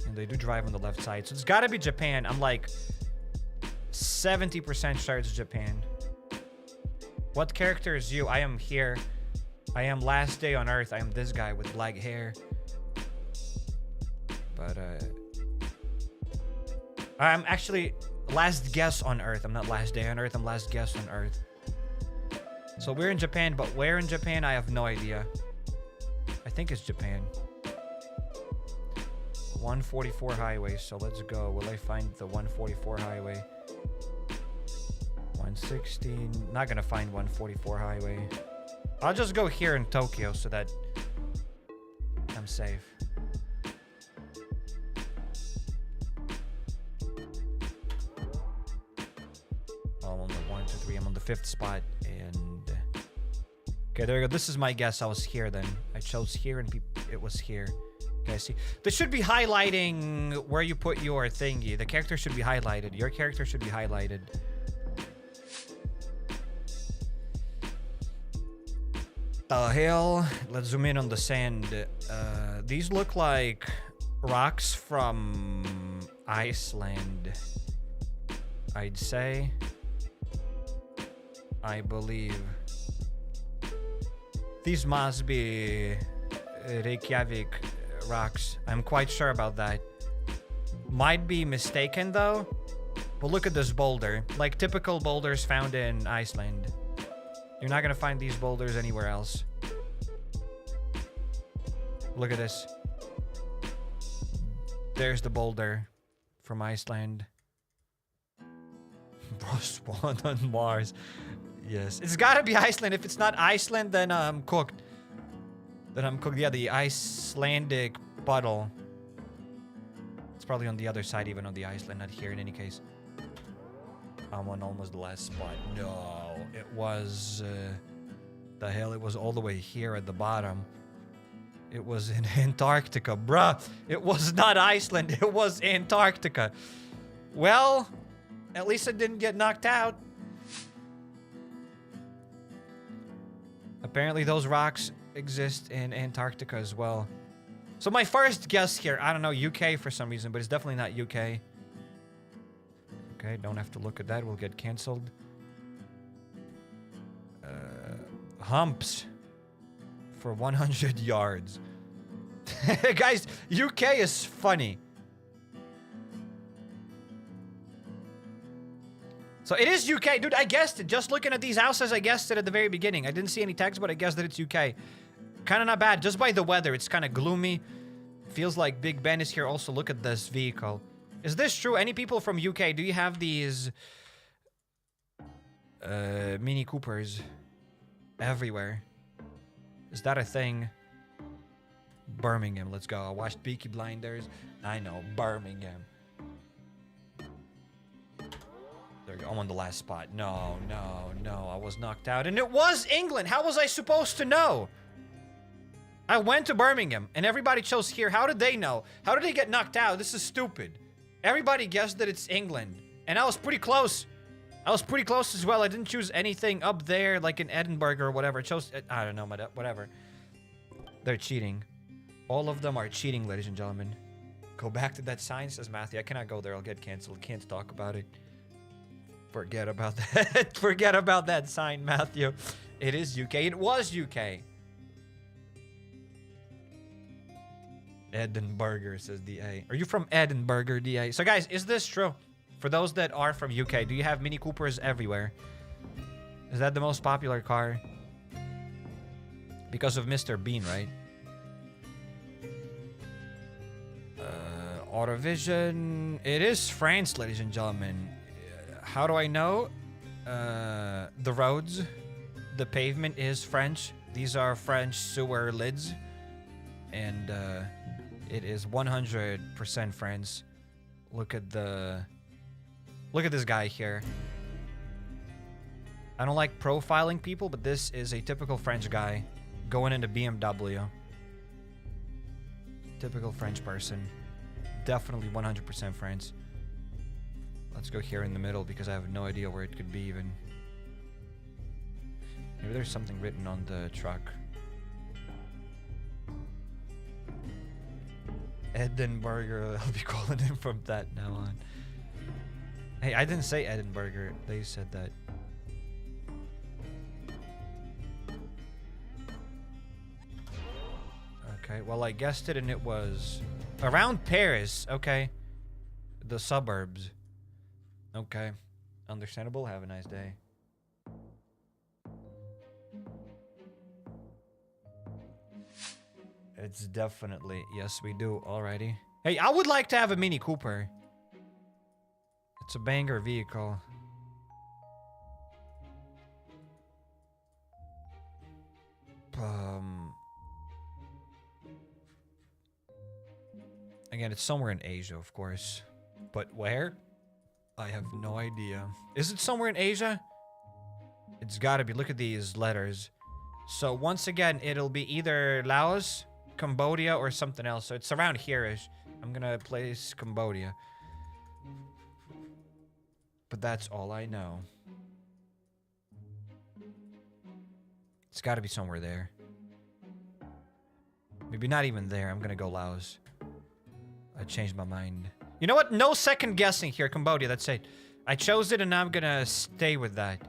And they do drive on the left side. So it's gotta be Japan. I'm like 70% sure it's Japan. What character is you? I am here. I am last day on Earth. I am this guy with black hair. But, I'm actually last guess on Earth. I'm not last day on Earth. I'm last guess on Earth. So we're in Japan, but where in Japan? I have no idea. I think it's Japan. 144 highway. So let's go. Will I find the 144 highway? 116. Not gonna find 144 highway. I'll just go here in Tokyo so that I'm safe. I'm on the 1, 2, 3. I'm on the 5th spot. And okay, there we go. This is my guess. I was here then. I chose here and it was here. Okay, see. This should be highlighting where you put your thingy. The character should be highlighted. Your character should be highlighted. Hell, let's zoom in on the sand. These look like rocks from Iceland, I'd say. I believe these must be Reykjavik rocks. I'm quite sure about that. Might be mistaken though. But look at this boulder. Like typical boulders found in Iceland. You're not gonna find these boulders anywhere else. Look at this. There's the boulder from Iceland. Bro, spawn on Mars. Yes. It's gotta be Iceland. If it's not Iceland, then I'm cooked. Then I'm cooked. Yeah, the Icelandic puddle. It's probably on the other side, even on the Iceland, not here in any case. I'm on almost the last spot. No, it was... the hell, it was all the way here at the bottom. It was in Antarctica, bruh. It was not Iceland, it was Antarctica. Well, at least I didn't get knocked out. Apparently those rocks exist in Antarctica as well. So my first guess here, I don't know, UK for some reason, but it's definitely not UK. Okay, don't have to look at that, we'll get cancelled. Humps for 100 yards. Guys, UK is funny. So it is UK. Dude, I guessed it. Just looking at these houses, I guessed it at the very beginning. I didn't see any text, but I guessed that it's UK. Kind of not bad. Just by the weather, it's kind of gloomy. Feels like Big Ben is here. Also, look at this vehicle. Is this true? Any people from UK, do you have these Mini Coopers everywhere? Is that a thing? Birmingham, let's go. I watched Peaky Blinders. I know, Birmingham. There we go. I'm on the last spot. No, no, no. I was knocked out. And it was England. How was I supposed to know? I went to Birmingham and everybody chose here. How did they know? How did they get knocked out? This is stupid. Everybody guessed that it's England. And I was pretty close. I was pretty close as well. I didn't choose anything up there like in Edinburgh or whatever. I chose... I don't know, whatever. They're cheating. All of them are cheating, ladies and gentlemen. Go back to that sign, says Matthew. I cannot go there. I'll get canceled. Can't talk about it. Forget about that. Forget about that sign, Matthew. It is UK. It was UK. Edinburgh, says DA. Are you from Edinburgh, DA? So, guys, is this true? For those that are from UK, do you have Mini Coopers everywhere? Is that the most popular car? Because of Mr. Bean, right? Autovision. It is France, ladies and gentlemen. How do I know? The roads. The pavement is French. These are French sewer lids. And it is 100% France. Look at the... Look at this guy here. I don't like profiling people, but this is a typical French guy going into BMW. Typical French person. Definitely 100% France. Let's go here in the middle because I have no idea where it could be even. Maybe there's something written on the truck. Edinburgh. I'll be calling him from that now on. Hey, I didn't say Edinburgh. They said that. Okay, well, I guessed it and it was around Paris. Okay. The suburbs. Okay. Understandable. Have a nice day. It's definitely... Yes, we do. Alrighty. Hey, I would like to have a Mini Cooper. It's a banger vehicle. Again, it's somewhere in Asia, of course. But where? I have no idea. Is it somewhere in Asia? It's gotta be. Look at these letters. So once again, it'll be either Laos, Cambodia, or something else. So it's around here-ish. I'm gonna place Cambodia. But that's all I know. It's gotta be somewhere there. Maybe not even there. I'm gonna go Laos. I changed my mind. You know what? No second guessing here. Cambodia, that's it. I chose it and now I'm gonna stay with that.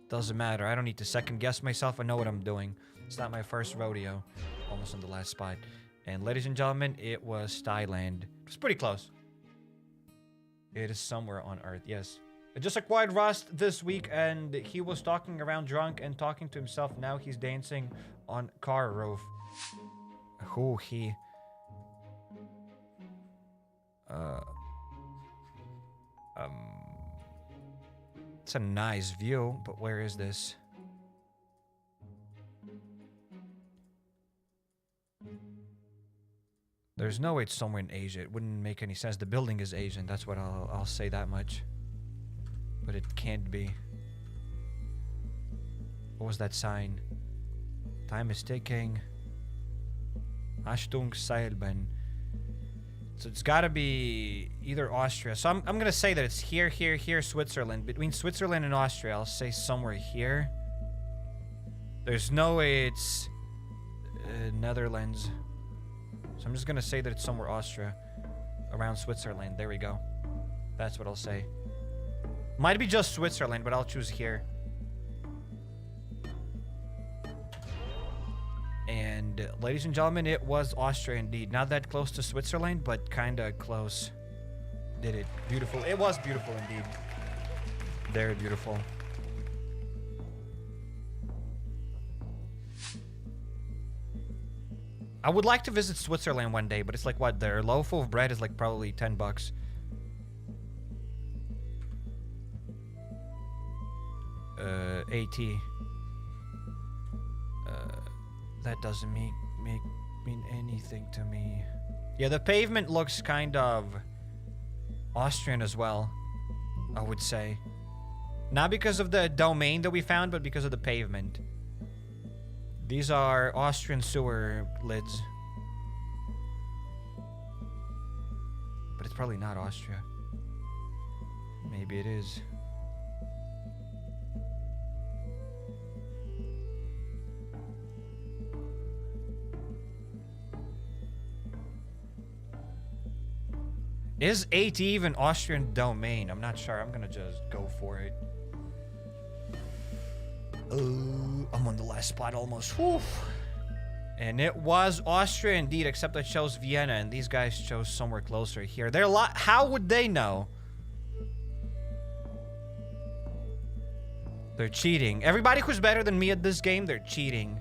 Doesn't matter. I don't need to second guess myself. I know what I'm doing. It's not my first rodeo. Almost on the last spot. And ladies and gentlemen, it was Thailand. It was pretty close. It is somewhere on Earth, yes. I just acquired Rust this week, and he was talking around drunk and talking to himself. Now he's dancing on car roof. Who he? It's a nice view, but where is this? There's no way it's somewhere in Asia. It wouldn't make any sense. The building is Asian. That's what I'll say that much. But it can't be. What was that sign? Time is ticking. Achtung Seilbahn. So it's gotta be either Austria. So I'm gonna say that it's here, Switzerland. Between Switzerland and Austria, I'll say somewhere here. There's no way it's Netherlands. So I'm just gonna say that it's somewhere Austria. Around Switzerland. There we go. That's what I'll say. Might be just Switzerland, but I'll choose here. And ladies and gentlemen, it was Austria indeed. Not that close to Switzerland, but kinda close. Did it. Beautiful. It was beautiful indeed. Very beautiful. I would like to visit Switzerland one day, but it's like what? Their loaf of bread is like probably 10 bucks. AT. That doesn't mean anything to me. Yeah, the pavement looks kind of Austrian as well, I would say. Not because of the domain that we found, but because of the pavement. These are Austrian sewer lids. But it's probably not Austria. Maybe it is. Is AT even Austrian domain? I'm not sure. I'm gonna just go for it. I'm on the last spot almost. Whew. And it was Austria indeed, except I chose Vienna, and these guys chose somewhere closer here. They're how would they know? They're cheating. Everybody who's better than me at this game, they're cheating.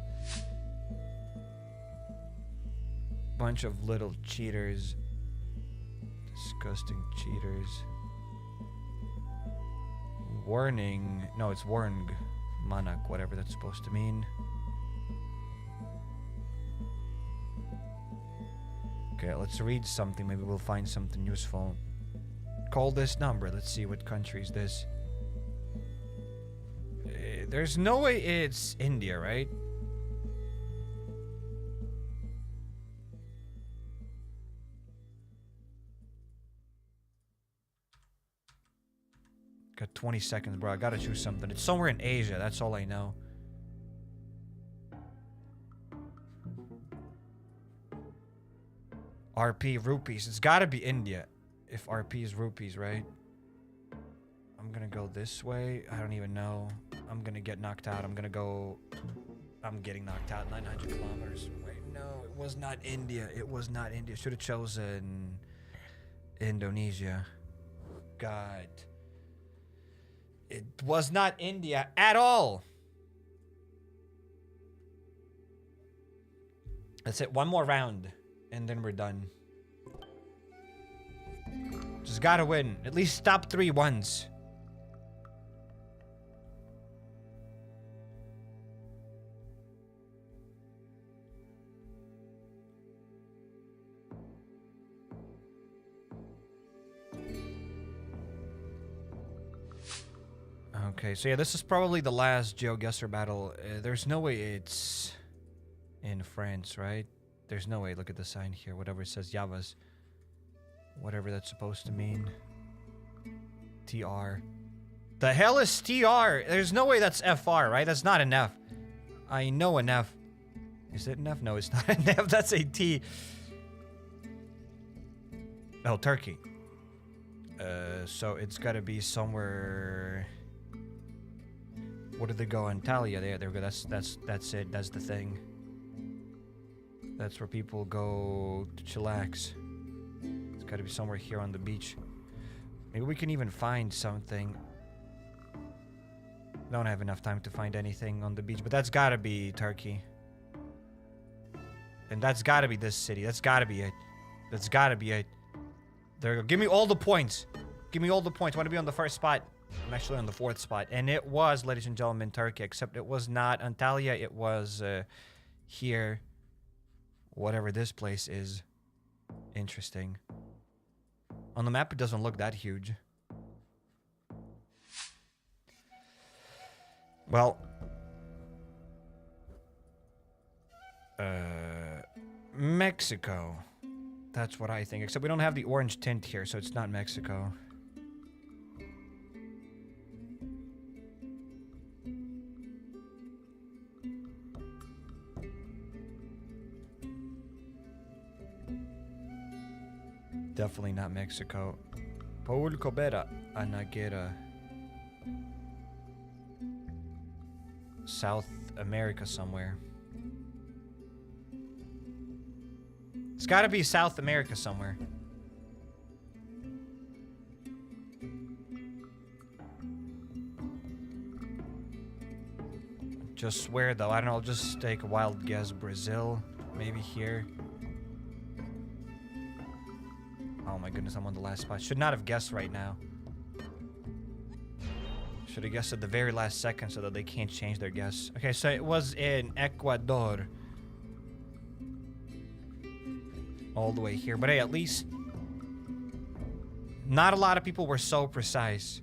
Bunch of little cheaters. Disgusting cheaters. Warning. No, it's Warng. Manak, whatever that's supposed to mean. Okay, let's read something. Maybe we'll find something useful. Call this number. Let's see what country is this. There's no way it's India, right? Got 20 seconds, bro. I gotta choose something. It's somewhere in Asia. That's all I know. RP rupees. It's gotta be India. If RP is rupees, right? I'm gonna go this way. I don't even know. I'm gonna get knocked out. I'm getting knocked out. 900 kilometers. Wait, no. It was not India. It was not India. Should have chosen Indonesia. God. It was not India at all. That's it. One more round. And then we're done. Just gotta win. At least stop 3 once. Okay, so yeah, this is probably the last GeoGuessr battle. There's no way it's in France, right? There's no way. Look at the sign here. Whatever it says, Javas. Whatever that's supposed to mean. TR. The hell is TR? There's no way that's FR, right? That's not enough. I know enough. Is it enough? No, it's not enough. That's a T. Oh, Turkey. So it's gotta be somewhere... What did they go? Antalya. There we go. That's it. That's the thing. That's where people go to chillax. It's got to be somewhere here on the beach. Maybe we can even find something. Don't have enough time to find anything on the beach, but that's gotta be Turkey. And that's gotta be this city. That's gotta be it. That's gotta be it. There we go. Give me all the points. Give me all the points. I want to be on the first spot. I'm actually on the 4th spot. And it was, ladies and gentlemen, Turkey. Except it was not Antalya. It was here. Whatever this place is. Interesting. On the map, it doesn't look that huge. Well. Mexico. That's what I think. Except we don't have the orange tint here, so it's not Mexico. Definitely not Mexico. Paul Cobera, Anagera. South America somewhere. It's gotta be South America somewhere. Just swear though, I don't know, I'll just take a wild guess. Brazil, maybe here. Oh my goodness, I'm on the last spot. Should not have guessed right now. Should have guessed at the very last second so that they can't change their guess. Okay, so it was in Ecuador. All the way here. But hey, at least not a lot of people were so precise.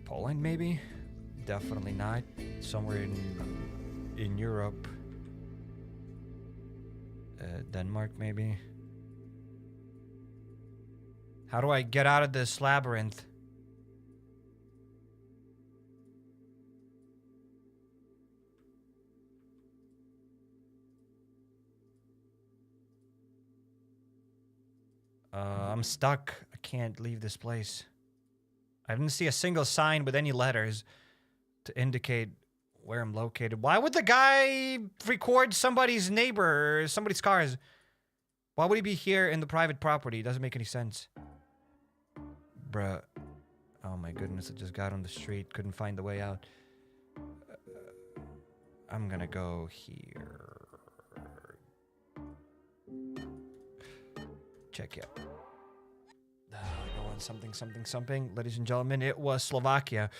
Poland, maybe? Definitely not. Somewhere in Europe. Denmark, maybe. How do I get out of this labyrinth? I'm stuck. I can't leave this place. I didn't see a single sign with any letters to indicate where I'm located. Why would the guy record somebody's neighbor or somebody's cars? Why would he be here in the private property? It doesn't make any sense. Bruh. Oh my goodness, I just got on the street. Couldn't find the way out. I'm gonna go here. Check it. Go on something. Ladies and gentlemen, it was Slovakia.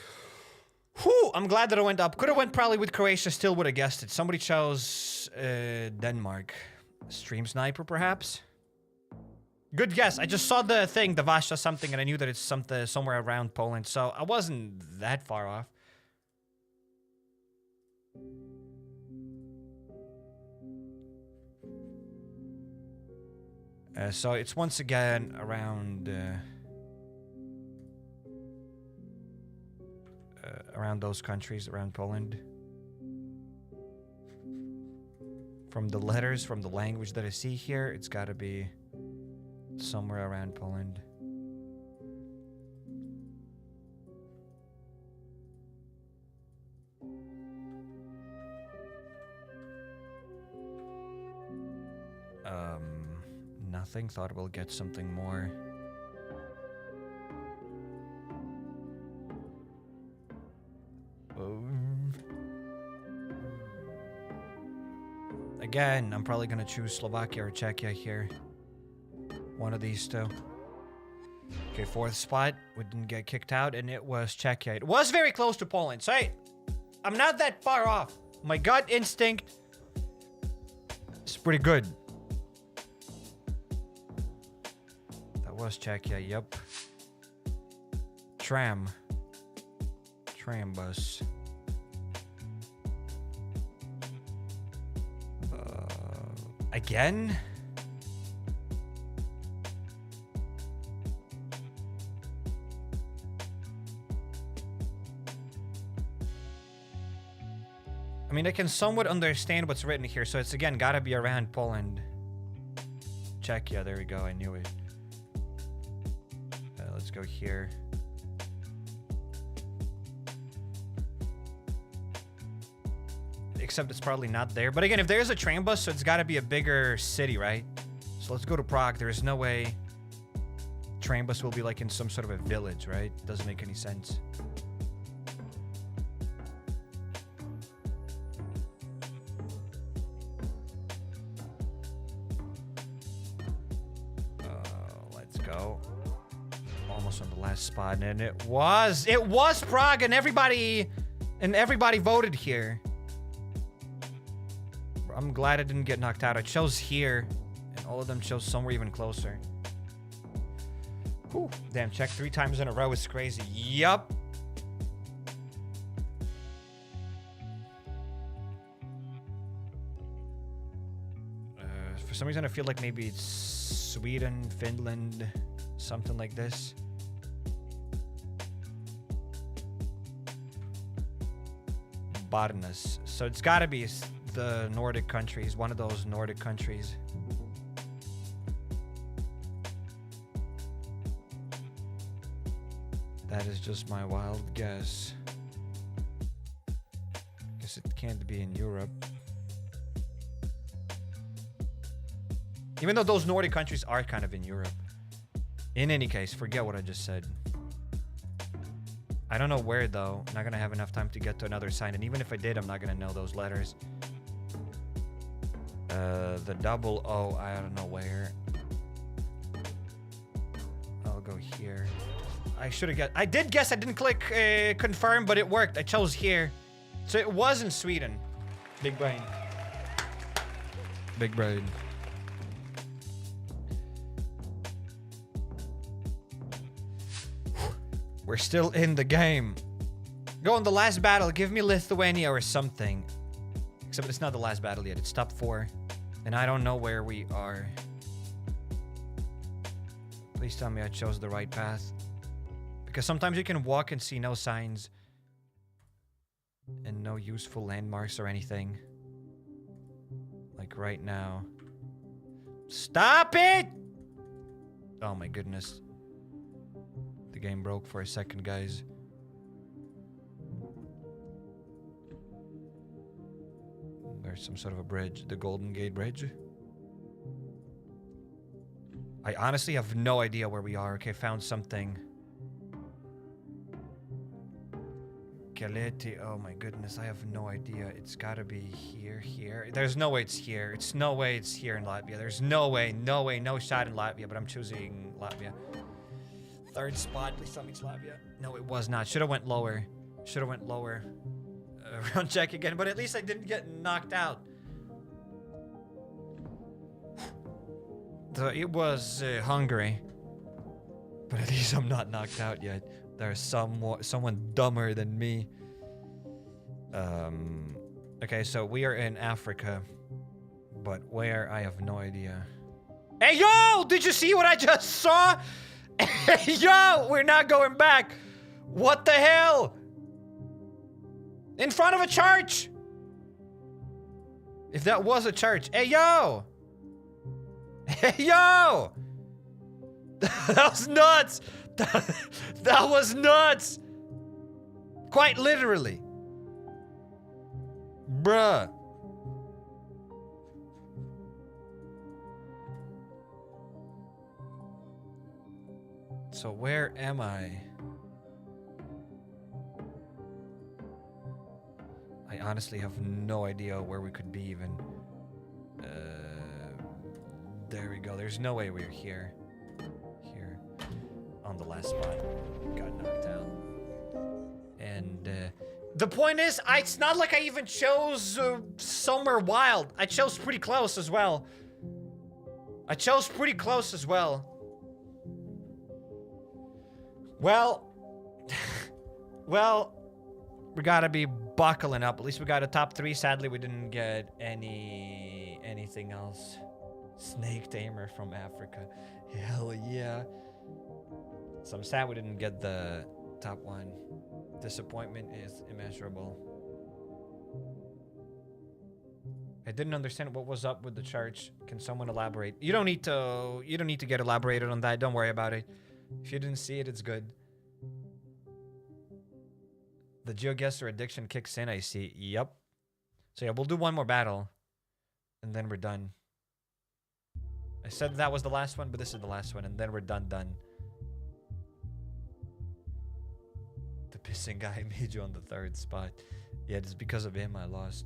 Whew, I'm glad that I went up. Could have went probably with Croatia, still would have guessed it. Somebody chose Denmark. Stream Sniper, perhaps? Good guess. I just saw the thing, the Vasha something, and I knew that it's somewhere around Poland, so I wasn't that far off. So it's once again around around those countries, around Poland. From the letters, from the language that I see here, it's got to be somewhere around Poland. Nothing. Thought we'll get something more. Again, I'm probably gonna choose Slovakia or Czechia here. One of these two. Okay, 4th spot. We didn't get kicked out, and it was Czechia. It was very close to Poland, so hey, I'm not that far off. My gut instinct is pretty good. Was Czechia, yep. Tram bus. Again? I mean, I can somewhat understand what's written here, so it's again gotta be around Poland. Czechia, there we go, I knew it. Let's go here. Except it's probably not there. But again, if there's a tram bus, so it's got to be a bigger city, right? So let's go to Prague. There is no way train bus will be like in some sort of a village, right? Doesn't make any sense. Let's go. Almost on the last spot, and it was Prague, and everybody voted here. I'm glad I didn't get knocked out. I chose here, and all of them chose somewhere even closer. Whew. Damn, check 3 times in a row is crazy. Yup. For some reason, I feel like maybe it's Sweden, Finland, something like this. Borealis. So it's gotta be the Nordic countries, one of those Nordic countries. That is just my wild guess. Guess it can't be in Europe. Even though those Nordic countries are kind of in Europe. In any case, forget what I just said. I don't know where though. I'm not gonna have enough time to get to another sign, and even if I did, I'm not gonna know those letters. The double O, I don't know where. I'll go here. I should have guessed. I did guess. I didn't click confirm, but it worked. I chose here. So it was in Sweden. Big brain. Big brain. We're still in the game. Go on the last battle. Give me Lithuania or something. Except it's not the last battle yet. It's top 4. And I don't know where we are. Please tell me I chose the right path. Because sometimes you can walk and see no signs. And no useful landmarks or anything. Like right now. Stop it! Oh my goodness. The game broke for a second, guys. There's some sort of a bridge. The Golden Gate Bridge. I honestly have no idea where we are. Okay, found something. Kaleti. Oh my goodness, I have no idea. It's gotta be here. There's no way it's here. It's no way it's here in Latvia. There's no way, no shot in Latvia, but I'm choosing Latvia. 3rd spot, please tell me it's Latvia. No, it was not. Should have went lower. Round check again, but at least I didn't get knocked out. It was Hungary. But at least I'm not knocked out yet. There's someone dumber than me. Okay, so we are in Africa. But where? I have no idea. Hey, yo! Did you see what I just saw? Hey, yo! We're not going back! What the hell? In front of a church! If that was a church. Hey, yo! Hey, yo! That was nuts! That was nuts! Quite literally. Bruh. So where am I? I honestly have no idea where we could be even. There we go. There's no way we're here. Here. On the last spot. Got knocked out. And the point is, it's not like I even chose somewhere wild. I chose pretty close as well. Well, we gotta be buckling up. At least we got a top 3. Sadly, we didn't get anything else. Snake tamer from Africa. Hell yeah. So I'm sad we didn't get the top 1. Disappointment is immeasurable. I didn't understand what was up with the church. Can someone elaborate? You don't need to get elaborated on that. Don't worry about it. If you didn't see it, it's good. The GeoGuessr addiction kicks in, I see. Yep. So yeah, we'll do one more battle. And then we're done. I said that was the last one, but this is the last one, and then we're done. The pissing guy made you on the 3rd spot. Yeah, it's because of him I lost.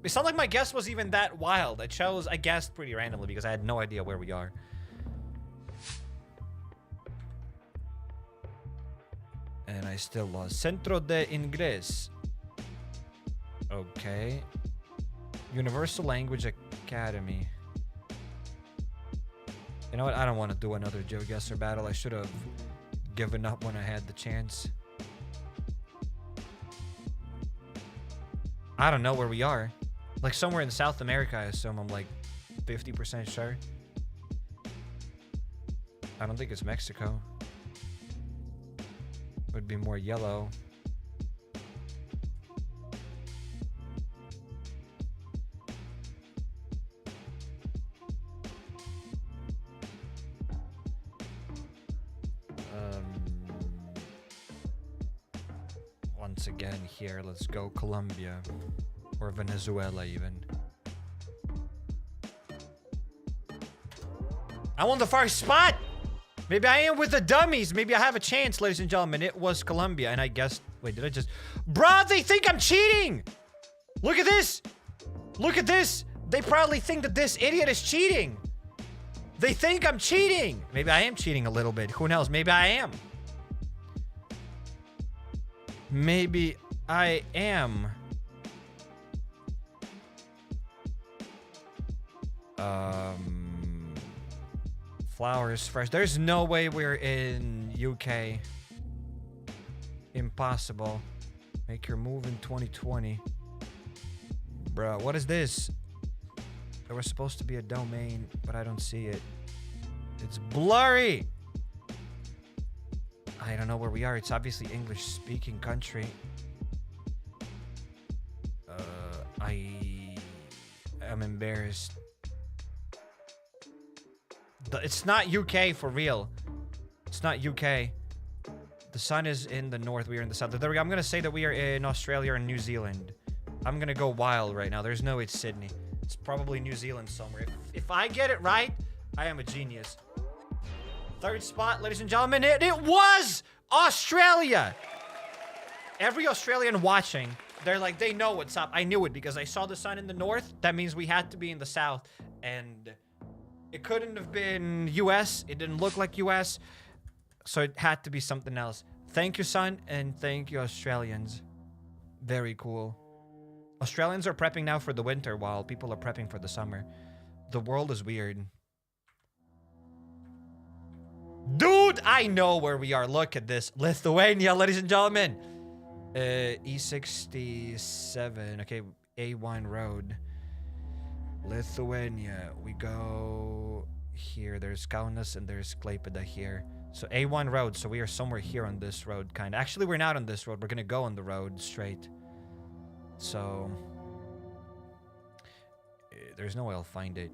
It's not like my guess was even that wild. I guessed pretty randomly because I had no idea where we are. And I still lost. Centro de Inglés. Okay. Universal Language Academy. You know what? I don't want to do another GeoGuessr battle. I should have given up when I had the chance. I don't know where we are. Like somewhere in South America, I assume. I'm like 50% sure. I don't think it's Mexico. Would be more yellow. Once again here, let's go Colombia. Or Venezuela even. I won the first spot! Maybe I am with the dummies. Maybe I have a chance, ladies and gentlemen. It was Colombia, and I guessed... Wait, did I just... Bruh, they think I'm cheating! Look at this! Look at this! They probably think that this idiot is cheating! They think I'm cheating! Maybe I am cheating a little bit. Who knows? Maybe I am. Maybe I am. Flowers fresh. There's no way we're in UK. Impossible. Make your move in 2020. Bro, what is this? There was supposed to be a domain, but I don't see it. It's blurry. I don't know where we are. It's obviously English-speaking country. I am embarrassed. It's not UK for real. It's not UK. The sun is in the north. We are in the south. There we go. I'm going to say that we are in Australia or New Zealand. I'm going to go wild right now. There's no way it's Sydney. It's probably New Zealand somewhere. If I get it right, I am a genius. 3rd spot, ladies and gentlemen. It was Australia. Every Australian watching, they're like, they know what's up. I knew it because I saw the sun in the north. That means we had to be in the south. And... it couldn't have been US. It didn't look like US. So it had to be something else. Thank you, sun, and thank you, Australians. Very cool. Australians are prepping now for the winter while people are prepping for the summer. The world is weird. Dude, I know where we are. Look at this. Lithuania, ladies and gentlemen. E67. Okay, A1 road. Lithuania. We go here. There's Kaunas and there's Klaipėda here. So A1 road. So we are somewhere here on this road, kind of. Actually, we're not on this road. We're gonna go on the road straight. So there's no way I'll find it.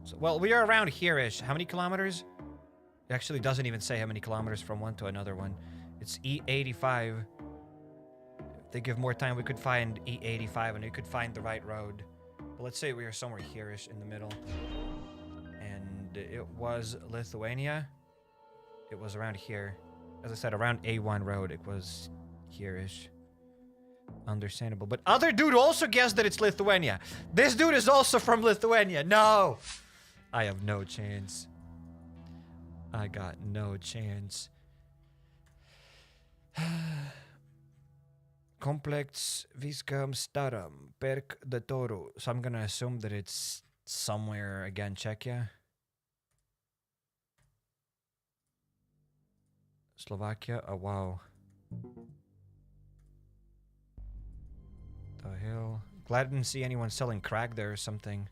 So, well, we are around here-ish. How many kilometers? It actually doesn't even say how many kilometers from one to another one. It's E85. If they give more time, we could find E85 and we could find the right road. But let's say we are somewhere here-ish in the middle. And it was Lithuania. It was around here. As I said, around A1 road. It was here-ish. Understandable. But other dude also guessed that it's Lithuania. This dude is also from Lithuania. No! I have no chance. I got no chance. Complex Viscam Staram Perk de Toro. So I'm gonna assume that it's somewhere again, Czechia. Slovakia. Oh wow. The hell? Glad I didn't see anyone selling crack there or something.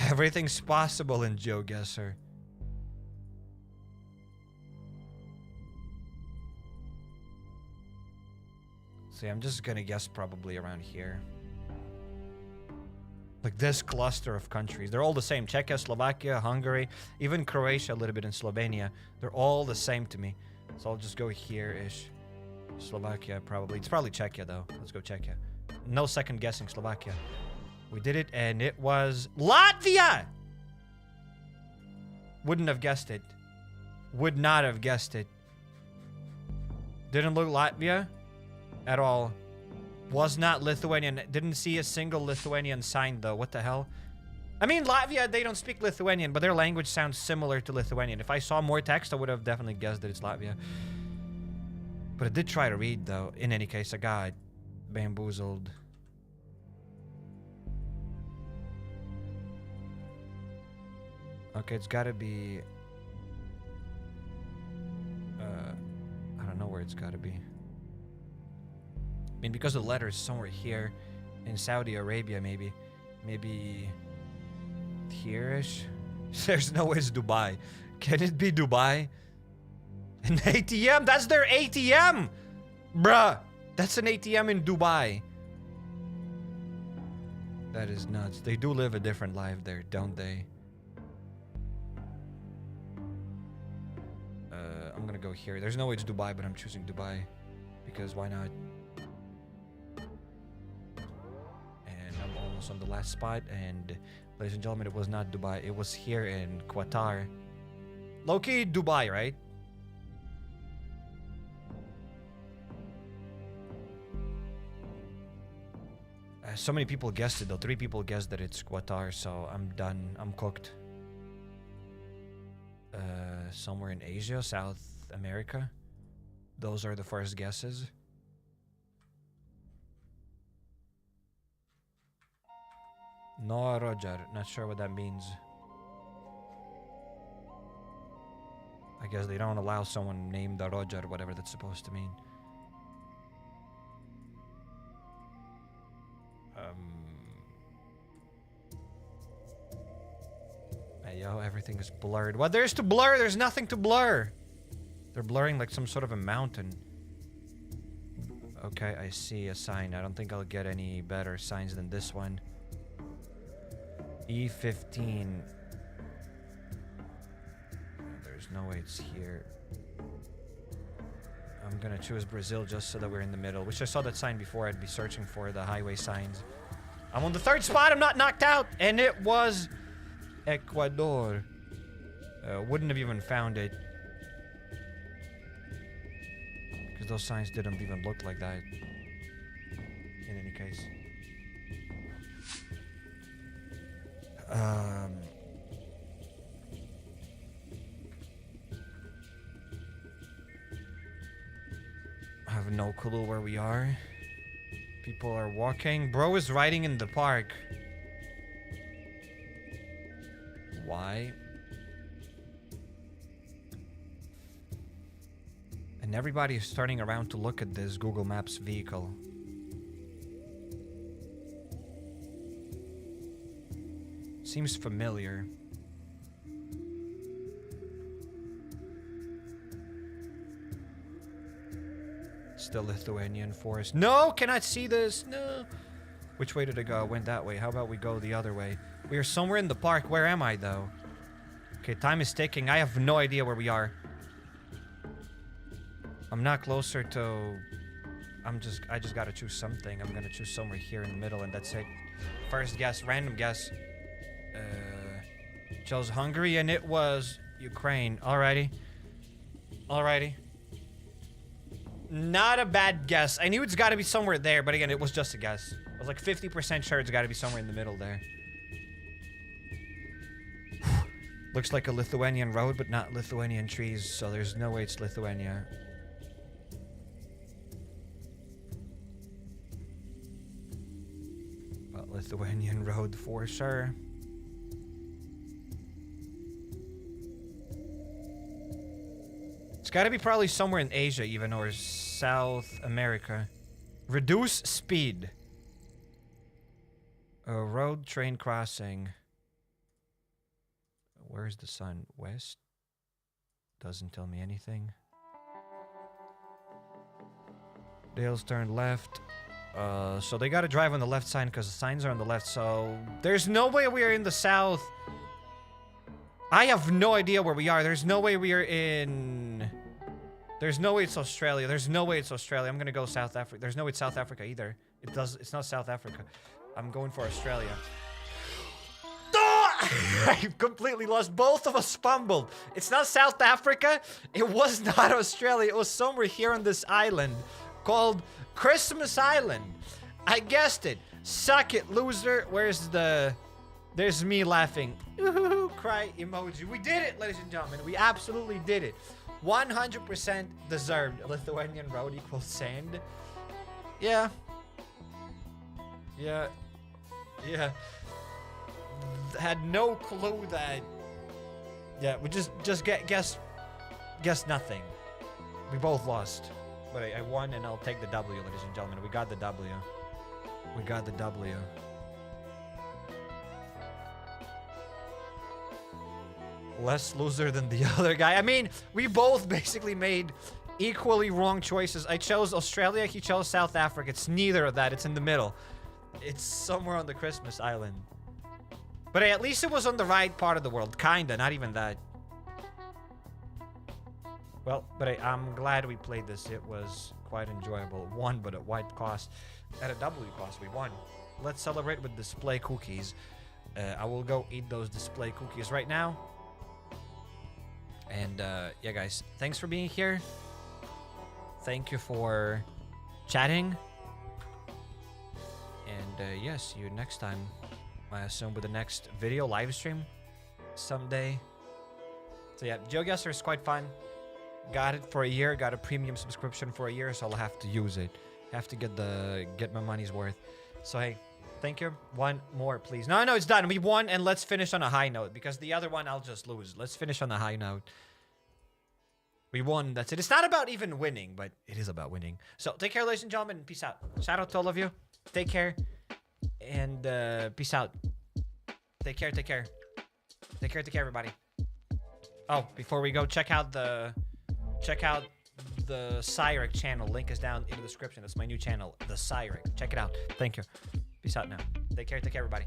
Everything's possible in GeoGuessr. See, I'm just gonna guess probably around here. Like this cluster of countries. They're all the same. Czechia, Slovakia, Hungary, even Croatia, a little bit in Slovenia. They're all the same to me. So I'll just go here-ish. Slovakia, probably. It's probably Czechia, though. Let's go Czechia. No second guessing, Slovakia. We did it, and it was Latvia! Wouldn't have guessed it. Would not have guessed it. Didn't look Latvia at all. Was not Lithuanian. Didn't see a single Lithuanian sign, though. What the hell? I mean, Latvia, they don't speak Lithuanian, but their language sounds similar to Lithuanian. If I saw more text, I would have definitely guessed that it's Latvia. But I did try to read, though. In any case, I got bamboozled. Okay, it's gotta be... I don't know where it's gotta be. I mean, because the letter is somewhere here. In Saudi Arabia, maybe. Maybe... here-ish? There's no way it's Dubai. Can it be Dubai? An ATM? That's their ATM! Bruh! That's an ATM in Dubai. That is nuts. They do live a different life there, don't they? I'm gonna go here. There's no way it's Dubai, but I'm choosing Dubai. Because why not? And I'm almost on the last spot. And ladies and gentlemen, it was not Dubai. It was here in Qatar. Low-key Dubai, right? So many people guessed it though. 3 people guessed that it's Qatar, so I'm done. I'm cooked. Somewhere in Asia, South America. Those are the first guesses. No, Roger. Not sure what that means. I guess they don't allow someone named Roger, whatever that's supposed to mean. Hey, yo, everything is blurred. What there's to blur? There's nothing to blur. They're blurring like some sort of a mountain. Okay, I see a sign. I don't think I'll get any better signs than this one. E15. There's no way it's here. I'm gonna choose Brazil just so that we're in the middle. Wish I saw that sign before. I'd be searching for the highway signs. I'm on the 3rd spot. I'm not knocked out. And it was Ecuador. Wouldn't have even found it. Because those signs didn't even look like that. In any case. I have no clue where we are. People are walking. Bro is riding in the park. Why? And everybody is turning around to look at this Google Maps vehicle. Seems familiar. Still Lithuanian forest. No, cannot see this. No. Which way did it go? Went that way. How about we go the other way? We are somewhere in the park. Where am I, though? Okay, time is ticking. I have no idea where we are. I'm not closer to... I just gotta choose something. I'm gonna choose somewhere here in the middle, and that's it. First guess, random guess. Chose Hungary, and it was Ukraine. Alrighty. Alrighty. Not a bad guess. I knew it's gotta be somewhere there, but again, it was just a guess. I was like 50% sure it's gotta be somewhere in the middle there. Looks like a Lithuanian road, but not Lithuanian trees, so there's no way it's Lithuania. But Lithuanian road for sure. It's gotta be probably somewhere in Asia even, or South America. Reduce speed. A road train crossing. Where's the sun? West? Doesn't tell me anything. Dale's turned left. So they gotta drive on the left side because the signs are on the left, so... There's no way we are in the south. I have no idea where we are. There's no way we are in... There's no way it's Australia. There's no way it's Australia. I'm gonna go South Africa. There's no way it's South Africa either. It's not South Africa. I'm going for Australia. I completely lost. Both of us fumbled. It's not South Africa. It was not Australia. It was somewhere here on this island called Christmas Island. I guessed it. Suck it, loser. There's me laughing. Ooh, cry emoji. We did it, ladies and gentlemen. We absolutely did it. 100% deserved. Lithuanian road equals sand. Yeah. Yeah. Yeah. Had no clue that. Yeah, we just guess nothing. We both lost. But I won, and I'll take the W, ladies and gentlemen. We got the W. We got the W. Less loser than the other guy. I mean, we both basically made equally wrong choices. I chose Australia, he chose South Africa. It's neither of that. It's in the middle. It's somewhere on the Christmas Island. But at least it was on the right part of the world. Kinda, not even that. Well, but I'm glad we played this. It was quite enjoyable. Won, but at what cost? At a W cost, we won. Let's celebrate with display cookies. I will go eat those display cookies right now. And yeah, guys, thanks for being here. Thank you for chatting. And yeah, see you next time. I assume with the next video live stream someday. So yeah, GeoGuessr is quite fun. Got it for a year. Got a premium subscription for a year, so I'll have to use it. Have to get my money's worth. So hey, thank you. One more, please. No, it's done. We won, and let's finish on a high note because the other one I'll just lose. Let's finish on a high note. We won. That's it. It's not about even winning, but it is about winning. So take care, ladies and gentlemen. Peace out. Shout out to all of you. Take care. And peace out. Take care, everybody. Oh, before we go, check out the HappyCairek channel. Link is down in the description. That's my new channel, the HappyCairek. Check it out. Thank you. Peace out now. Take care, everybody.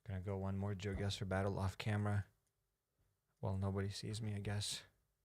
Gonna go one more GeoGuessr battle off camera. Well, nobody sees me, I guess.